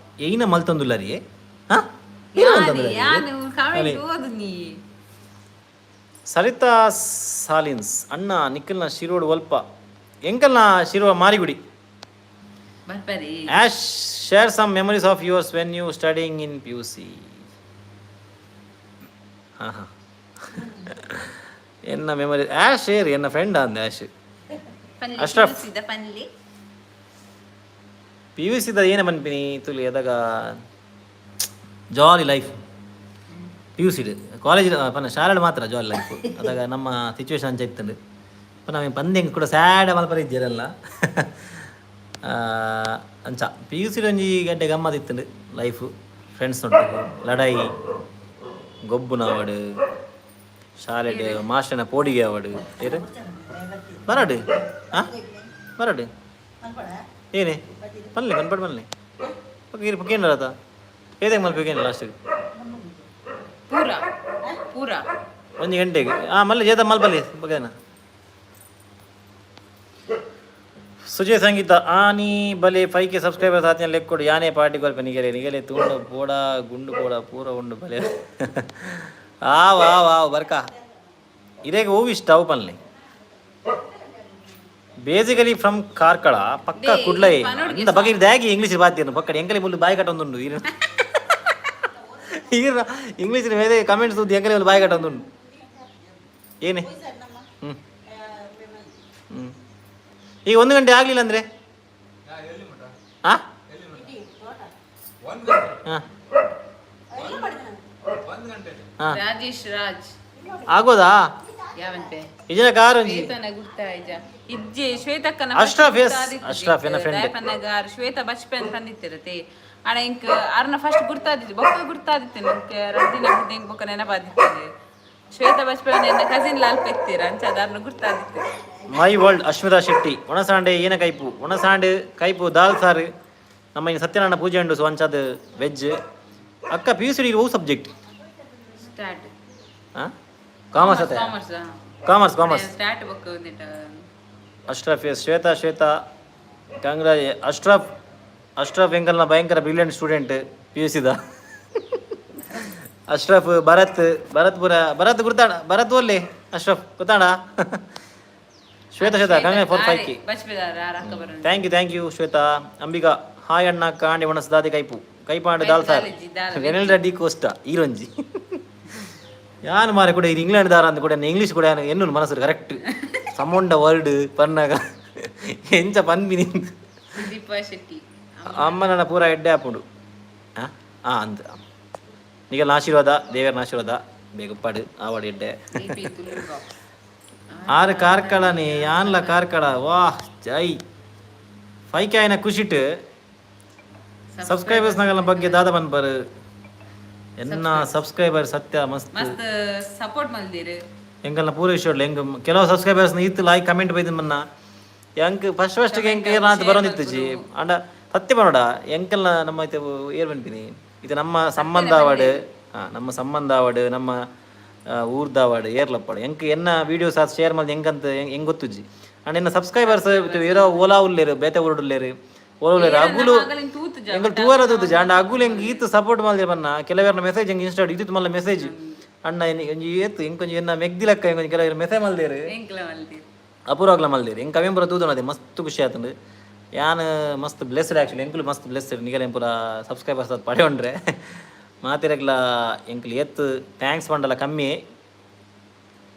eina maltandulari ha ಯಾನು comment ಓದು ನೀ ಸರಿತಾ ಸಾಲಿನ್ಸ್ ಅಣ್ಣ ನಿಖಿಲ್ನ ಶಿರೋಡ್ ವಲ್ಪ ಎಂಕಲ್ನ ಶಿರುವ ಮಾರಿಗುಡಿ Ash, share some memories of yours when you studying in PUC. Enna memories? Ash share enna friend and Ash. Ashraf. PUC ಏನೇ ಬನ್ಪಿನಿ ತುಲಿ ಅದಾಗ ಜಾಲಿ life PUC college ಪನ್ನ ಶಾಲೆ ಮಾತ್ರ ಜಾಲಿ life ಅದಾಗ ನಮ್ಮ ಸಿಚುವೇಶನ್ ಅಂಚ ಇತ್ತಂಡು ನಾವು ಬಂದು ಹೆಂಗೆ ಕೂಡ ಸ್ಯಾಡ್ ಮಲ್ಪರ ಇದ್ದೀರಲ್ಲ ಅಂಚ PUC ಒಂಜಿ ಗಡ್ಡೆ ಗಮ್ಮತ್ ಇತ್ತಂಡು ಲೈಫು ಫ್ರೆಂಡ್ಸ್ ನೊಟ್ಟಿಗೆ ಲಡಾಯಿ ಗೊಬ್ಬು ನಾವಡು ಶಾಲೆಡ್ ಮಾಸ್ಟರ್ನ ಪೋಡಿಗೆ ಅವಡು ಏರು ಬರಡು ಹಾಂ ಬರಡು ಏನೇ ಬನ್ನಿ ಕನ್ಪಡ್ ಬನ್ನಿ ಪಕ್ಕೇನು ಬರತ್ತ ಏದಂಗೆ ಮಲ್ಪೇಕೇನು ಲಾಸ್ಟಿಗೆ ಪೂರ ಪೂರ 1 ಗಂಟೆಗೆ ಮಲ್ಲಿ ಜೇತ ಮಲ್ಪಲ್ಲಿ ಬಗ್ಗೆನ ಸುಜಯ್ ಸಂಗೀತ ಆನಿ ಬಲೆ 5K ಸಬ್ಸ್ಕ್ರೈಬರ್ಸ್ ಆತಿನ ಲೆಕ್ಕ ಕೊಡು ಯಾನೇ ಪಾರ್ಟಿ ಕೊಲ್ಪ ನಿಗಲೆ ತುಂಡು ಪೋಡ ಗುಂಡು ಪೋಡ ಪೂರ ಉಂಡು ಬಲೆ ಆವ್ ಬರ್ಕ ಇದೇಗ ಹೂವು ಇಷ್ಟ ಅವು ಪನ್ಲಿ ಬೇಸಿಕಲಿ ಫ್ರಮ್ ಕಾರ್ಕಳ ಪಕ್ಕ ಕುಡ್ಲೈ ಅಂದ ಬಗ್ಗೆ ದಾಗಿ ಇಂಗ್ಲೀಷ್ ಬಾತಿಯನ್ನು ಪಕ್ಕಡ ಎಂಕಲಿ ಮುಳ್ಳು ಬಾಯಿ ಕಟ್ಟೊಂದುಂಡು ಈಗ ಇಂಗ್ಲೀಷ್ ಮೇಲೆ ಕಮೆಂಟ್ಸ್ ಉದ್ದು ಎಂಕಲಿ ಮುಳ್ಳು ಬಾಯಿ ಕಟ್ಟೊಂದುಂಡು ಏನೇ ಹ್ಞೂ ಈಗ 1 ಗಂಟೆ ಆಗಲಿಲ್ಲ ಅಂದರೆ ಹಾಂ ಹಾಂ ರಾಜೇಶ್ ರಾಜ್ ಆಗೋದಾ ಯಾವಂತೆ ಇಜನ ಕಾರಂಜಿ ಶ್ವೇತನ ಗುರ್ತಾ ಇಜ್ಜೆ ಶ್ವೇತಕ್ಕನ ಅಶ್ರಫ್ ಎನ್ನ ಫ್ರೆಂಡ್ ಪನ್ನಗಾರ್ ಶ್ವೇತ ಬಚ್ಪನ್ ಪಂದಿತ್ತಿರತೆ ಆಡ ಇಂಕ ಅರ್ನ ಫಸ್ಟ್ ಗುರ್ತಾದಿತ್ತು ಬೊಕ್ಕ ಗುರ್ತಾದಿತ್ತೆ ನಂಗೆ ರದ್ದಿನ ಬುದ್ಧಿ ಇಂಕ ಬೊಕ್ಕ ನೆನಪಾದಿತ್ತೆ ಶ್ವೇತ ಬಚ್ಪನ್ ಎನ್ನ ಕಸಿನ್ ಲಾಲ್ ಪೆತ್ತೀರ ಅಂಚದ ಅರ್ನ ಗುರ್ತಾದಿತ್ತೆ ಮೈ ವರ್ಲ್ಡ್ ಅಶ್ಮಿತಾ ಶೆಟ್ಟಿ ಒಣಸಾಂಡೆ ಏನ ಕೈಪು ಒಣಸಾಂಡು ಕೈಪು ದಾಲ್ ಸಾರು ನಮ್ಮ ಇನ್ನು ಸತ್ಯನಾರಾಯಣ ಪೂಜೆ ಉಂಡು ಸೊ ಅಂಚದ ವೆಜ್ ಅಕ್ಕ PUC ಓ ಸಬ್ಜೆಕ್ಟ್ ಸ್ಟಾರ್ಟ್ ಹಾಂ ಕಾಮರ್ಸ್ ಅತ್ತೆ ಕಾಮರ್ಸ್ ಸ್ಟಾರ್ಟ್ ಬೊಕ್ಕ ಒಂದಿಟ ಅಶ್ರಫ್ ಶ್ವೇತಾ ಕಂಗ್ರಾಜ್ ಅಶ್ರಫ್ ಎಂಕಲ್ನ ಭಯಂಕರ brilliant student PUC Ashraf Bharat ಗುರ್ತಾಡ Bharat ಓಲ್ಲಿ Ashraf ಗೊತ್ತಾಡ Shweta ಕಂಗ್ರಾಜ್ for 5K thank you Shweta Ambika hi ಅಣ್ಣ ಕಾಂಡಿ ಒಣಸ್ದಾದಿ ಕೈಪಾಂಡು ದಾಲ್ ಸಾರ್ ವೆನೆಲ್ ರೆಡ್ಡಿ ಕೋಸ್ಟ ಈರೊಂಜಿ ಯಾನು ಮಾರೆ ಕೂಡ ಇದು ಇಂಗ್ಲೆಂಡ್ ದಾರ ಅಂತ ಕೂಡ ಇಂಗ್ಲೀಷ್ ಕೂಡ ಎನ್ನು ಮನಸ್ಸು ಕರೆಕ್ಟ್ ಸಮೊಂಡ ವರ್ಡ್ ಪನ್ನಾಗ ಎಂಚ ಪನ್ಬಿನಿ ಅಮ್ಮನ ಪೂರ ಎಡ್ಡೆ ಹಾಪುಂಡು ಅಂದ ಈಗೆಲ್ಲ ಆಶೀರ್ವಾದ ದೇವರನ ಆಶೀರ್ವಾದ ಬೇಗಪ್ಪಾಡು ಆವಾಡು ಎಡ್ಡೆ ಆರು ಕಾರ್ಕಳನೇ ಯಾನ್ಲ ಕಾರ್ಕಳ ವಾಹ್ ಜೈ 5K ಆಯ್ನ ಖುಷಿಟ್ ಸಬ್ಸ್ಕ್ರೈಬರ್ಸ್ ನಗಲ ಬಗ್ಗೆ ದಾದ ಬನ್ಬರು ಎನ್ನ ಸಬ್ಸ್ಕ್ರೈಬರ್ ಸತ್ಯ ಮಸ್ತ್ ಸಪೋರ್ಟ್ ಮಲ್ದಿರು ಎಂಕಲ್ನ ಪೂರ ವಿಷಯ ಎಂಕ್ ಕೆಲವು ಸಬ್ಸ್ಕ್ರೈಬರ್ಸ್ ಇತ್ತು ಲೈಕ್ ಕಮೆಂಟ್ ಬೈದು ಮನ್ನ ಎಂಕ್ ಫಸ್ಟ್ಗೆ ಎಂಕ್ ಏನಾಂತ ಬರೋದಿತ್ತು ಜಿ ಅಂಡ ಸತ್ಯ ಬರೋಡ ಎಂಕಲ್ನ ನಮ್ಮ ಐತೆ ಏರ್ ಬನ್ಪಿನಿ ಇದು ನಮ್ಮ ಸಂಬಂಧ ಆವಡು ನಮ್ಮ ಊರ್ದಾವಾಡು ಏರ್ಲಪ್ಪಾಡು ಎಂಕ್ ಎನ್ನ ವೀಡಿಯೋಸ್ ಅದು ಶೇರ್ ಮಾಡಿ ಹೆಂಗಂತ ಹೆಂಗೆ ಗೊತ್ತುಜ್ಜಿ ಅಂಡ್ ಎನ್ನ ಸಬ್ಸ್ಕ್ರೈಬರ್ಸ್ ಇರೋ ಓಲಾ ಉಲ್ಲೇರು ಬೇತೆ ಊರುಡ್ಲೇರು ಓಲುಲೇರು ಅಗುಲು ಎಂಗಲ್ ಟೂವರ್ ಅದು ಅಂಡ್ ಅಗುಲು ಹೆಂಗೆ ಈತು ಸಪೋರ್ಟ್ ಮಾಡಿದೆ ಬನ್ನ ಕೆಲವರ ಮೆಸೇಜ್ ಹೆಂಗೆ ಇನ್ಸ್ಟಾ ಇದ್ದಿತ್ತು ಮಲ್ಲ ಮೆಸೇಜ್ ಅಣ್ಣ ಒಂಜಿ ಏತು ಹೆಂಗೆ ಎನ್ನ ಮೆಗ್ದಿಲಕ್ಕ ಹೆಂಗೆ ಕೆಲವರು ಮೆಸೇಜ್ ಮಲ್ದೇರು ಅಪೂರ್ವಾಗ್ಲ ಮಲ್ದೇರು ಹೆಂಗೆ ಕವೆಂಪುರ ತೂದನದೆ ಮಸ್ತ್ ಖುಷಿ ಆತಂದು ಯಾನ್ ಮಸ್ತ್ ಬ್ಲೆಸ್ಡ್ ಆ್ಯಕ್ಚುಲಿ ಎಂಕುಲು ಮಸ್ತ್ ಬ್ಲೆಸ್ಡ್ ನಿಗಲ ಪೂರ ಸಬ್ಸ್ಕ್ರೈಬರ್ಸ್ ಅದು ಪಡೆಯೊಂಡ್ರೆ ಮಾತಿರಗ್ಲ ಎಂಕುಲು ಎತ್ತು ಥ್ಯಾಂಕ್ಸ್ ಪಂಡಲ ಕಮ್ಮಿ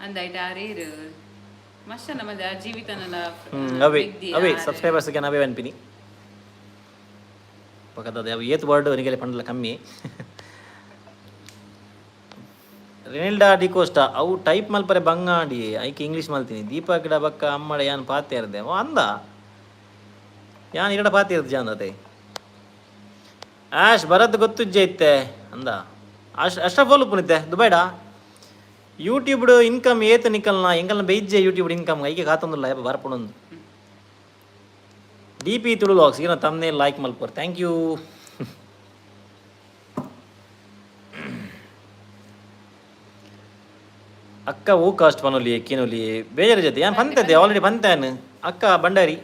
ಅಂದಾಯ್ತು ಆರೇರು ಮಸ್ತ ನಮ್ಮದ ಜೀವಿತನಲ ಅವೇ ಸಬ್ಸ್ಕ್ರೈಬರ್ಸ್ಗೆ ನಾವೇ ಅನ್ಪಿನಿ ಪಕ್ಕದ ಅವು ಏತ್ ವರ್ಡ್ ನಿಗಲೆ ಪಂಡಲ ಕಮ್ಮಿ ರೆನಿಲ್ಡಾ ಡಿಕೋಸ್ಟಾ ಅವು ಟೈಪ್ ಮಲ್ಪರೆ ಬಂಗಾಡಿ ಐಕೆ ಇಂಗ್ಲೀಷ್ ಮಲ್ತೀನಿ ದೀಪಾ ಗಿಡ ಬಕ್ಕ ಅಮ್ಮಡ ಯಾನ್ ಪಾತೆ ಇರದೆ ಅಂದ ಯಾನ್ ಇರಡ ಪಾತೆ ಇರದು ಜಾನತೆ ಆಶ್ ಬರದ್ ಗೊತ್ತುಜ್ಜೆ ಇತ್ತೆ ಅಂದ ಅಷ್ಟಫ್ ಓಲು ಪುನಿತ್ತೆ ದುಬೈಡ ಯೂಟ್ಯೂಬ್ಡ್ ಇನ್ಕಮ್ ಏತು ನಿಕಲ್ನ ಎಂಕಲ್ನ ಬೈಜ್ಜೆ ಯೂಟ್ಯೂಬ್ ಇನ್ಕಮ್ ಐಕೆ ಖಾತೊಂದುಲ್ಲ ಯಪ್ಪ ಬರ್ಪಣೊಂದು DP ತುಳು ಲಾಗ್ಸ್ ಏನೋ ತಮ್ಮನೇ ಲೈಕ್ ಮಲ್ಪರ್ ಥ್ಯಾಂಕ್ ಯು ಅಕ್ಕ ಓ ಕಾಸ್ಟ್ ಪನೊಲಿ ಎಕ್ಕಿನೊಲಿ ಬೇಜಾರ ಜೊತೆ ಯಾನ್ ಪಂತದ್ದೆ ಆಲ್ರೆಡಿ ಪಂತಾನು ಅಕ್ಕ ಬಂಡಾರಿ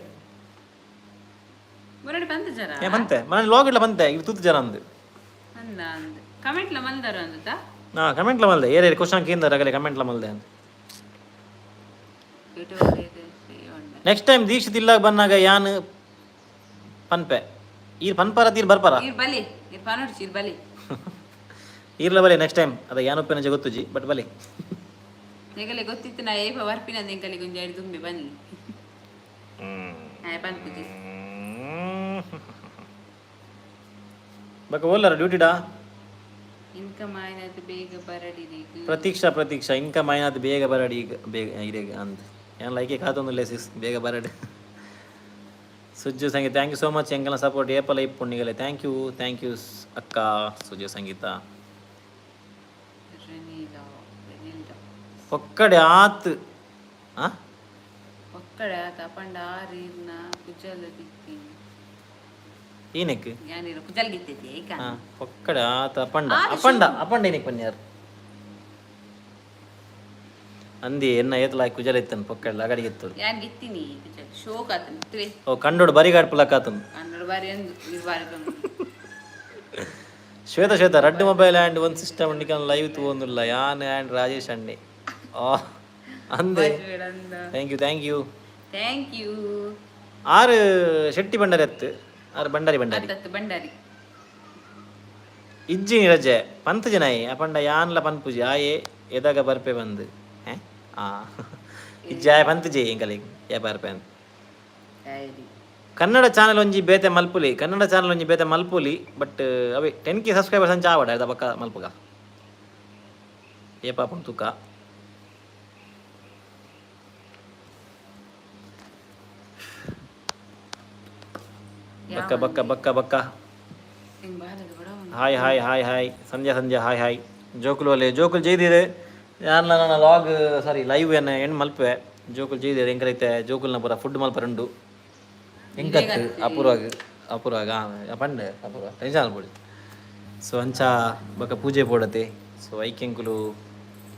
ಏನ್ ಪಂತೆ ಮನೆ ಲಾಗ್ ಇಡ್ಲ ಪಂತೆ ಇದು ತೂತು ಜನ ಅಂದು ಕಮೆಂಟ್ಲ ಮಲ್ದಾರ ಅಂತ ಕಮೆಂಟ್ಲ ಮಲ್ದೆ ಏರೇರಿ ಕ್ವಶನ್ ಕೇಂದ್ರ ಆಗಲೇ ಕಮೆಂಟ್ಲ ಮಲ್ದೆ ಅಂತ ನೆಕ್ಸ್ಟ್ ಟೈಮ್ ದೀಕ್ಷಿತ್ ಇಲ್ಲ ಬಂದಾಗ ಯಾನ್ ಪನ್ಪೆ ಈರ್ ಪನ್ಪಾರ ತೀರ್ ಬರ್ಪಾರ ಈರ್ಲ ಬಲೆ ನೆಕ್ಸ್ಟ್ ಟೈಮ್ ಅದ ಯಾನುಪ್ಪೆನ ಗೊತ್ತುಜಿ ಬಟ್ ಬಲೆ ನೆಗಲೆ ಗೊತ್ತಿತ್ತು ನಾ ಏಪ ವರ್ಪಿನ ನೆಂಕಲಿ ಗುಂಜ ತುಂಬಿ ಬನ್ನಿ ಪನ್ಪುಜಿ ಬಕ ಓಲರ ಡ್ಯೂಟಿಡಾ ಇನ್ಕಮ್ ಆಯ್ನದು ಬೇಗ ಬರಡಿರಿ ಪ್ರತೀಕ್ಷಾ ಇನ್ಕಮ್ ಆಯ್ನದು ಬೇಗ ಬರಡಿ ಈಗ ಬೇಗ ಇರೇಗ ಅಂತ ಏನು ಲೈಕೆ ಕಾತೊಂದುಲ್ಲೆ ಸಿಸ್ ಬೇಗ ಬರಡಿ Sujju Sangeetha thank you so much ಎಂಕಲ್ನ ಸಪೋರ್ಟ್ ಏಪಲ ಇಪ್ಪುಣ್ಣಿಗಲೆ ಥ್ಯಾಂಕ್ ಯು ಅಕ್ಕ ಸುಜ್ಜು ಸಂಗೀತ ಒಕ್ಕಡೆ ಆತ್ ಒಕ್ಕಡೆ ಆತ ಅಪಂಡ ಆರೀರ್ನ ಕುಜಲ ದಿತ್ತಿ ಏನಕ್ಕೆ ಯಾನಿರ ಕುಜಲ್ ಗಿತ್ತೈತಿ ಏಕ ಒಕ್ಕಡೆ ಆತ ಅಪಂಡ ಏನಕ್ಕೆ ಪನ್ಯಾರ್ ಅಂದಿ ಎನ್ನ ಏತಲ ಕುಜಲ ಇತ್ತನ್ ಪೊಕ್ಕಡ ಅಗಡಿ ಇತ್ತು ಯಾನ್ ಗಿತ್ತೀನಿ ಕುಜಲ್ ಶೋಕ್ ಆತನ್ ತುವೆ ಓ ಕಂಡೋಡು ಬರಿಗಾಡ್ ಪುಲಕ್ ಆತನ್ ಕನ್ನಡ ಬಾರಿ ಅಂದು ಇರ್ಬಾರಿ ಬಂದು ಶ್ವೇತ ರಡ್ಡು ಮೊಬೈಲ್ ಆ್ಯಂಡ್ ಒಂದು ಸಿಸ್ಟಮ್ ಉಂಡಿಕನ್ ಲೈವ್ ತೂವೊಂದುಲ್ಲ ಯಾನ್ ಆ್ಯಂಡ್ ರಾಜೇಶ್ ಅಂಡೆ ಅಂದೆ ಥ್ಯಾಂಕ್ ಯು ಆರು ಶೆಟ್ಟಿ ಬಂಡಾರಿ ಅತ್ತು ಆರು ಬಂಡಾರಿ ಇಜ್ಜಿನಿ ರಜೆ ಪಂತ್ ಜನಾಯಿ ಅಪಂಡ ಯಾನ್ಲ ಪನ್ಪುಜಿ ಆಯೆ ಎದಾಗ ಬರ್ಪೆ ಬಂದು ಇಜ್ಜಾಯ ಪಂತ್ ಜೆ ಎಂಕಲೆ ಯಾ ಬರ್ಪೆ ಅಂತ ಕನ್ನಡ ಚಾನಲ್ ಒಂಜಿ ಬೇತೆ ಮಲ್ಪುಲಿ ಬಟ್ ಅವೇ 10K ಸಬ್ಸ್ಕ್ರೈಬರ್ಸ್ ಅಂಚ ಆವಡ ಅದ ಪಕ್ಕ ಮಲ್ಪುಗ ಏ ಪಾಪನ್ ತೂಕ ಬಕ್ಕ ಹಾಯ್ ಸಂಧ್ಯಾ ಹಾಯ್ ಜೋಕುಲ್ ಜೈದಿರೆ ಯಾರನ್ನ ನನ್ನ ಲಾಗ್ ಲೈವ್ ಏನು ಹೆಣ್ಣು ಮಲ್ಪೆ ಜೋಕುಲ್ ಜೈದಿರೆ ಹೆಂಗೈತೆ ಜೋಕುಲ್ನ ಪೂರ ಫುಡ್ ಮಲ್ಪರಂಡು ಹೆಂಗತ್ತು ಅಪೂರ್ವಾಗ ಅಪೂರ್ವ ಟೆನ್ಷನ್ ಅಲ್ಬಿಡಿ ಸೊ ಅಂಚ ಬಕ್ಕ ಪೂಜೆ ಪೋಡತೆ ಸೊ ಐಕೆಂಕುಲು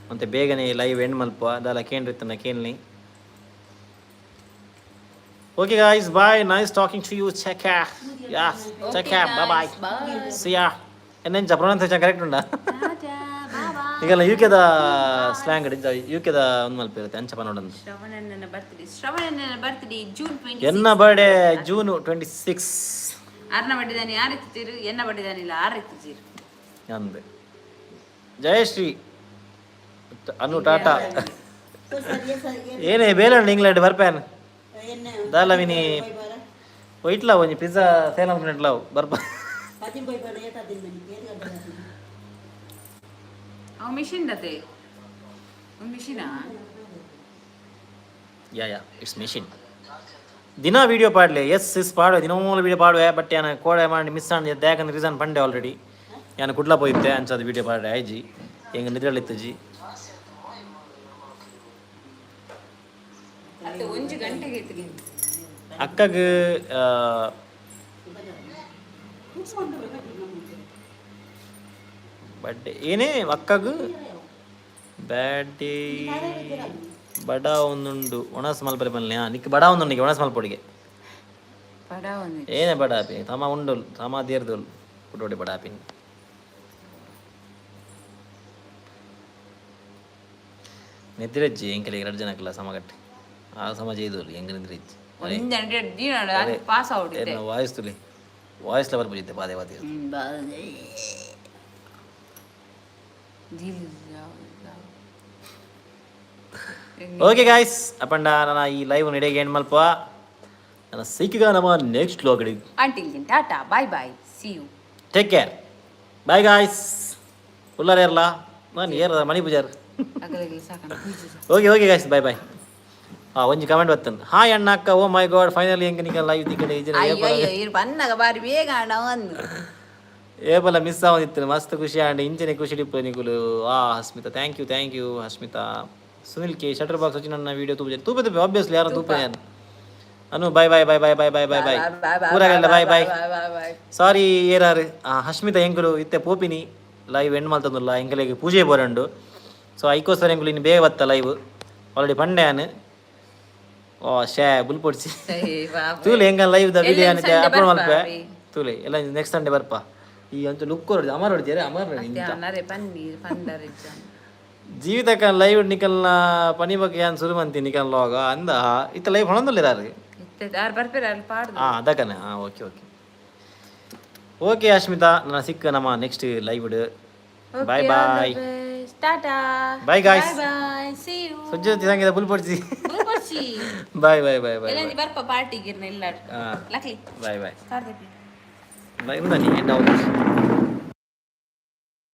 ಮತ್ತೆ ಬೇಗನೆ ಲೈವ್ ಎಂಡ್ ಮಲ್ಪ ದಾಲ ಕೇಂದ್ರಿತ್ತನ ಕೇಳ್ನಿ okay guys bye nice talking to you check bye ಸಿಯಾ ಎನ್ನೆಂಚ ಪ್ರೊನೌನ್ಸಿಯೇಷನ್ ಕರೆಕ್ಟ್ ಉಂಡಾ ಈಗೆಲ್ಲ ಯುಕೆದ ಸ್ಲ್ಯಾಂಗ್ ಯುಕೆದ ಒಂದು ಮಲ್ಪ ಇರುತ್ತೆ ಅಂಚ ಪನ್ನೊಂದು ಶ್ರವಣನ ಬರ್ತ್ಡೇ ಜೂನ್ 26 ಎನ್ನ ಬರ್ಡೇ ಜೂನ್ 26 ಅರ್ನ ಬಡ್ಡಿದಾನಿ ಯಾರು ಎತ್ತಿರು ಎನ್ನ ಬಡ್ಡಿದಾನಿಲ್ಲ ಆರು ಎತ್ತಿರು ಅಂದೆ ಜಯಶ್ರೀ ಅನು ಟಾಟಾ ಏನೇ ಬೇಲೆ ಇಂಗ್ಲೆಂಡ್ ಬರ್ಪೇನ್ ದಾಲವಿನಿ ಒಯ್ಟ್ಲ ಒಂಜಿ ಪಿಜ್ಜಾ ಸೇಲಂ ಇಟ್ಲಾವ್ ಬರ್ಪ ಅವ ಮಿಷಿನ್ ದತೆ ಮಿಷಿನಾ ಯಾ ಇಟ್ಸ್ ಮಿಷಿನ್ ದಿನ ವೀಡಿಯೋ ಪಾಡ್ಲೆ ಎಸ್ ಪಾಡುವೆ ದಿನಮೂಲ ವೀಡಿಯೋ ಪಾಡುವೆ ಬಟ್ ಯಾನ ಕೋಡೆ ಮಾಡಿ ಮಿಸ್ ಆಂಡ್ ಯಾಕಂದ್ರೆ ರೀಸನ್ ಪಂಡೆ ಆಲ್ರೆಡಿ ಯಾನ ಕುಡ್ಲ ಪೋಯಿತ್ತೆ ಅಂಚದ ವೀಡಿಯೋ ಪಾಡ್ರೆ ಆಯ್ಜಿ ಹೆಂಗೆ ನಿದ್ರಳಿತ್ತು ಜಿ ಅಕ್ಕಗೆ ಬರ್ಡೇ ಏನೇ ಅಕ್ಕಗೂ ಬರ್ಡೇ ಬಡ ಒಂದುಂಡು ಒಣಸ್ ಮಲ್ಪರೆ ಬನ್ನಿ ನಿಕ್ ಬಡ ಒಂದುಂಡಿಗೆ ಒಣಸ್ ಮಲ್ಪೊಡಿಗೆ ಏನೇ ಬಡಾಪಿ ತಮ ಉಂಡೋಲ್ ತಮ ದೇರ್ದೋಲ್ ಕುಟೋಡಿ ಬಡಾಪಿನ್ ನಿದ್ರೆಜ್ಜಿ ಎಂಕಲಿ 2 ಜನಕ್ಕೆಲ್ಲ ಸಮಗಟ್ಟಿ ಆ ಸಮಾಜ ಇದೋಲ್ ಹೆಂಗ ನಿದ್ರೆಜ್ಜಿ ವಾಯ್ಸ್ ತುಲಿ ವಾಯ್ಸ್ ಲವರ್ ಬುಜಿತ್ತೆ ಬಾದೆ ಬಾದೆ ಓಕೆ ಗಾಯ್ಸ್ ಅಪ್ಪಂಡ ನನ್ನ ಈ ಲೈವ್ ನಡೆಗೆ ಏನು ಮಲ್ಪ ನನ್ನ ಸಿಕ್ಕಿಗ ನಮ್ಮ next vlog until then tata bye bye see you take care bye guys ಉಲ್ಲಾರ ಇರಲ್ಲ ನಾನು ಏರ ಮಣಿ ಪೂಜಾರ್ ಓಕೆ ಗಾಯ್ಸ್ ಬೈ ಬೈ ಒಂಜಿ ಕಮೆಂಟ್ ಬರ್ತನ್ ಹಾಯ್ ಅಣ್ಣ ಅಕ್ಕ ಓ ಮೈ ಗಾಡ್ ಫೈನಲಿ ಹೆಂಗೆ ನಿಕ ಲೈವ್ ದಿಕ್ಕಡೆ ಬನ್ನಗ ಬಾರಿ ಬೇಗ ಒಂದು ಏಪಲ ಮಿಸ್ ಆಗೋದಿತ್ತು ಮಸ್ತ್ ಖುಷಿ ಆಂಡ್ ಇಂಚನೆ ಖುಷಿ ಡಿಪ್ಪು ನಿಕುಲು Hasmitha thank you Hasmitha Sunil K ಶಟರ್ ಬಾಕ್ಸ್ వచ్చి ನನ್ನ ವಿಡಿಯೋ ತೂಪೆ ಆಬ್ವಿಯಸ್ಲಿ ಯಾರು ತೂಪೆ ಅನು ಬೈ ಪೂರಾಗಲ್ಲ ಬೈ ಸಾರಿ ಏರಾರು ಹಸ್ಮಿತಾ ಎಂಕುಲು ಇತ್ತೆ ಪೋಪಿನಿ ಲೈವ್ ಎಂಡ್ ಮಲ್ತಂದುಲ್ಲ ಎಂಕಲೆಗೆ ಪೂಜೆ ಬೋರಂಡು ಸೊ ಐಕೋಸ್ಕರ ಎಂಕುಲು ಇನ್ನು ಬೇಗ ಬತ್ತ ಲೈವ್ ಆಲ್ರೆಡಿ ಪಂಡೆ ಆನು ಶೇ ಬುಲ್ ಪೊಡ್ಸಿ ತೂಲೆ ಹೆಂಗ live the video upload Malpe ತೂಲೆ ಎಲ್ಲ ನೆಕ್ಸ್ಟ್ ಸಂಡೇ ಬರ್ಪ ಈ ಅಂತ ಲುಕ್ ಅಮರ್ ಹೊಡಿತೀರಿ ಜೀವಿತಕ್ಕ ಲೈವ್ ನಿಕಲ್ನ ಪನಿ ಬಗ್ಗೆ ಏನು ಶುರು ಮಂತಿ ನಿಕಲ್ ಲಾಗ ಅಂದ ಇತ್ತ ಲೈವ್ ಹೊಣದಲ್ಲಿರಾರು ಅದಕ್ಕನೆ ಓಕೆ ಅಶ್ಮಿತಾ ನನ್ನ ಸಿಕ್ಕ ನಮ್ಮ ನೆಕ್ಸ್ಟ್ ಲೈವ್ ಬಾಯ್ ಬಾಯ್ ಗಾಯ್ಸ್ ಸುಜ್ಜಿ ಸಂಗೀತ ಬುಲ್ ಪಡ್ಸಿ ಬಾಯ್ ಬರ್ಪ ಪಾರ್ಟಿಗೆ ಬಾಯ್ ಬಾಯ್ ಎಂಡ